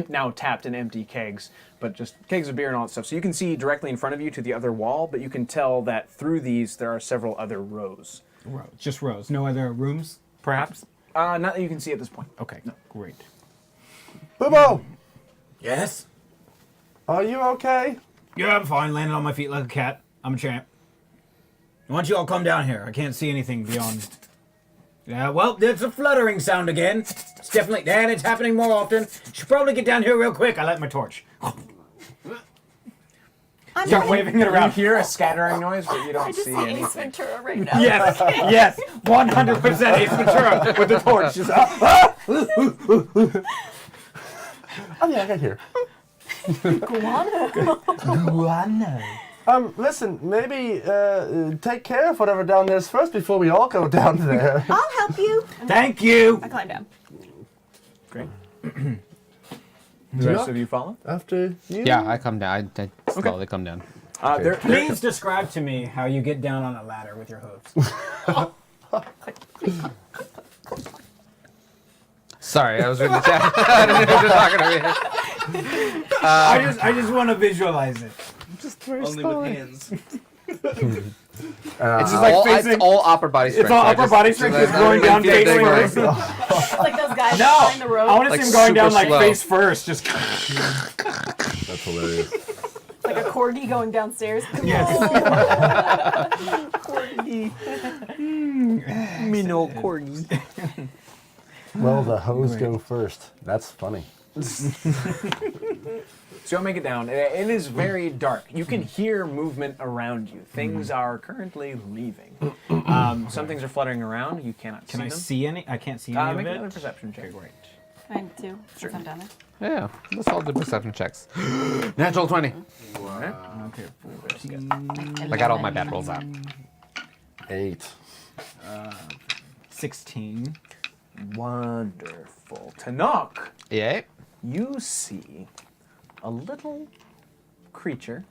Speaker 1: now tapped and empty kegs, but just kegs of beer and all that stuff. So you can see directly in front of you to the other wall, but you can tell that through these there are several other rows.
Speaker 5: Rows, just rows. No other rooms, perhaps?
Speaker 1: Not that you can see at this point.
Speaker 5: Okay, great.
Speaker 4: Boobo,
Speaker 5: Yes?
Speaker 4: are you okay?
Speaker 5: Yeah, I'm fine, landing on my feet like a cat. I'm a champ. Why don't you all come down here? I can't see anything beyond... Yeah, well, it's a fluttering sound again. It's definitely... And it's happening more often. Should probably get down here real quick. I light my torch.
Speaker 3: I'm
Speaker 5: Start waving it
Speaker 1: You
Speaker 5: around.
Speaker 1: hear a scattering noise, but you
Speaker 3: I
Speaker 1: don't
Speaker 3: just
Speaker 1: see
Speaker 3: see Ace
Speaker 1: anything.
Speaker 3: Ventura right now.
Speaker 5: Yes, yes, 100% Ace Ventura with the torch. Just,
Speaker 4: Oh yeah, I got here.
Speaker 3: Guano.
Speaker 4: Listen, maybe take care of whatever down there is first before we all go down there.
Speaker 3: I'll help you.
Speaker 5: Thank you.
Speaker 3: I climb down.
Speaker 1: Great. The rest of you follow?
Speaker 4: After you.
Speaker 2: Yeah, I come down. I slowly come down.
Speaker 5: Please describe to me how you get down on a ladder with your hooves.
Speaker 2: Sorry, I was reading the chat. I didn't know you were talking to me.
Speaker 5: I just want to visualize it.
Speaker 8: Only with hands.
Speaker 2: It's just
Speaker 5: like
Speaker 2: all,
Speaker 5: facing-
Speaker 2: it's all upper body strength.
Speaker 5: It's all
Speaker 2: I
Speaker 5: upper
Speaker 2: just-
Speaker 5: body strength,
Speaker 2: so
Speaker 5: just
Speaker 2: that-
Speaker 5: going
Speaker 2: that-
Speaker 5: down
Speaker 2: that-
Speaker 5: face
Speaker 2: that-
Speaker 5: first.
Speaker 3: Like those guys
Speaker 5: No,
Speaker 3: behind the road.
Speaker 5: I want to
Speaker 2: Like
Speaker 5: see him going down
Speaker 2: super
Speaker 5: like
Speaker 2: slow.
Speaker 5: face first. Just
Speaker 4: That's hilarious.
Speaker 3: Like a corgi going downstairs.
Speaker 1: Me no corgi.
Speaker 4: Well, the hose go first. That's funny.
Speaker 1: So you'll make it down. It is very dark. You can hear movement around you. Things are currently leaving. Some things are fluttering around. You cannot
Speaker 5: Can
Speaker 1: see
Speaker 5: I
Speaker 1: them.
Speaker 5: see any? I can't see any
Speaker 1: Make
Speaker 5: of
Speaker 1: another
Speaker 5: it.
Speaker 1: perception check.
Speaker 5: Okay, great.
Speaker 3: Mine too. Since I'm down there.
Speaker 2: Yeah, let's all do perception checks. Natural 20.
Speaker 5: Okay.
Speaker 2: I got all my bad rolls out.
Speaker 4: 8.
Speaker 5: 16.
Speaker 1: Wonderful. Tanok,
Speaker 2: Yeah.
Speaker 1: you see a little creature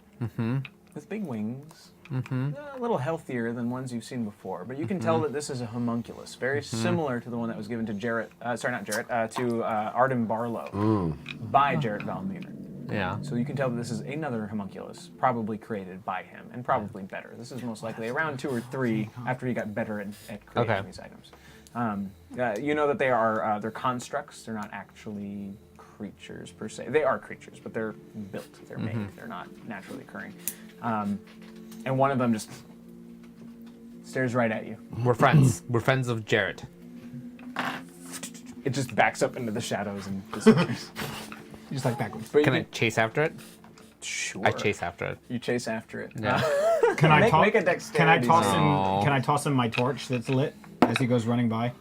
Speaker 1: with big wings. A little healthier than ones you've seen before, but you can tell that this is a homunculus, very similar to the one that was given to to Arden Barlow by Jarrett Valmeer.
Speaker 2: Yeah.
Speaker 1: So you can tell that this is another homunculus, probably created by him, and probably better. This is most likely around 2 or 3 after he got better at creating
Speaker 2: Okay.
Speaker 1: these items. You know that they are they're constructs. They're not actually creatures per se. They are creatures, but they're built. They're made. They're not naturally occurring. And one of them just stares right at you.
Speaker 2: We're friends. We're friends of Jarrett.
Speaker 1: It just backs up into the shadows and disappears.
Speaker 5: Just like backwards.
Speaker 1: But you
Speaker 2: Can I chase after it?
Speaker 1: Sure.
Speaker 2: I chase after it.
Speaker 1: You chase after it.
Speaker 2: Yeah.
Speaker 5: Can I
Speaker 1: Make a
Speaker 5: Can I
Speaker 1: dexterity
Speaker 5: toss
Speaker 1: save.
Speaker 5: him? Can I toss him my torch that's lit as he goes running by?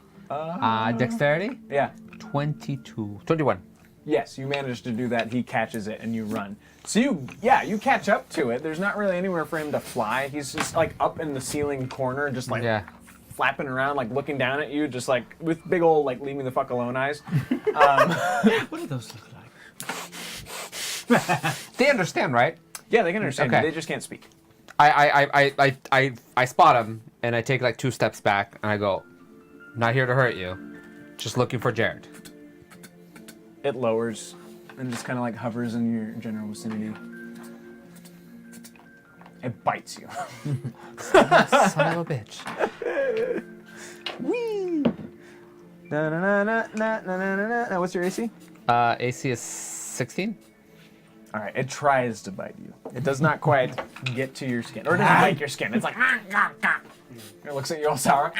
Speaker 2: Dexterity?
Speaker 1: Yeah.
Speaker 2: 22. 21.
Speaker 1: Yes, you manage to do that. He catches it and you run. So you catch up to it. There's not really anywhere for him to fly. He's just like up in the ceiling corner, just like flapping around, like looking down at you, just like with big old like leave me the fuck alone eyes.
Speaker 8: What do those look like?
Speaker 2: They understand, right?
Speaker 1: Yeah, they can understand.
Speaker 2: Okay.
Speaker 1: You. They just can't speak.
Speaker 2: I spot him and I take like 2 steps back and I go, not here to hurt you, just looking for Jared.
Speaker 1: It lowers and just kind of like hovers in your general vicinity. It bites you.
Speaker 2: Son of a bitch.
Speaker 1: Whee! Now, what's your AC?
Speaker 2: AC is 16.
Speaker 1: All right, it tries to bite you. It does not quite get to your skin, or it doesn't bite your skin. It's like it looks at you all sour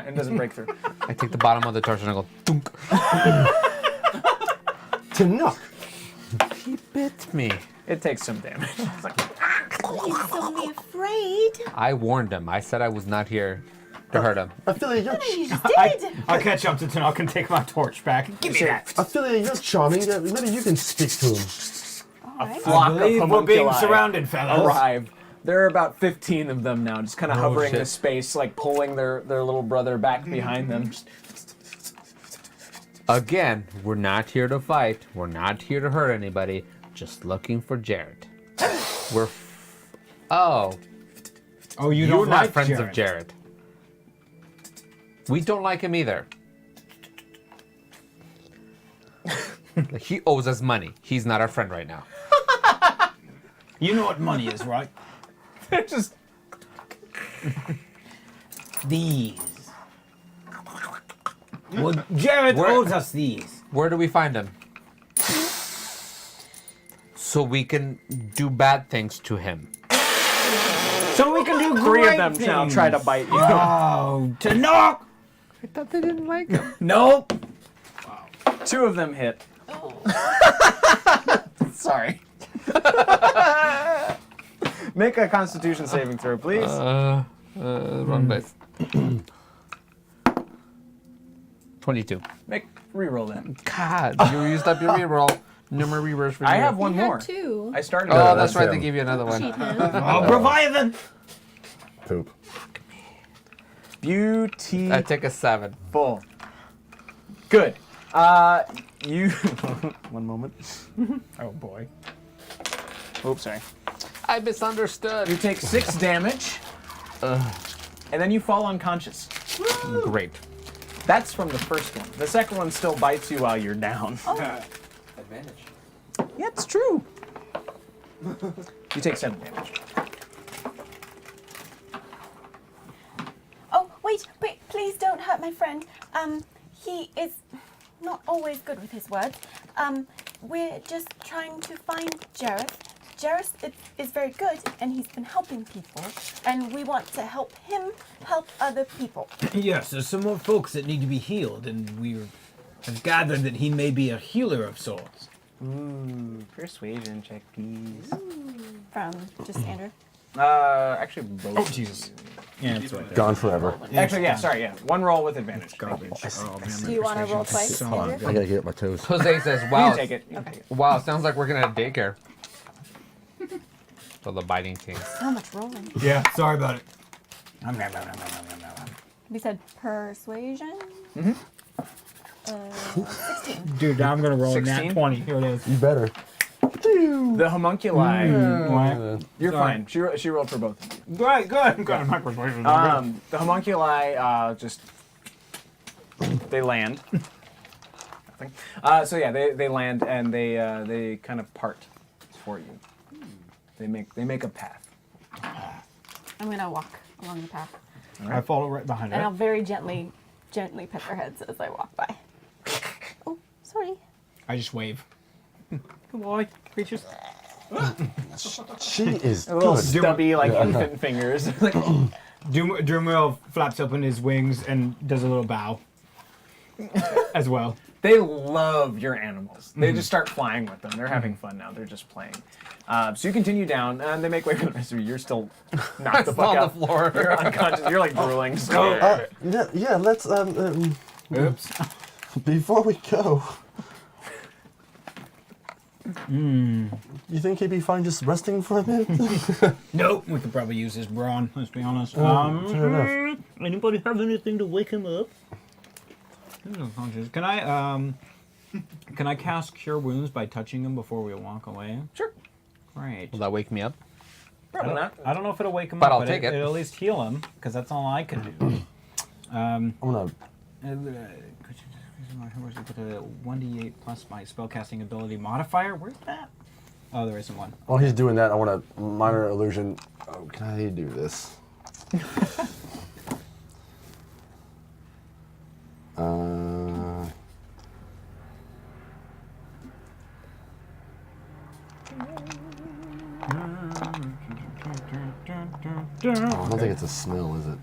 Speaker 1: and doesn't break through.
Speaker 2: I take the bottom of the torch and I go, dunk.
Speaker 4: Tinook.
Speaker 2: He bit me.
Speaker 1: It takes some damage. It's like,
Speaker 3: He's so afraid.
Speaker 2: I warned him. I said I was not here to hurt him.
Speaker 4: Ophelia, you're,
Speaker 3: You just did.
Speaker 5: I'll catch up to Tanok and take my torch back. Give me that.
Speaker 4: Ophelia, you're charming. Maybe you can speak to him.
Speaker 3: All right.
Speaker 1: flock of
Speaker 5: We're being
Speaker 1: homunculi
Speaker 5: surrounded, fellas.
Speaker 1: arrive. There are about 15 of them now, just kind of hovering
Speaker 2: shit.
Speaker 1: the space, like pulling their little brother back behind them. Just,
Speaker 2: Again, we're not here to fight. We're not here to hurt anybody. Just looking for Jared. Oh,
Speaker 5: Oh, you
Speaker 2: you're
Speaker 5: don't
Speaker 2: not
Speaker 5: like
Speaker 2: friends
Speaker 5: Jared.
Speaker 2: of Jared. We don't like him either. He owes us money. He's not our friend right now.
Speaker 5: You know what money is, right?
Speaker 1: they're just
Speaker 5: These. Well, Jared
Speaker 2: Where-
Speaker 5: owes us these.
Speaker 2: Where do we find him? So we can do bad things to him.
Speaker 5: So we can do
Speaker 1: three
Speaker 5: great
Speaker 1: of them now
Speaker 5: things.
Speaker 1: try to bite you.
Speaker 5: Oh, Tanok!
Speaker 2: I thought they didn't like him.
Speaker 1: Nope. 2 of them hit.
Speaker 3: Oh.
Speaker 1: Sorry. Make a Constitution saving throw, please.
Speaker 2: Wrong dice. 22.
Speaker 1: Reroll that.
Speaker 2: God, you used up your reroll. No more rerolls for you.
Speaker 1: I have one
Speaker 3: You
Speaker 1: more.
Speaker 3: had 2.
Speaker 1: I started.
Speaker 2: Oh,
Speaker 1: with
Speaker 2: that's right.
Speaker 4: him.
Speaker 2: They gave you another one.
Speaker 3: Cheat him.
Speaker 5: Oh, Proviathan!
Speaker 4: Poop.
Speaker 1: Beautiful.
Speaker 2: I take a 7.
Speaker 1: Good. You. One moment. Oh boy. Oops, sorry.
Speaker 2: I misunderstood.
Speaker 1: You take 6 damage, and then you fall unconscious.
Speaker 2: Great.
Speaker 1: That's from the first one. The second one still bites you while you're down.
Speaker 8: Advantage.
Speaker 1: Yeah, it's true. You take 7 damage.
Speaker 3: Oh, wait, please don't hurt my friend. He is not always good with his words. We're just trying to find Jareth. Jareth is very good, and he's been helping people, and we want to help him help other people.
Speaker 5: Yes, there's some more folks that need to be healed, and we have gathered that he may be a healer of sorts.
Speaker 1: Ooh, persuasion check, please.
Speaker 3: From just Andrew.
Speaker 1: Actually, both.
Speaker 5: Oh, Jesus. Yeah, that's right.
Speaker 4: Gone forever.
Speaker 1: Actually, yeah, sorry, yeah. One roll with advantage.
Speaker 5: Garbage. Oh, man,
Speaker 3: Do you want to roll twice, Andrew?
Speaker 4: I gotta get up my toes.
Speaker 2: Jose says,
Speaker 1: You
Speaker 2: wow.
Speaker 1: can take it. You can take it.
Speaker 2: Wow, sounds like we're going to daycare. For the biting king.
Speaker 3: So much rolling.
Speaker 5: Yeah, sorry about it.
Speaker 3: We said persuasion. 16.
Speaker 5: Dude, now I'm going to roll a
Speaker 1: 16?
Speaker 5: nat 20. Here it is.
Speaker 4: You better.
Speaker 1: The homunculi.
Speaker 5: What?
Speaker 1: You're
Speaker 5: Sorry.
Speaker 1: fine. She rolled for both of you.
Speaker 5: Good, good. I'm good. My persuasion.
Speaker 1: The homunculi just they land. Nothing. So yeah, they land and they kind of part for you. They make a path.
Speaker 3: I'm gonna walk along the path,
Speaker 5: I follow right behind
Speaker 3: and I'll
Speaker 5: it.
Speaker 3: very gently pet their heads as I walk by. Oh, sorry.
Speaker 5: I just wave. Good boy, creatures.
Speaker 4: She is
Speaker 1: A little
Speaker 4: good.
Speaker 1: stubby like infant fingers. Like,
Speaker 5: Doomwheel flaps open his wings and does a little bow. As well.
Speaker 1: they love your animals. They just start flying with them. They're having fun now. They're just playing. So you continue down, and they make way for the rest of you. You're still knocked the fuck
Speaker 2: on
Speaker 1: out.
Speaker 2: the floor.
Speaker 1: You're unconscious. You're like drooling.
Speaker 4: Yeah, let's
Speaker 5: Oops.
Speaker 4: before we go, You think he'd be fine just resting for a minute?
Speaker 5: Nope. We could probably use his brawn. Let's be honest.
Speaker 4: Fair enough.
Speaker 5: Anybody have anything to wake him up? He's unconscious. Can I cast Cure Wounds by touching him before we walk away?
Speaker 1: Sure.
Speaker 5: Great.
Speaker 2: Will that wake me up?
Speaker 1: Probably not.
Speaker 5: I don't know if it'll wake him
Speaker 2: But
Speaker 5: up,
Speaker 2: I'll take it.
Speaker 5: It'll at least heal him, because that's all I can do.
Speaker 4: I'm gonna.
Speaker 5: Put a 1d8 plus my spellcasting ability modifier. Where's that? Oh, there isn't one.
Speaker 4: While he's doing that, I want a minor illusion. Oh, can I do this? Oh, I don't think it's a smell, is it?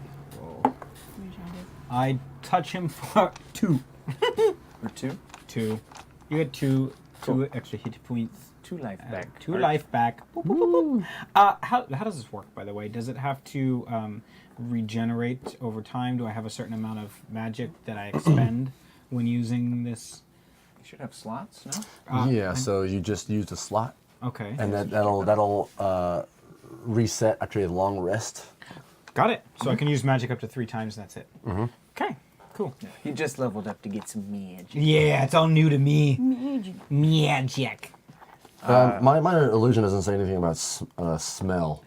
Speaker 5: I touch him for 2.
Speaker 1: Or 2.
Speaker 5: 2. You get two extra hit points.
Speaker 1: 2 life back.
Speaker 5: 2 life back. Boop, boop, boop, boop. How does this work, by the way? Does it have to regenerate over time? Do I have a certain amount of magic that I expend when using this?
Speaker 1: You should have slots, no?
Speaker 4: Yeah, so you just used a slot,
Speaker 5: Okay.
Speaker 4: and that'll reset after a long rest.
Speaker 5: Got it. So I can use magic up to 3 times, and that's it.
Speaker 4: Mm-hmm.
Speaker 5: Okay. Cool.
Speaker 1: He just leveled up to get some magic.
Speaker 5: Yeah, it's all new to me. Magic.
Speaker 4: My minor illusion doesn't say anything about smell.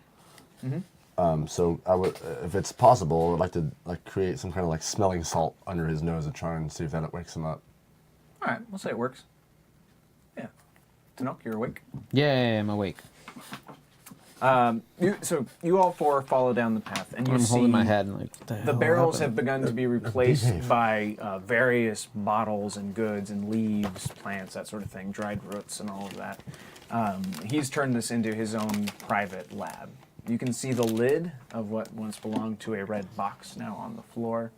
Speaker 4: So I would, if it's possible, I would like to create some kind of smelling salt under his nose and try and see if that wakes him up.
Speaker 1: All right, we'll say it works. Yeah. Tanok, you're awake.
Speaker 2: Yeah, I'm awake.
Speaker 1: You all 4 follow down the path, and you
Speaker 2: I'm
Speaker 1: see
Speaker 2: holding my head and
Speaker 1: the barrels have begun to be replaced by various bottles and goods and leaves, plants, that sort of thing, dried roots and all of that. He's turned this into his own private lab. You can see the lid of what once belonged to a red box now on the floor.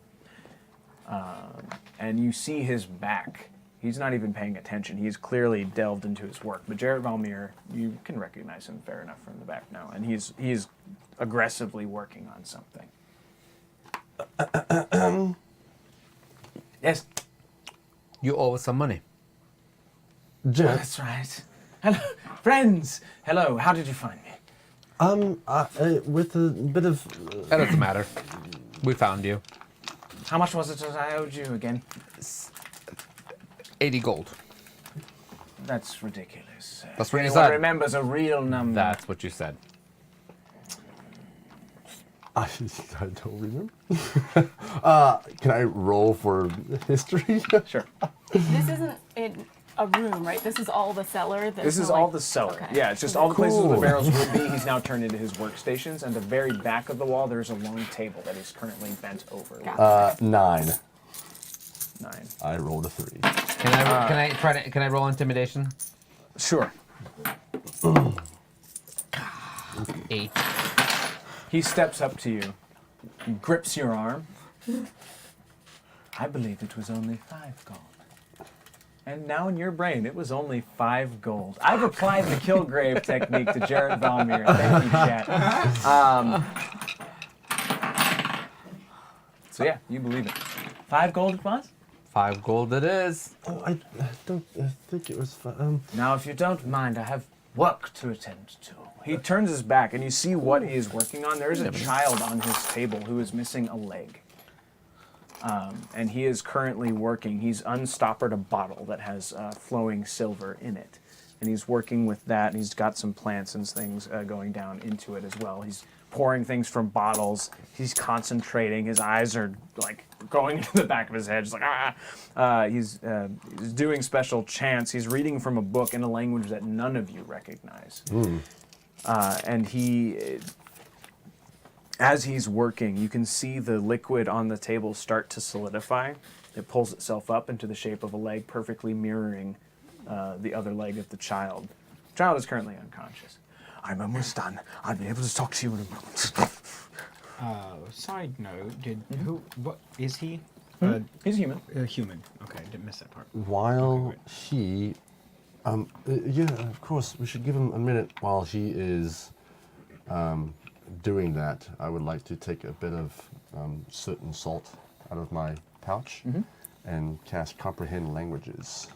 Speaker 1: And you see his back. He's not even paying attention. He's clearly delved into his work. But Jarrett Valmir, you can recognize him fair enough from the back now. And he's aggressively working on something. Yes,
Speaker 2: You owe us some money.
Speaker 4: Jet,
Speaker 1: that's right. Hello, friends. Hello, how did you find me?
Speaker 4: with a bit of.
Speaker 2: That doesn't matter. We found you.
Speaker 1: How much was it that I owed you again?
Speaker 2: 80 gold.
Speaker 1: That's ridiculous.
Speaker 2: That's what you
Speaker 1: Anyone
Speaker 2: said.
Speaker 1: remembers a real number.
Speaker 2: That's what you said.
Speaker 4: I don't remember. Can I roll for history?
Speaker 1: Sure.
Speaker 3: This isn't in a room, right? This is all the cellar.
Speaker 1: This is all the cellar.
Speaker 3: Okay.
Speaker 1: Yeah, it's just all the places where
Speaker 4: Cool.
Speaker 1: the barrels would be. He's now turned into his workstations, and the very back of the wall, there's a long table that he's currently bent over.
Speaker 3: Got
Speaker 4: 9.
Speaker 1: 9.
Speaker 4: I rolled a 3.
Speaker 2: Can I roll intimidation?
Speaker 1: Sure.
Speaker 2: 8.
Speaker 1: He steps up to you, grips your arm. I believed it was only 5 gold. And now in your brain, it was only 5 gold. I've applied the Killgrave technique to Jarrett Valmir. Thank you, chat. So yeah, you believe it. 5 gold it was?
Speaker 2: 5 gold it is.
Speaker 4: Oh, I don't think it was.
Speaker 1: Now, if you don't mind, I have work to attend to. He turns his back, and you see what he is working on. There is a child on his table who is missing a leg. And he is currently working. He's unstoppered a bottle that has flowing silver in it. And he's working with that, and he's got some plants and things going down into it as well. He's pouring things from bottles. He's concentrating. His eyes are like going into the back of his head, just like he's doing special chants. He's reading from a book in a language that none of you recognize. And as he's working, you can see the liquid on the table start to solidify. It pulls itself up into the shape of a leg, perfectly mirroring the other leg of the child. The child is currently unconscious. I'm almost done. I'll be able to talk to you in a moment.
Speaker 5: Side note, what is he?
Speaker 1: He's human.
Speaker 5: Human. Okay, I didn't miss that part.
Speaker 4: While he, yeah, of course, we should give him a minute while he is doing that. I would like to take a bit of soot and salt out of my pouch and cast Comprehend Languages.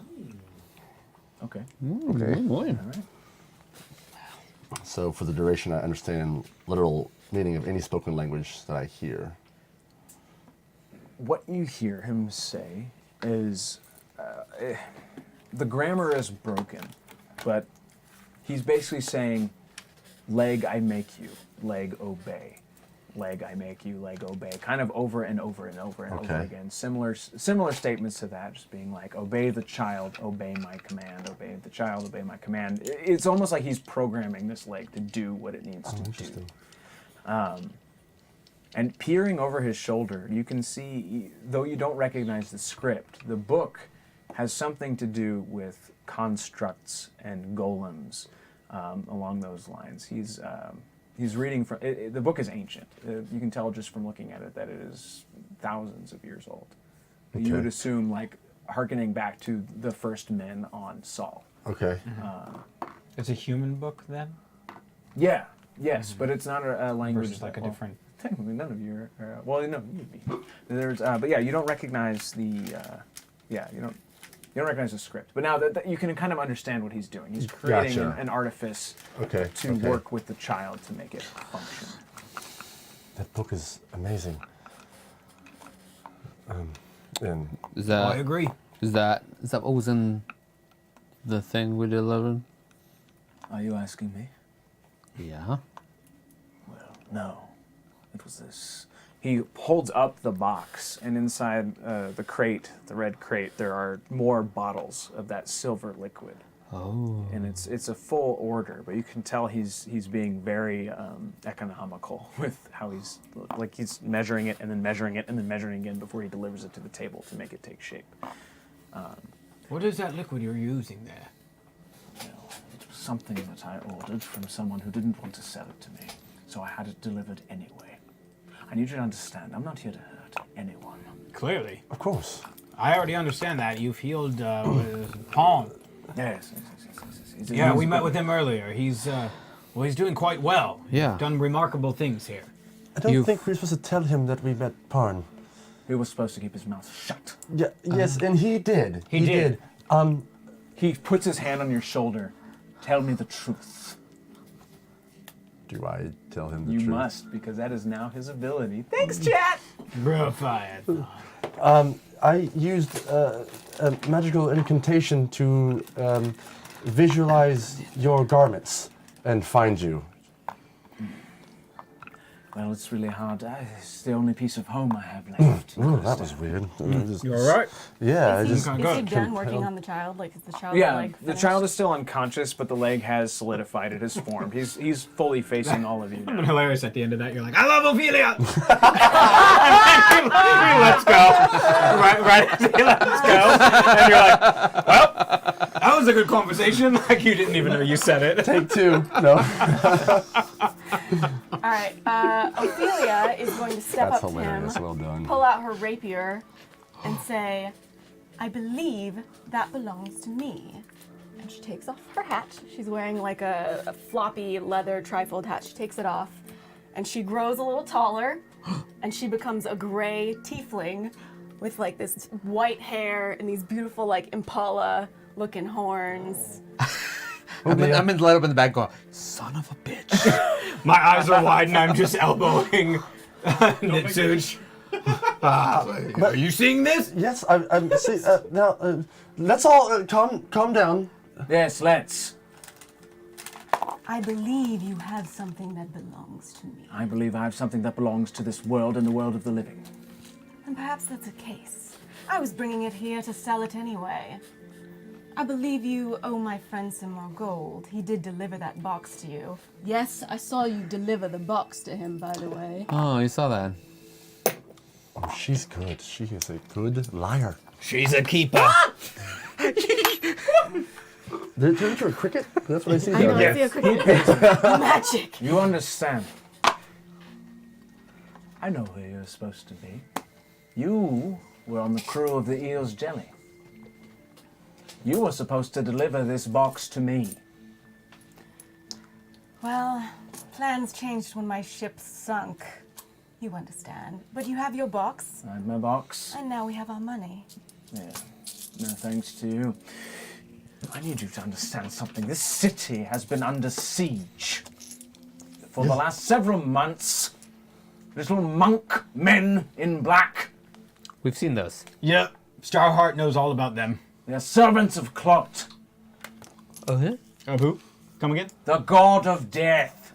Speaker 1: Okay.
Speaker 4: Okay.
Speaker 2: Boy.
Speaker 1: All right.
Speaker 4: So for the duration, I understand literal meaning of any spoken language that I hear.
Speaker 1: What you hear him say is, the grammar is broken, but he's basically saying, leg I make you, leg obey. Leg I make you, leg obey. Kind of over and over and over and over
Speaker 4: Okay.
Speaker 1: again. Similar statements to that, just being like, obey the child, obey my command, obey the child, obey my command. It's almost like he's programming this leg to do what it needs to do.
Speaker 4: Interesting.
Speaker 1: And peering over his shoulder, you can see, though you don't recognize the script, the book has something to do with constructs and golems along those lines. He's reading from, the book is ancient. You can tell just from looking at it that it is thousands of years old. You would assume, like, hearkening back to the first men on Saul.
Speaker 4: Okay.
Speaker 5: It's a human book then?
Speaker 1: Yeah, yes, but it's not a language
Speaker 5: Versus like a
Speaker 1: well,
Speaker 5: different...
Speaker 1: Technically, none of you are. Well, no, you'd be. There's, but yeah, you don't recognize the. You don't recognize the script. But now that you can kind of understand what he's doing. He's creating
Speaker 4: Gotcha.
Speaker 1: an artifice
Speaker 4: Okay.
Speaker 1: to work with the child to make it function.
Speaker 4: That book is amazing. And
Speaker 2: Is that
Speaker 5: I agree.
Speaker 2: is that what was in the thing we delivered?
Speaker 1: Are you asking me?
Speaker 2: Yeah.
Speaker 1: Well, no. It was this. He holds up the box, and inside the crate, the red crate, there are more bottles of that silver liquid.
Speaker 2: Oh.
Speaker 1: And it's a full order, but you can tell he's being very economical with how he's measuring it and then measuring it and then measuring again before he delivers it to the table to make it take shape.
Speaker 5: What is that liquid you're using there?
Speaker 1: Well, it was something that I ordered from someone who didn't want to sell it to me, so I had it delivered anyway. I need you to understand, I'm not here to hurt anyone.
Speaker 5: Clearly.
Speaker 4: of course.
Speaker 5: I already understand that. You've healed Palm.
Speaker 1: Yes.
Speaker 5: Yeah, we met with him earlier. He's doing quite well.
Speaker 2: Yeah.
Speaker 5: Done remarkable things here.
Speaker 4: I don't
Speaker 2: You've-
Speaker 4: think we're supposed to tell him that we met Parn.
Speaker 1: He was supposed to keep his mouth shut.
Speaker 4: Yeah. Yes, and he did.
Speaker 5: He did.
Speaker 1: He puts his hand on your shoulder. Tell me the truth.
Speaker 4: Do I tell him the
Speaker 1: You
Speaker 4: truth?
Speaker 1: must, because that is now his ability. Thanks, chat!
Speaker 5: Bro,
Speaker 4: I used a magical incantation to visualize your garments and find you.
Speaker 1: Well, it's really hard. It's the only piece of home I have left.
Speaker 4: Oh, that was weird.
Speaker 5: You alright?
Speaker 4: Yeah, I
Speaker 3: Is he,
Speaker 4: just
Speaker 3: is he
Speaker 5: good.
Speaker 3: done working on the child? Like, is the child
Speaker 1: Yeah,
Speaker 3: like
Speaker 1: the
Speaker 3: finished?
Speaker 1: child is still unconscious, but the leg has solidified. It has formed. He's fully facing all of you now.
Speaker 5: Hilarious at the end of that. You're like, I love Ophelia! and then he lets go. Right as he lets go. And you're like, well, that was a good conversation. Like, you didn't even know you said it.
Speaker 4: take two. No.
Speaker 3: All right, Ophelia is going to step
Speaker 4: That's
Speaker 3: up to him,
Speaker 4: hilarious. Well done.
Speaker 3: pull out her rapier, and say, I believe that belongs to me. And she takes off her hat. She's wearing like a floppy leather trifold hat. She takes it off, and she grows a little taller, and she becomes a gray tiefling with like this white hair and these beautiful like impala-looking horns.
Speaker 2: I'm in light up in the back going, son of a bitch.
Speaker 5: My eyes are wide and I'm just elbowing Nitsuch. Are you seeing this?
Speaker 4: Yes, I'm. See, now, let's all calm down.
Speaker 1: Yes, let's.
Speaker 3: I believe you have something that belongs to me.
Speaker 1: I believe I have something that belongs to this world and the world of the living.
Speaker 3: And perhaps that's the case. I was bringing it here to sell it anyway. I believe you owe my friend some more gold. He did deliver that box to you.
Speaker 9: Yes, I saw you deliver the box to him, by the way.
Speaker 2: Oh, you saw that.
Speaker 4: Oh, she's good. She is a good liar.
Speaker 5: She's a keeper.
Speaker 4: Did it turn into a cricket? That's what I see.
Speaker 3: I know,
Speaker 4: down
Speaker 3: I see
Speaker 4: there.
Speaker 3: a cricket. Magic!
Speaker 1: You understand. I know who you're supposed to be. You were on the crew of the Eel's Jelly. You were supposed to deliver this box to me.
Speaker 3: Well, plans changed when my ship sunk. You understand. But you have your box,
Speaker 1: I had my box.
Speaker 3: and now we have our money.
Speaker 1: Yeah. No thanks to you.
Speaker 6: I need you to understand something. This city has been under siege for the last several months. Little monk men in black.
Speaker 2: We've seen those.
Speaker 5: Yep. Starheart knows all about them.
Speaker 6: They're servants of Clot,
Speaker 2: Oh, yeah?
Speaker 5: Of who? Come again?
Speaker 6: the god of death.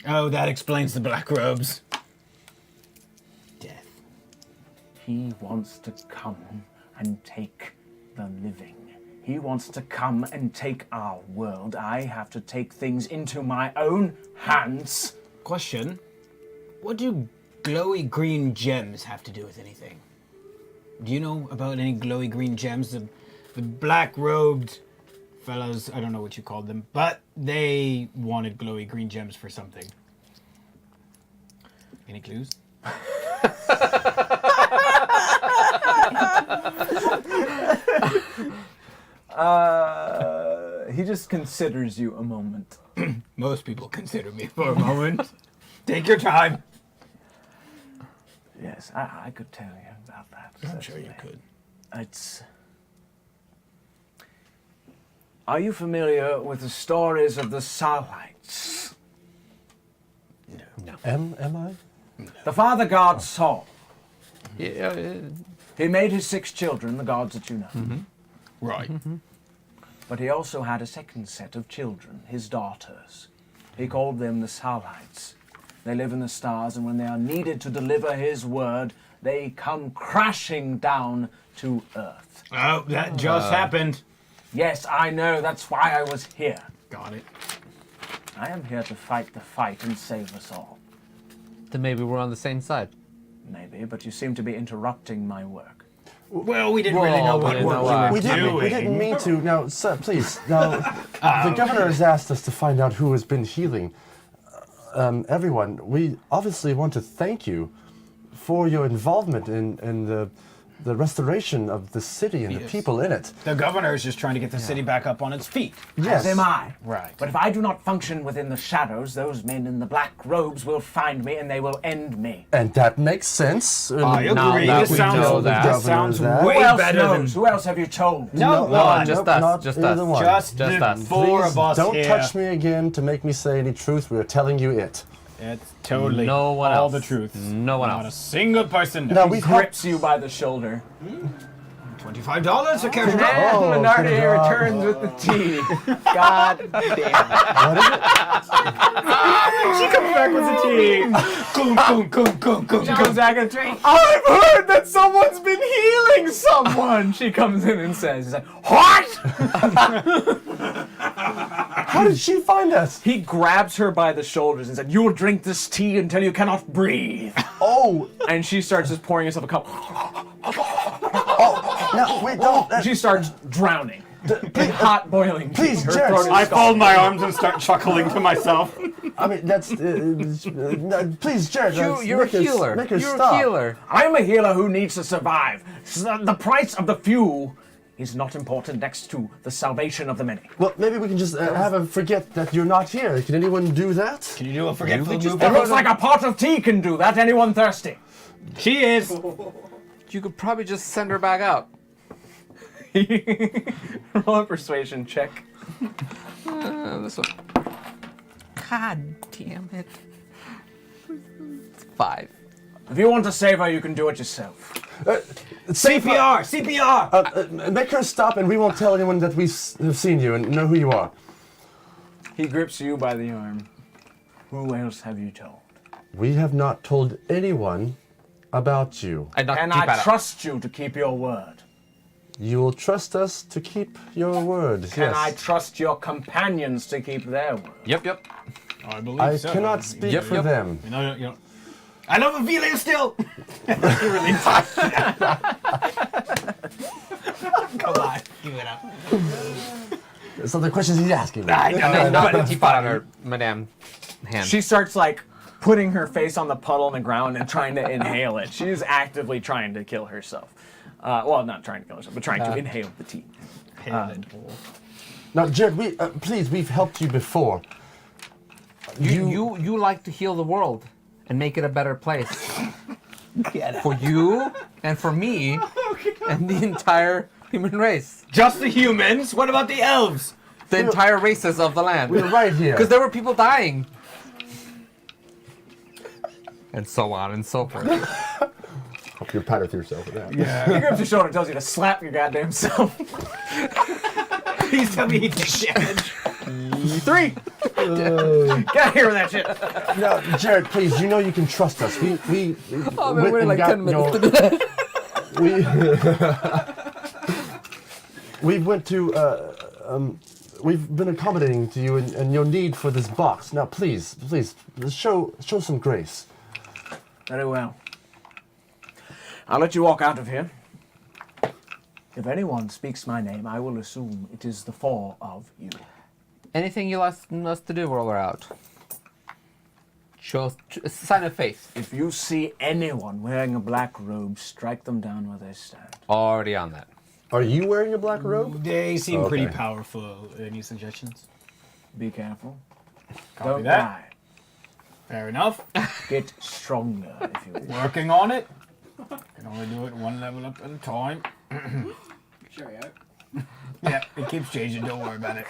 Speaker 5: Oh, that explains the black robes. Death.
Speaker 6: He wants to come and take the living. He wants to come and take our world. I have to take things into my own hands.
Speaker 5: Question. What do glowy green gems have to do with anything? Do you know about any glowy green gems? The black robed fellas, I don't know what you called them, but they wanted glowy green gems for something. Any clues?
Speaker 1: He just considers you a moment.
Speaker 5: Most people consider me for a moment. Take your time.
Speaker 6: Yes, I could tell you about that.
Speaker 5: I'm sure you could.
Speaker 6: It's... Are you familiar with the stories of the Sahlites?
Speaker 4: Am I?
Speaker 6: The father god Saul.
Speaker 2: Yeah.
Speaker 6: He made his 6 children, the gods that you know.
Speaker 5: Right.
Speaker 6: But he also had a second set of children, his daughters. He called them the Sahlites. They live in the stars, and when they are needed to deliver his word, they come crashing down to earth.
Speaker 5: Oh, that just happened.
Speaker 6: Yes, I know, that's why I was here.
Speaker 5: Got it.
Speaker 6: I am here to fight the fight and save us all.
Speaker 2: Then maybe we're on the same side.
Speaker 6: Maybe, but you seem to be interrupting my work.
Speaker 5: Well, we didn't really know
Speaker 2: we
Speaker 5: what
Speaker 2: didn't
Speaker 5: work
Speaker 2: know
Speaker 5: we
Speaker 2: why.
Speaker 5: were
Speaker 4: We didn't mean to. Now, sir, please. Now, the governor has asked us to find out who has been healing everyone. We obviously want to thank you for your involvement in the restoration of the city and the people in it.
Speaker 5: The governor is just trying to get the city back up on its feet.
Speaker 4: Yes.
Speaker 6: As am I.
Speaker 5: Right.
Speaker 6: But if I do not function within the shadows, those men in the black robes will find me and they will end me.
Speaker 4: And that makes sense.
Speaker 5: I agree.
Speaker 2: Now that
Speaker 5: This
Speaker 2: we
Speaker 5: sounds,
Speaker 2: know that.
Speaker 5: this sounds
Speaker 4: Governor,
Speaker 5: way
Speaker 6: Who else
Speaker 5: better
Speaker 6: knows?
Speaker 5: than...
Speaker 6: Who else have you told?
Speaker 5: No,
Speaker 2: No,
Speaker 5: one.
Speaker 2: just
Speaker 4: Nope,
Speaker 2: us.
Speaker 4: not
Speaker 2: Just
Speaker 4: either
Speaker 2: us.
Speaker 4: one.
Speaker 5: Just
Speaker 2: Just
Speaker 5: the
Speaker 2: us.
Speaker 5: four
Speaker 4: Please
Speaker 5: of us
Speaker 4: don't
Speaker 5: here.
Speaker 4: touch me again to make me say any truth. We're telling you it.
Speaker 5: It's totally
Speaker 2: No one
Speaker 5: all
Speaker 2: else.
Speaker 5: the truth.
Speaker 2: No one
Speaker 5: Not a
Speaker 2: else.
Speaker 5: single person.
Speaker 4: Now
Speaker 5: knows.
Speaker 4: we've
Speaker 1: Grips you by the shoulder.
Speaker 5: $25 a cash
Speaker 1: And
Speaker 5: drop.
Speaker 4: Oh,
Speaker 1: Minardi
Speaker 4: good job.
Speaker 1: returns with the tea. God damn.
Speaker 4: What is it?
Speaker 5: She comes back with the tea. Coom, coom, coom, coom, coom,
Speaker 1: She comes
Speaker 5: coom.
Speaker 1: back and I've heard that someone's been healing someone. She comes in and says, he's like, what?
Speaker 4: How did she find us?
Speaker 1: He grabs her by the shoulders and said, you will drink this tea until you cannot breathe.
Speaker 4: Oh,
Speaker 1: And she starts just pouring herself a cup.
Speaker 4: no, wait, don't.
Speaker 1: She starts drowning. In hot boiling tea.
Speaker 4: Please,
Speaker 1: Her
Speaker 4: Jared,
Speaker 1: throat is
Speaker 5: I
Speaker 1: scalding.
Speaker 5: fold my arms and start chuckling to myself.
Speaker 4: I mean, that's. No, please, Jared.
Speaker 2: You're a
Speaker 4: make her-
Speaker 2: healer.
Speaker 4: Make her
Speaker 2: You're
Speaker 4: stop.
Speaker 2: a healer.
Speaker 6: I'm a healer who needs to survive. The price of the few is not important next to the salvation of the many.
Speaker 4: Well, maybe we can just have her forget that you're not here. Can anyone do that?
Speaker 5: Can you do a forgetful move?
Speaker 6: It looks like a pot of tea can do that. Anyone thirsty?
Speaker 5: She is.
Speaker 2: You could probably just send her back out.
Speaker 1: Roll a persuasion check.
Speaker 2: This one. God damn it. It's 5.
Speaker 6: If you want to save her, you can do it yourself.
Speaker 5: CPR! CPR!
Speaker 4: Make her stop, and we won't tell anyone that we have seen you and know who you are.
Speaker 1: He grips you by the arm.
Speaker 6: Who else have you told?
Speaker 4: We have not told anyone about you.
Speaker 2: I knocked
Speaker 6: And
Speaker 2: deep
Speaker 6: I
Speaker 2: out.
Speaker 6: trust you to keep your word.
Speaker 4: You will trust us to keep your word.
Speaker 6: Can
Speaker 4: yes.
Speaker 6: I trust your companions to keep their word?
Speaker 2: Yep.
Speaker 5: I believe
Speaker 4: I
Speaker 5: so.
Speaker 4: cannot speak
Speaker 2: Yep,
Speaker 4: for
Speaker 2: yep.
Speaker 4: them.
Speaker 5: No, you know. I love Ophelia still! You really Come on, give it up.
Speaker 4: So the questions he's asking me.
Speaker 5: I
Speaker 2: And then
Speaker 5: know,
Speaker 2: knocked
Speaker 5: but
Speaker 2: the teapot out of her madame hand.
Speaker 1: She starts like putting her face on the puddle on the ground and trying to inhale it. She is actively trying to kill herself. Well, not trying to kill herself, but trying to inhale the tea.
Speaker 4: Now, Jared, please, we've helped you before.
Speaker 2: You like to heal the world and make it a better place. For you and for me and the entire Human race.
Speaker 5: Just the humans? What about the elves?
Speaker 2: The entire races of the land.
Speaker 4: We're right here.
Speaker 2: Because there were people dying. And so on and so forth.
Speaker 4: Hope you're proud of yourself with that.
Speaker 1: He grabs your shoulder and tells you to slap your goddamn self.
Speaker 5: Please tell me he takes damage.
Speaker 1: 3. Get out of here with that shit.
Speaker 4: No, Jared, please. You know you can trust us. We
Speaker 2: Oh, man,
Speaker 4: went
Speaker 2: we're
Speaker 4: and
Speaker 2: like
Speaker 4: got
Speaker 2: 10 minutes to do that.
Speaker 4: We went to. We've been accommodating to you and your need for this box. Now, please, let's show some grace.
Speaker 6: Very well. I'll let you walk out of here. If anyone speaks my name, I will assume it is the 4 of you.
Speaker 2: Anything you ask us to do while we're out? Show a sign of faith.
Speaker 6: If you see anyone wearing a black robe, strike them down where they stand.
Speaker 2: Already on that.
Speaker 4: Are you wearing a black robe?
Speaker 5: They seem pretty
Speaker 4: Okay.
Speaker 5: powerful. Any suggestions?
Speaker 6: Be careful.
Speaker 5: Copy
Speaker 6: Don't
Speaker 5: that.
Speaker 6: die.
Speaker 5: Fair enough.
Speaker 6: Get stronger, if you will.
Speaker 5: Working on it. Can only do it one level up at a time.
Speaker 8: Sure, yeah.
Speaker 5: Yeah, it keeps changing. Don't worry about it.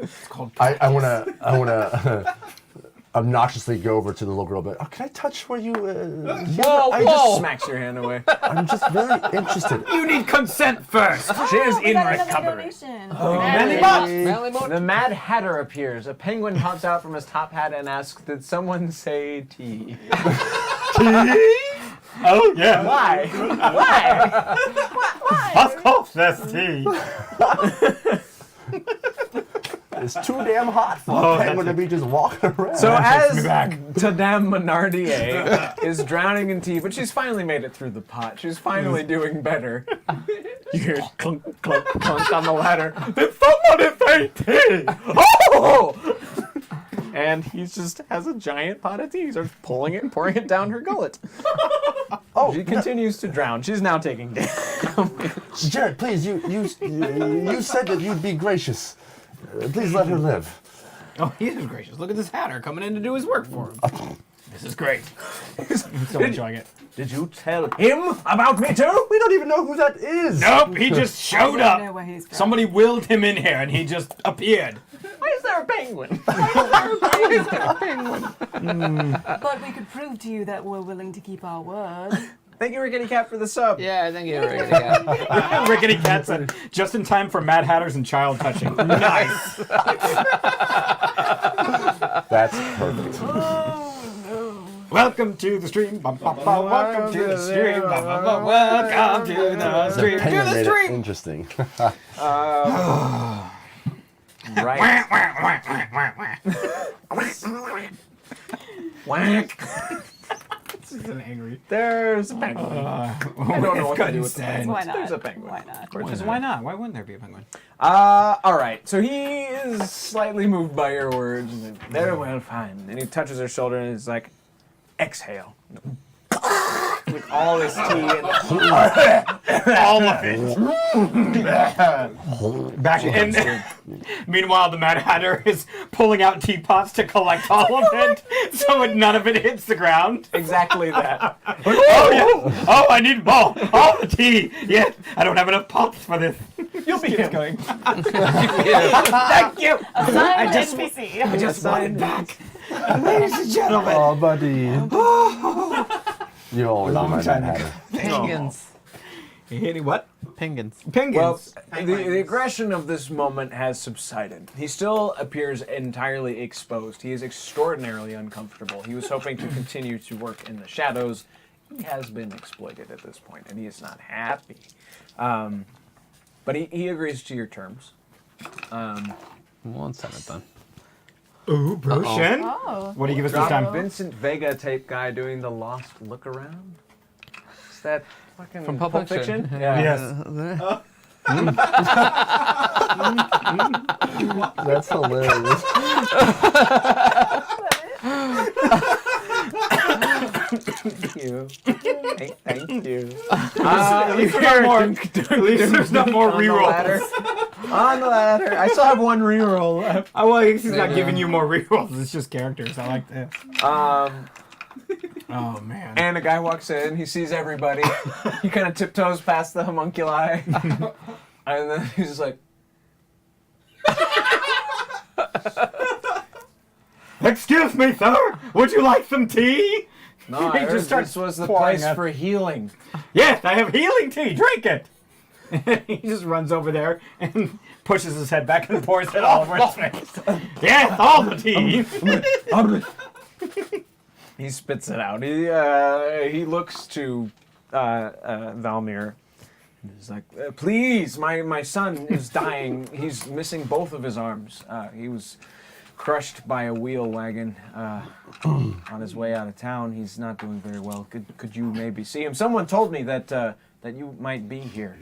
Speaker 5: It's called.
Speaker 4: I wanna obnoxiously go over to the little girl, but can I touch where you?
Speaker 2: Whoa,
Speaker 1: He just smacks your hand away.
Speaker 4: I'm just very interested.
Speaker 5: You need consent first.
Speaker 1: She is
Speaker 3: We
Speaker 1: in
Speaker 3: got another
Speaker 1: recovery.
Speaker 3: donation.
Speaker 1: The Mad Hatter appears. A penguin hops out from his top hat and asks, "Did someone say tea?"
Speaker 5: Oh yeah.
Speaker 1: Why? Why?
Speaker 5: Of course, that's tea.
Speaker 4: It's too damn hot for a penguin to be just walking around.
Speaker 1: So
Speaker 5: That takes
Speaker 1: as
Speaker 5: me back.
Speaker 1: Tadam Menardier is drowning in tea, but she's finally made it through the pot. She's finally doing better. You hear clunk, clunk, clunk on the ladder. Did somebody say tea? Oh! And he just has a giant pot of tea. He starts pulling it and pouring it down her gullet.
Speaker 4: Oh,
Speaker 1: She continues to drown. She's now taking damage.
Speaker 4: Jared, please, you said that you'd be gracious. Please let her live.
Speaker 5: Oh, he is gracious. Look at this hatter coming in to do his work for him. This is great. I'm so enjoying it.
Speaker 6: Did you tell him about me too?
Speaker 4: We don't even know who that is.
Speaker 5: Nope, he just showed
Speaker 3: I don't know
Speaker 5: up.
Speaker 3: where he's from.
Speaker 5: Somebody willed him in here, and he just appeared.
Speaker 1: Why is there a penguin?
Speaker 3: But we could prove to you that we're willing to keep our word.
Speaker 1: Thank you, Rickety Cat, for the sub.
Speaker 2: Yeah, I think you're right.
Speaker 5: Rickety Cat said, just in time for Mad Hatters and child touching. Nice.
Speaker 4: That's perfect.
Speaker 5: Welcome to the stream. Bum, bum, bum. Welcome to the stream. Bum, bum, bum. Welcome to the stream. To
Speaker 4: Penguin
Speaker 5: the
Speaker 4: made it
Speaker 5: stream.
Speaker 4: interesting.
Speaker 1: Right. Whack.
Speaker 5: This is an angry.
Speaker 1: There's a penguin. I don't know what to do with the penguin.
Speaker 3: Why not?
Speaker 1: There's a penguin.
Speaker 3: Why not?
Speaker 5: Because why not? Why wouldn't there be a penguin?
Speaker 1: All right. So he is slightly moved by your words. He's like, very well, fine. And he touches her shoulder and he's like, exhale. With all his tea and
Speaker 5: All of it. Back in. Meanwhile, the Mad Hatter is pulling out teapots to collect all of it, so none of it hits the ground.
Speaker 1: exactly that.
Speaker 5: Oh, yeah. Oh, I need more. All the tea. Yeah, I don't have enough pots for this.
Speaker 1: You'll be him.
Speaker 5: Going.
Speaker 1: Thank you.
Speaker 3: Assign
Speaker 5: just-
Speaker 3: NPC.
Speaker 5: I just want it back. Ladies and gentlemen.
Speaker 4: Oh, buddy. You always
Speaker 5: Long
Speaker 4: remind
Speaker 5: time
Speaker 4: that
Speaker 5: ago.
Speaker 4: hatter.
Speaker 2: Penguins.
Speaker 5: What?
Speaker 2: Penguins.
Speaker 5: Penguins.
Speaker 1: Well, the aggression of this moment has subsided. He still appears entirely exposed. He is extraordinarily uncomfortable. He was hoping to continue to work in the shadows. He has been exploited at this point, and he is not happy. But he agrees to your terms.
Speaker 2: One second then.
Speaker 5: Ooh, Broshen.
Speaker 3: Oh.
Speaker 5: What do you give us this
Speaker 1: Drop
Speaker 5: time?
Speaker 1: Vincent Vega tape guy doing the lost look around. Is that fucking
Speaker 2: From Pulp Fiction?
Speaker 1: Yeah.
Speaker 5: Yes.
Speaker 4: That's hilarious.
Speaker 1: Thank you. Thank you.
Speaker 5: At least there's not more rerolls.
Speaker 1: On the ladder. I still have one reroll left.
Speaker 5: Oh, well, I guess he's not giving you more rerolls. It's just characters. I like this. Oh man.
Speaker 1: And a guy walks in, he sees everybody, he kind of tiptoes past the homunculi, and then he's just like,
Speaker 5: Excuse me, sir. Would you like some tea?
Speaker 1: no,
Speaker 5: He
Speaker 1: I
Speaker 5: just
Speaker 1: heard
Speaker 5: starts
Speaker 1: this was the
Speaker 5: pouring
Speaker 1: place
Speaker 5: out-
Speaker 1: for healing.
Speaker 5: Yes, I have healing tea. Drink it. He just runs over there and pushes his head back and pours it all over his face. Yes, all the tea.
Speaker 1: He spits it out. He looks to Valmir. He's like, please, my son is dying. He's missing both of his arms. He was crushed by a wheel wagon on his way out of town. He's not doing very well. Could you maybe see him? Someone told me that you might be here.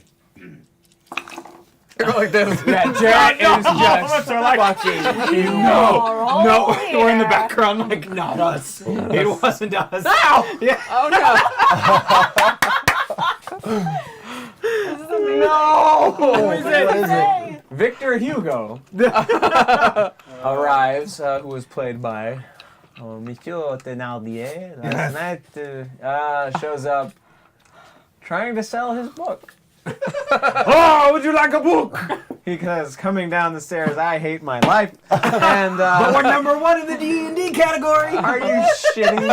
Speaker 2: like this.
Speaker 1: Yeah, Jarrett is just fucking.
Speaker 5: No, we're in the background like, not us. It wasn't us.
Speaker 2: Ow!
Speaker 5: Yeah.
Speaker 2: Oh no!
Speaker 1: No!
Speaker 5: Who is it?
Speaker 4: What is it?
Speaker 1: Victor Hugo arrives, who was played by Monsieur Thénardier last night. Shows up trying to sell his book.
Speaker 5: Oh, would you like a book?
Speaker 1: Because coming down the stairs, I hate my life. And
Speaker 5: But we're number 1 in the D&D category.
Speaker 1: are you shitting me?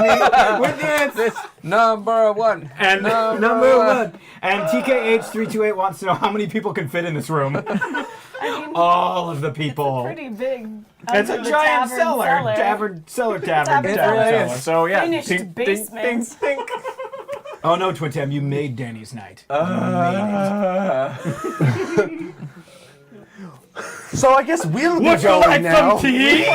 Speaker 5: With the answers.
Speaker 2: Number 1.
Speaker 5: And number 1. And TKH328 wants to know how many people can fit in this room. All of the people.
Speaker 3: Pretty big.
Speaker 5: It's a
Speaker 3: under the
Speaker 5: giant
Speaker 3: tavern
Speaker 5: cellar.
Speaker 3: cellar.
Speaker 5: Tavern.
Speaker 1: It
Speaker 5: Tavern
Speaker 1: really
Speaker 5: cellar.
Speaker 1: is. So yeah,
Speaker 3: Finished
Speaker 1: ding, ding,
Speaker 3: basement.
Speaker 1: ding, ding.
Speaker 5: Oh no, Twin Tam, you made Danny's night.
Speaker 4: So I guess we'll be
Speaker 5: Would you
Speaker 4: going
Speaker 5: like
Speaker 4: now.
Speaker 5: some tea?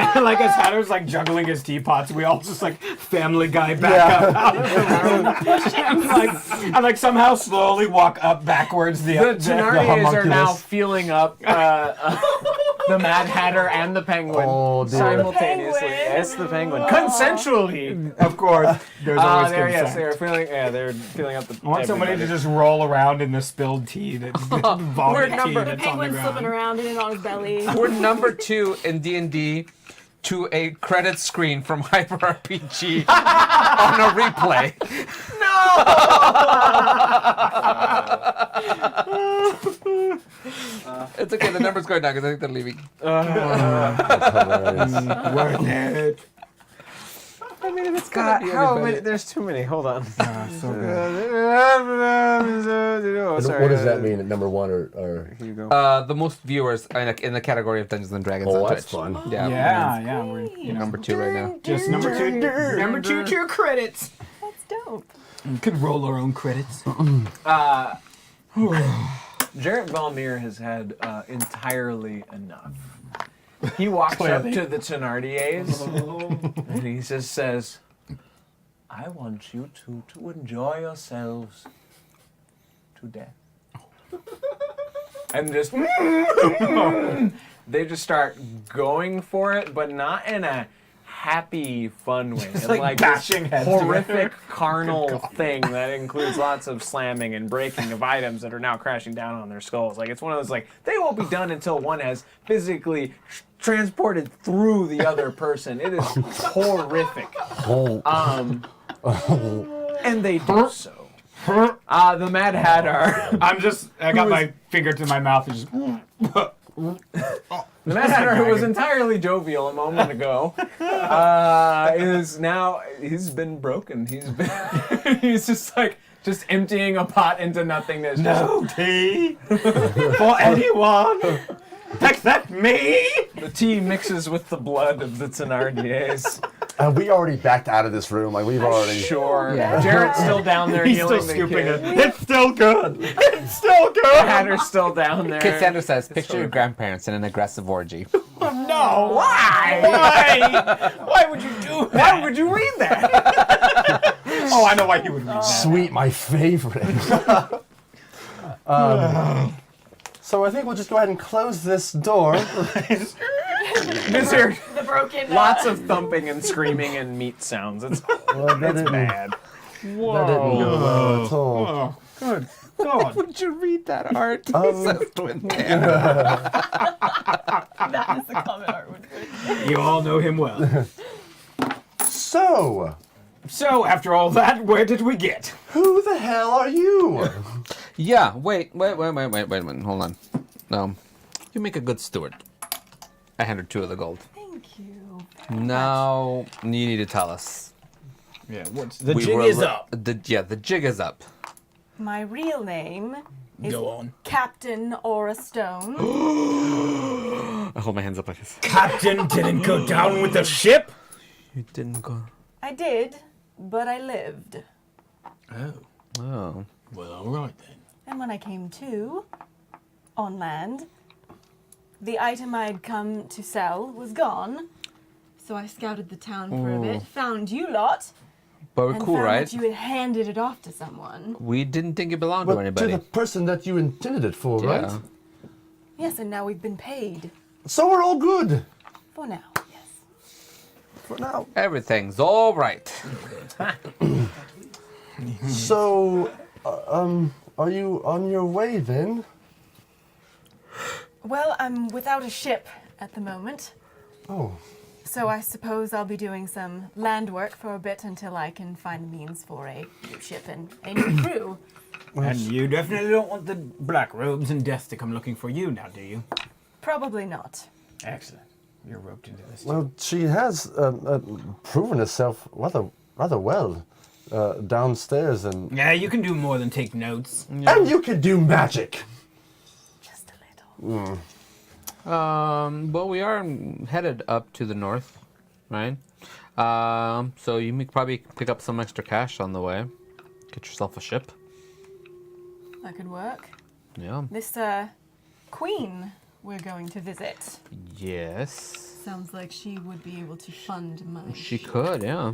Speaker 5: And like as Hatter's like juggling his teapots, we all just like Family Guy back up out of the room. and like somehow slowly walk up backwards.
Speaker 1: The Tenardiers are now feeling up the Mad Hatter and the Penguin
Speaker 4: Oh, dear.
Speaker 1: simultaneously.
Speaker 3: Penguin.
Speaker 1: Yes, the Penguin. Consensually.
Speaker 5: Of course, there's always
Speaker 1: Yes,
Speaker 5: consent.
Speaker 1: they're feeling up the.
Speaker 5: I want somebody to just roll around in the spilled tea, that's vomit tea
Speaker 2: number-
Speaker 5: that's on the
Speaker 3: Penguin slipping
Speaker 5: ground.
Speaker 3: around in it on his belly.
Speaker 2: We're number 2 in D&D to a credit screen from Hyper RPG on a replay. No! It's okay, the number's going down because I think they're leaving.
Speaker 5: Worth it.
Speaker 1: I mean, it's
Speaker 2: gonna be everybody.
Speaker 1: There's too many. Hold on.
Speaker 5: So good.
Speaker 1: Oh, sorry,
Speaker 4: What does that mean at number 1 or?
Speaker 1: Here you go.
Speaker 2: The most viewers in the category of Dungeons and Dragons on
Speaker 4: Oh,
Speaker 2: Twitch.
Speaker 4: that's fun.
Speaker 5: Yeah, we're
Speaker 2: Number 2 right now.
Speaker 5: just number 2 to your credits.
Speaker 3: That's dope.
Speaker 5: We could roll our own credits.
Speaker 1: Jarrett Valmir has had entirely enough. He walks up to the Tenardiers and he just says, I want you to enjoy yourselves to death. And just they just start going for it, but not in a happy, fun way. It's
Speaker 5: like
Speaker 1: like
Speaker 5: bashing
Speaker 1: this
Speaker 5: heads
Speaker 1: horrific,
Speaker 5: together.
Speaker 1: carnal thing that includes lots of slamming and breaking of items that are now crashing down on their skulls. Like it's one of those like they won't be done until one has physically transported through the other person. It is horrific. And they do so. The Mad Hatter.
Speaker 5: I got my finger to my mouth and just.
Speaker 1: The Mad Hatter, who was entirely jovial a moment ago, is now he's been broken. He's just emptying a pot into nothingness.
Speaker 5: No tea for anyone except me.
Speaker 1: The tea mixes with the blood of the Thenardiers.
Speaker 4: We already backed out of this room. Like we've already.
Speaker 1: Sure.
Speaker 2: Yeah.
Speaker 1: Jarrett's still down there
Speaker 5: He's still
Speaker 1: healing the
Speaker 5: scooping
Speaker 1: kid.
Speaker 5: it. It's still good. It's still
Speaker 1: The
Speaker 5: good.
Speaker 1: Hatter's still down there.
Speaker 2: Kid Sanders says, picture your grandparents in an aggressive orgy.
Speaker 5: No. Why? Why would you do that?
Speaker 1: Why would you read that?
Speaker 5: Oh, I know why he would read that.
Speaker 4: Sweet, my favorite. So I think we'll just go ahead and close this door.
Speaker 1: These are
Speaker 3: The broken.
Speaker 1: lots of thumping and screaming and meat sounds. It's
Speaker 4: Well, that didn't,
Speaker 1: bad.
Speaker 4: that didn't go well at all.
Speaker 5: Oh, good God.
Speaker 2: Would you read that art? Says Twin Tam.
Speaker 3: That is the comment art would put.
Speaker 5: You all know him well.
Speaker 4: So So,
Speaker 5: So, after all that, where did we get?
Speaker 4: who the hell are you?
Speaker 2: Yeah, wait a minute, hold on. You make a good steward. I hand her 2 of the gold.
Speaker 3: Thank you.
Speaker 2: Now, you need to tell us.
Speaker 5: Yeah, what's the
Speaker 2: We
Speaker 5: jig
Speaker 2: were
Speaker 5: is
Speaker 2: li-
Speaker 5: up.
Speaker 2: The jig is up.
Speaker 3: My real name is
Speaker 5: Go on.
Speaker 3: Captain Aura Stone.
Speaker 2: I hold my hands up like this.
Speaker 5: Captain didn't go down with the ship?
Speaker 2: You didn't go.
Speaker 3: I did, but I lived.
Speaker 5: Oh,
Speaker 2: Oh.
Speaker 5: well, all right then.
Speaker 3: And when I came to, on land, the item I'd come to sell was gone. So I scouted the town for a bit, found you lot,
Speaker 2: But we're
Speaker 3: and
Speaker 2: cool,
Speaker 3: found
Speaker 2: right?
Speaker 3: that you had handed it off to someone.
Speaker 2: We didn't think it belonged to
Speaker 4: But to
Speaker 2: anybody.
Speaker 4: the person that you intended it for,
Speaker 2: Yeah.
Speaker 4: right?
Speaker 3: Yes, and now we've been paid.
Speaker 4: So we're all good.
Speaker 3: For now, yes.
Speaker 4: For now.
Speaker 2: Everything's all right.
Speaker 4: So, are you on your way then?
Speaker 3: Well, I'm without a ship at the moment.
Speaker 4: Oh,
Speaker 3: So I suppose I'll be doing some land work for a bit until I can find the means for a new ship and a new crew.
Speaker 5: And you definitely don't want the black robes and death to come looking for you now, do you?
Speaker 3: Probably not.
Speaker 5: Excellent. You're roped into this.
Speaker 4: well, she has proven herself rather well downstairs, and
Speaker 5: Yeah, you can do more than take notes.
Speaker 4: and you can do magic.
Speaker 3: Just a little.
Speaker 2: But we are headed up to the north, right? So you may probably pick up some extra cash on the way. Get yourself a ship.
Speaker 3: That could work.
Speaker 2: Yeah.
Speaker 3: This, queen we're going to visit.
Speaker 2: Yes.
Speaker 9: Sounds like she would be able to fund my.
Speaker 2: She could, yeah.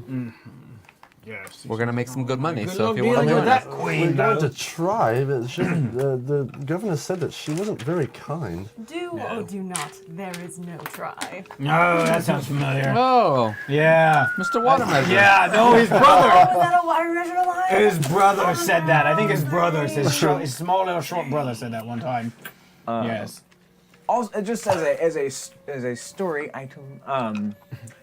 Speaker 5: Yes.
Speaker 2: We're gonna make some good money.
Speaker 5: Good
Speaker 2: So
Speaker 5: luck
Speaker 2: if you want to
Speaker 5: dealing
Speaker 2: join
Speaker 5: with
Speaker 2: us,
Speaker 5: that
Speaker 4: We're
Speaker 5: queen,
Speaker 4: going
Speaker 5: though.
Speaker 4: to try, but the governor said that she wasn't very kind.
Speaker 3: Do or do not. There is no try.
Speaker 5: Oh, that sounds familiar.
Speaker 2: oh,
Speaker 5: Yeah.
Speaker 2: Mr. Watermeasure.
Speaker 5: Yeah, no, his brother.
Speaker 3: Was that a water measure line?
Speaker 5: His brother said that. I think his brother, his small little short brother said that one time. Yes.
Speaker 1: Also, just as a story item,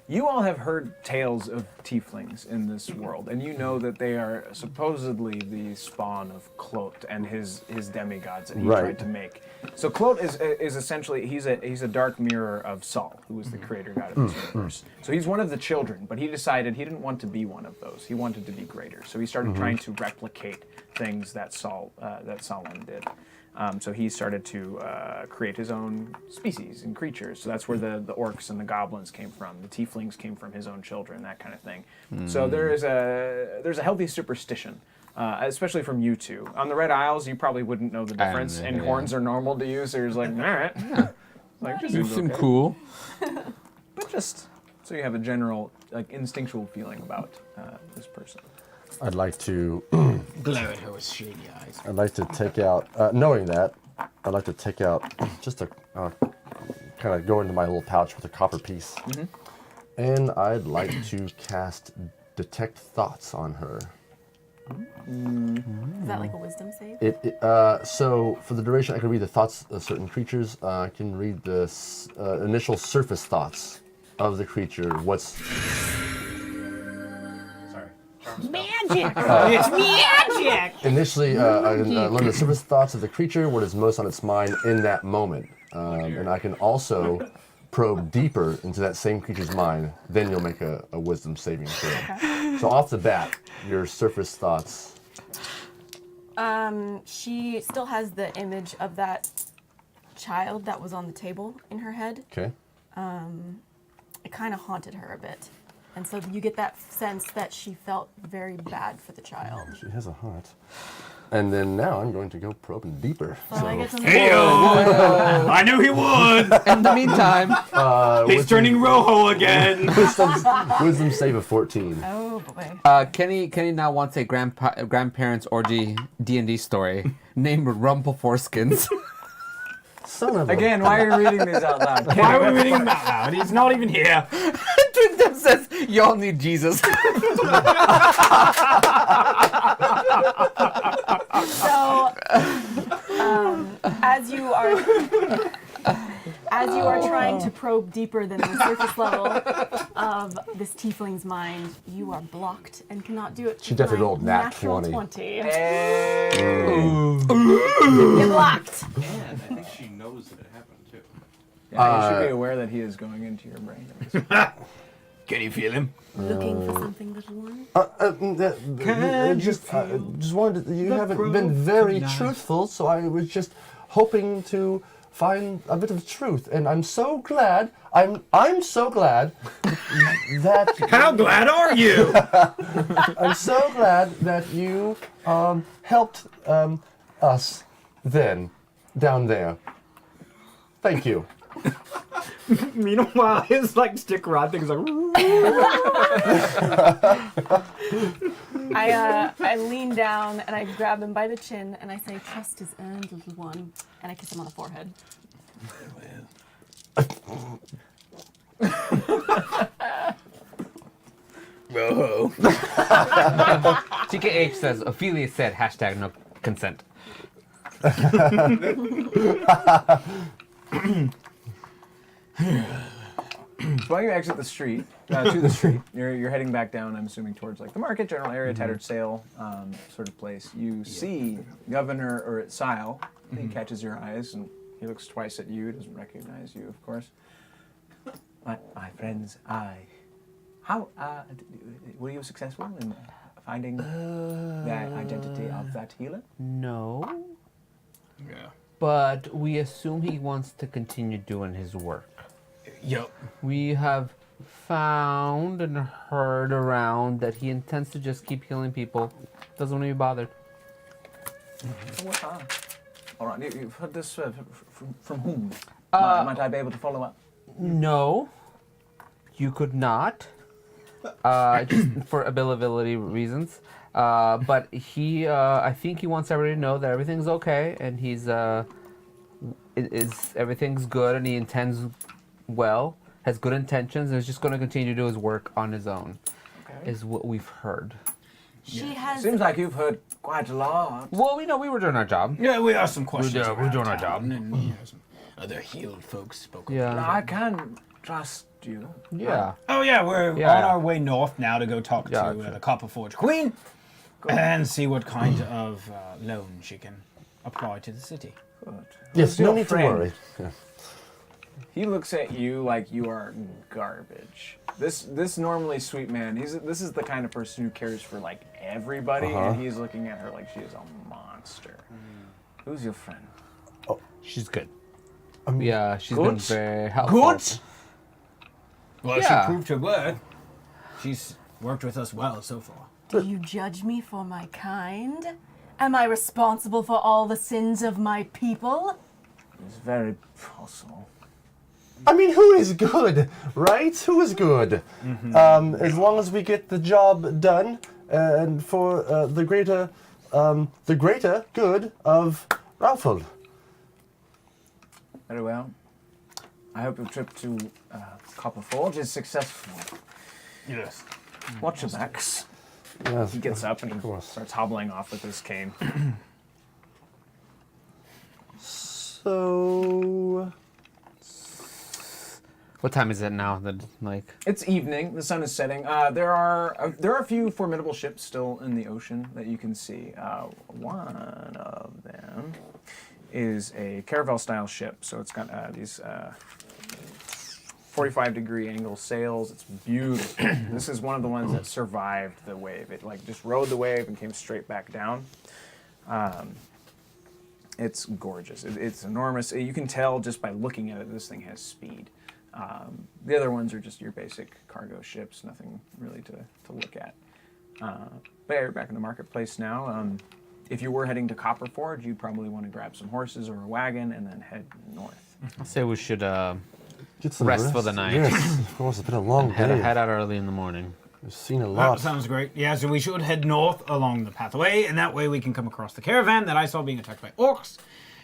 Speaker 1: you all have heard tales of tieflings in this world, and you know that they are supposedly the spawn of Clot and his demigods that he
Speaker 4: Right.
Speaker 1: tried to make. So Clot is essentially he's a dark mirror of Sol, who is the creator god of this universe. So he's one of the children, but he decided he didn't want to be one of those. He wanted to be greater. So he started trying to replicate things that Sahlen did. So he started to create his own species and creatures. So that's where the orcs and the goblins came from. The tieflings came from his own children, that kind of thing. So there's a healthy superstition, especially from you two. On the Red Isles, you probably wouldn't know the difference, and
Speaker 2: yeah.
Speaker 1: horns are normal to you. So you're just like, all right, like this
Speaker 2: You
Speaker 1: is
Speaker 2: seem
Speaker 1: okay.
Speaker 2: cool.
Speaker 1: But just so you have a general like instinctual feeling about this person.
Speaker 4: I'd like to
Speaker 5: Glare at her with shady eyes.
Speaker 4: I'd like to take out, knowing that, I'd like to take out just a, kind of go into my little pouch with a copper piece. And I'd like to cast Detect Thoughts on her.
Speaker 3: Is that like a wisdom save?
Speaker 4: So for the duration, I can read the thoughts of certain creatures. I can read the initial surface thoughts of the creature. What's
Speaker 5: Magic! It's magic!
Speaker 4: initially, I can learn the surface thoughts of the creature, what is most on its mind in that moment. And I can also probe deeper into that same creature's mind. Then you'll make a wisdom saving throw. So off the bat, your surface thoughts.
Speaker 3: She still has the image of that child that was on the table in her head.
Speaker 4: Okay.
Speaker 3: It kind of haunted her a bit. And so you get that sense that she felt very bad for the child.
Speaker 4: She has a heart. And then now I'm going to go probing deeper.
Speaker 3: So I get to
Speaker 5: I knew he would!
Speaker 2: In the meantime,
Speaker 5: He's turning Rojo again!
Speaker 4: Wisdom save of 14.
Speaker 3: Oh boy.
Speaker 2: Kenny now wants a grandparents orgy D&D story named Rumple Foreskins.
Speaker 4: Son of a...
Speaker 1: Again, why are you reading these out loud?
Speaker 5: Why are we reading him out loud? He's not even here.
Speaker 2: Twin Death says, y'all need Jesus.
Speaker 3: So, as you are, As you are trying to probe deeper than the surface level of this tiefling's mind, you are blocked and cannot do it.
Speaker 4: She definitely
Speaker 3: with
Speaker 4: rolled
Speaker 3: my
Speaker 4: nat
Speaker 3: natural
Speaker 4: 20.
Speaker 3: You're blocked.
Speaker 10: And I think she knows that it happened too.
Speaker 1: Yeah, you should be aware that he is going into your brain.
Speaker 5: Can you feel him?
Speaker 3: Looking for something, little one?
Speaker 4: Just wanted to, you haven't been very truthful, so I was just hoping to find a bit of truth, and I'm so glad. I'm so glad that.
Speaker 5: How glad are you?
Speaker 4: I'm so glad that you helped us then down there. Thank you.
Speaker 5: Meanwhile, his like stick rod thing is like.
Speaker 3: I lean down and I grab him by the chin and I say, "Trust is earned, little one," and I kiss him on the forehead.
Speaker 5: Whoa.
Speaker 2: TKH says, Ophelia said, hashtag no consent.
Speaker 1: While you exit the street, to the street, you're heading back down, I'm assuming, towards like the market, general area, tattered sale sort of place. You see Governor, or Sahlen. He catches your eyes, and he looks twice at you, doesn't recognize you, of course. My friends, were you successful in finding that identity of that healer?
Speaker 2: No.
Speaker 5: Yeah.
Speaker 2: But we assume he wants to continue doing his work.
Speaker 5: Yep.
Speaker 2: We have found and heard around that he intends to just keep healing people. Doesn't want to be bothered.
Speaker 1: All right, you've heard this from whom? Might I be able to follow up?
Speaker 2: No, you could not, just for availability reasons. But he, I think he wants everybody to know that everything's okay, and he's, everything's good, and he intends well, has good intentions, and is just going to continue to do his work on his own, is what we've heard.
Speaker 3: She has.
Speaker 1: Seems like you've heard quite a lot.
Speaker 2: Well, we know we were doing our job.
Speaker 5: Yeah, we asked some questions.
Speaker 2: We're doing our job.
Speaker 5: And you know, some other healed folks spoke.
Speaker 2: Yeah.
Speaker 1: No, I can trust you.
Speaker 2: Yeah.
Speaker 5: Oh yeah, we're
Speaker 2: Yeah.
Speaker 5: on our way north now to go talk
Speaker 2: Yeah,
Speaker 5: to
Speaker 2: true.
Speaker 5: the Copperforge Queen and see what kind of loan she can apply to the city.
Speaker 1: Good.
Speaker 4: Yes,
Speaker 1: Who's
Speaker 4: no
Speaker 1: your
Speaker 4: need to
Speaker 1: friend?
Speaker 4: worry. Yeah.
Speaker 1: He looks at you like you are garbage. This normally sweet man, this is the kind of person who cares for like everybody, and he's looking at her like she is a monster. Who's your friend?
Speaker 2: She's good. Yeah, she's been
Speaker 1: Good?
Speaker 2: very helpful.
Speaker 1: Good?
Speaker 5: Well,
Speaker 2: Yeah.
Speaker 5: she proved her worth. She's worked with us well so far.
Speaker 3: Do you judge me for my kind? Am I responsible for all the sins of my people?
Speaker 1: It's very possible.
Speaker 4: I mean, who is good, right? Who is good? As long as we get the job done, and for the greater good of Raufel.
Speaker 1: Very well. I hope your trip to Copper Forge is successful.
Speaker 5: Yes.
Speaker 1: Watch your backs.
Speaker 4: Yes.
Speaker 1: He gets up and he
Speaker 4: course.
Speaker 1: starts hobbling off with his cane.
Speaker 4: So,
Speaker 2: What time is it now?
Speaker 1: It's evening. The sun is setting. There are a few formidable ships still in the ocean that you can see. One of them is a caravel-style ship, so it's got these 45-degree angle sails. It's beautiful. This is one of the ones that survived the wave. It like just rode the wave and came straight back down. It's gorgeous. It's enormous. You can tell just by looking at it, this thing has speed. The other ones are just your basic cargo ships, nothing really to look at. But yeah, you're back in the marketplace now. If you were heading to Copper Forge, you'd probably want to grab some horses or a wagon and then head north.
Speaker 2: I'll say we should
Speaker 4: get some
Speaker 2: rest for the night.
Speaker 4: Yes, of course. It's been a long
Speaker 2: head
Speaker 4: day.
Speaker 2: out early in the morning.
Speaker 4: We've seen a
Speaker 5: That
Speaker 4: lot.
Speaker 5: sounds great. Yeah, so we should head north along the pathway, and that way we can come across the caravan that I saw being attacked by orcs,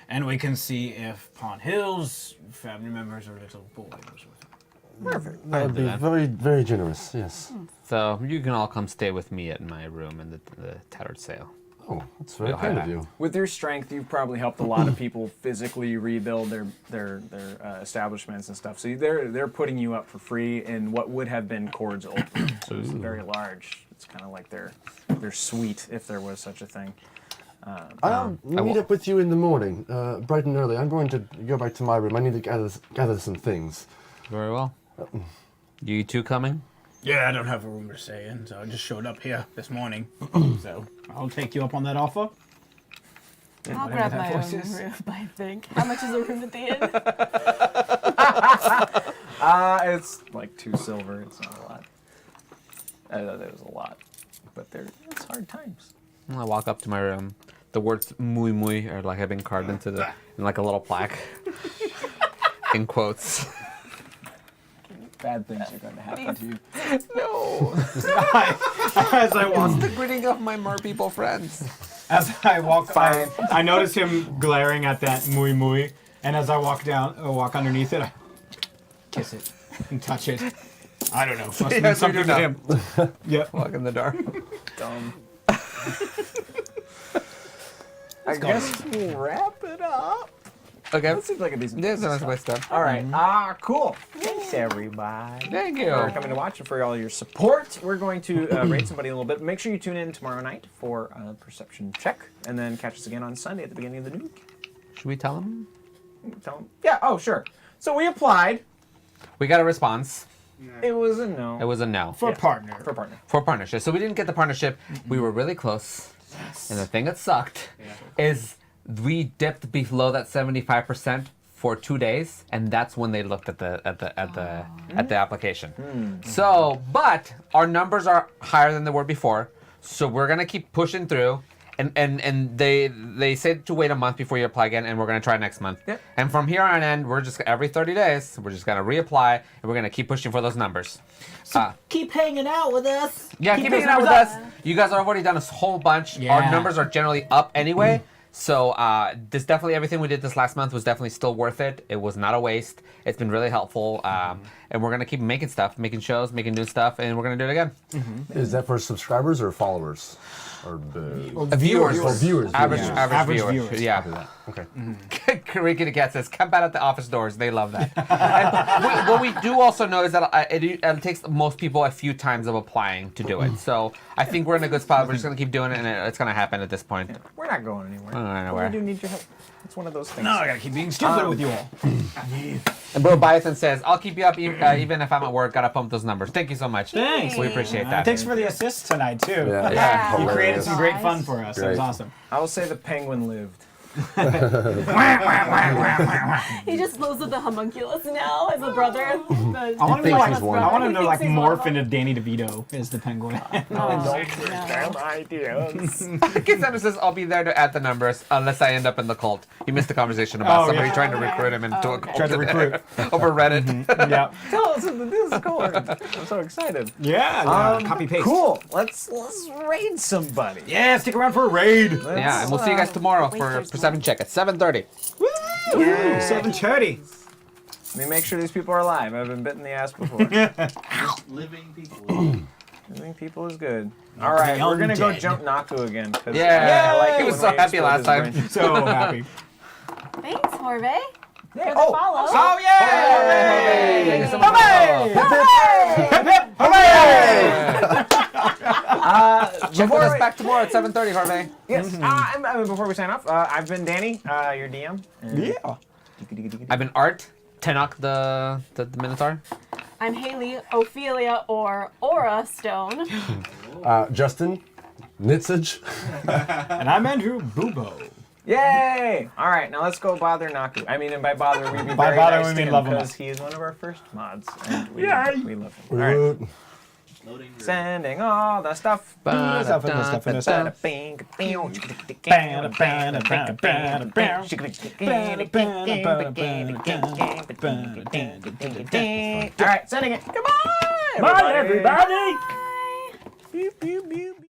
Speaker 5: and we can see if Pond Hill's family members or little boy was with him.
Speaker 1: Perfect.
Speaker 4: That would be very, very generous. Yes.
Speaker 2: So you can all come stay with me at my room in the tattered sail.
Speaker 4: Oh, that's very kind of you.
Speaker 1: With your strength, you've probably helped a lot of people physically rebuild their establishments and stuff. So they're putting you up for free in what would have been Cord's Ultimate. So it's very large. It's kind of like their suite, if there was such a thing.
Speaker 4: I'll meet up with you in the morning, bright and early. I'm going to go back to my room. I need to gather some things.
Speaker 2: Very well. You two coming?
Speaker 11: Yeah, I don't have a room to stay in, so I just showed up here this morning. So I'll take you up on that offer.
Speaker 3: I'll grab my own room, I think. How much is a room at the inn?
Speaker 1: It's like 2 silver. It's not a lot. I thought it was a lot, but it's hard times.
Speaker 2: I walk up to my room. The words "muy muy" are like have been carved into in like a little plaque, in quotes.
Speaker 1: Bad things are going to happen to you.
Speaker 2: No.
Speaker 5: As I walk,
Speaker 2: The greeting of my mer people friends.
Speaker 5: as I walk, I notice him glaring at that muy muy, and as I walk underneath it, I kiss it and touch it. I don't know. Must mean
Speaker 2: Yes, you
Speaker 5: something
Speaker 2: do
Speaker 5: to
Speaker 2: now.
Speaker 5: him. Yep.
Speaker 2: Walk in the door.
Speaker 1: Dumb. I guess we'll wrap it up.
Speaker 2: Okay.
Speaker 1: That seems like a decent.
Speaker 2: This is a nice place to.
Speaker 1: All right. Cool. Thanks, everybody.
Speaker 2: Thank you.
Speaker 1: For coming to watch and for all your support. We're going to rate somebody a little bit. Make sure you tune in tomorrow night for a perception check, and then catch us again on Sunday at the beginning of the new week.
Speaker 2: Should we tell them?
Speaker 1: Tell them. Yeah. Oh, sure. So we applied.
Speaker 2: We got a response.
Speaker 1: It was a no.
Speaker 2: It was a no.
Speaker 5: For partner.
Speaker 1: For partner.
Speaker 2: For partnership. So we didn't get the partnership. We were really close. And the thing that sucked is we dipped below that 75% for 2 days, and that's when they looked at the application. So, but our numbers are higher than they were before. So we're gonna keep pushing through. And they said to wait a month before you apply again, and we're gonna try next month.
Speaker 1: Yep.
Speaker 2: And from here on in, we're just every 30 days, we're just gonna reapply, and we're gonna keep pushing for those numbers.
Speaker 11: Keep hanging out with us.
Speaker 2: Yeah, keep hanging out with us. You guys have already done a whole bunch.
Speaker 5: Yeah.
Speaker 2: Our numbers are generally up anyway. So this definitely everything we did this last month was definitely still worth it. It was not a waste. It's been really helpful, and we're gonna keep making stuff, making shows, making new stuff, and we're gonna do it again.
Speaker 4: Is that for subscribers or followers? Or
Speaker 2: Viewers.
Speaker 4: Oh, viewers.
Speaker 2: Average
Speaker 5: Average
Speaker 2: viewers.
Speaker 5: viewers.
Speaker 2: Yeah.
Speaker 4: Okay.
Speaker 2: Karika the Cat says, "Camp out at the office doors." They love that. And what we do also know is that it takes most people a few times of applying to do it. So I think we're in a good spot. We're just gonna keep doing it, and it's gonna happen at this point.
Speaker 1: We're not going anywhere.
Speaker 2: We're not going
Speaker 1: But
Speaker 2: anywhere.
Speaker 1: we do need your help. It's one of those things.
Speaker 5: No, I gotta keep being stupid with you all.
Speaker 2: And Bro Biathan says, "I'll keep you up even if I'm at work. Gotta pump those numbers." Thank you so much.
Speaker 5: Thanks.
Speaker 2: We appreciate that.
Speaker 5: Thanks for the assist tonight too.
Speaker 4: Yeah.
Speaker 5: You created some great
Speaker 3: Nice.
Speaker 5: fun for us. It was
Speaker 4: Great.
Speaker 5: awesome.
Speaker 1: I will say the penguin lived.
Speaker 3: He just lives with the homunculus now as a brother.
Speaker 5: I want him to
Speaker 4: thinks
Speaker 5: like,
Speaker 4: he's one.
Speaker 5: I want him to
Speaker 3: He
Speaker 5: like
Speaker 3: thinks he's one of
Speaker 5: morph
Speaker 3: them.
Speaker 5: into Danny DeVito as the penguin.
Speaker 2: Kid says, "I'll be there to add the numbers unless I end up in the cult." He missed the conversation about
Speaker 5: Oh,
Speaker 2: somebody
Speaker 5: yeah.
Speaker 2: trying to recruit him into a
Speaker 3: okay.
Speaker 2: cult.
Speaker 5: Tried to recruit.
Speaker 2: over Reddit.
Speaker 5: Yeah.
Speaker 1: Tell us this is cool. I'm so excited.
Speaker 5: Yeah. Copy paste.
Speaker 1: Cool. Let's raid somebody.
Speaker 5: Yeah. Stick around for a raid.
Speaker 2: Yeah, and we'll see you guys tomorrow for
Speaker 3: there's
Speaker 2: perception check at 7:30.
Speaker 5: Woo! 7:30.
Speaker 1: Let me make sure these people are alive. I've been bitten in the ass before.
Speaker 10: Living people.
Speaker 1: Living people is good. All right, we're gonna go
Speaker 5: undead.
Speaker 1: jump Naku again. 'Cause
Speaker 2: Yeah,
Speaker 1: I like it
Speaker 2: he was
Speaker 1: when
Speaker 2: so
Speaker 1: we
Speaker 2: happy
Speaker 1: explode
Speaker 2: last
Speaker 1: his
Speaker 2: time.
Speaker 1: brain.
Speaker 5: So happy.
Speaker 3: Thanks, Jorve. For the
Speaker 1: Oh,
Speaker 3: follow.
Speaker 1: oh yeah!
Speaker 2: Thank you so much. Check with us back tomorrow at 7:30, Harvey.
Speaker 1: Yes. Before we sign off, I've been Danny, your DM.
Speaker 5: Yeah.
Speaker 2: I've been Art, Tenok the Minotaur.
Speaker 3: I'm Haley, Ophelia, or Aura Stone.
Speaker 4: Justin, Nitsage.
Speaker 5: And I'm Andrew Bubo.
Speaker 1: Yay! All right, now let's go bother Naku. I mean, and by bother we mean
Speaker 5: By
Speaker 1: very
Speaker 5: bother,
Speaker 1: nice
Speaker 5: we
Speaker 1: to
Speaker 5: mean
Speaker 1: him
Speaker 5: love him.
Speaker 1: because he is one of our first mods, and we love him. All right,
Speaker 4: Root.
Speaker 10: Loading your
Speaker 1: sending all the stuff.
Speaker 5: Stuff in the stuff in the stuff.
Speaker 1: All right, sending it. Goodbye.
Speaker 5: Bye, everybody.
Speaker 1: Pew, pew, pew, pew.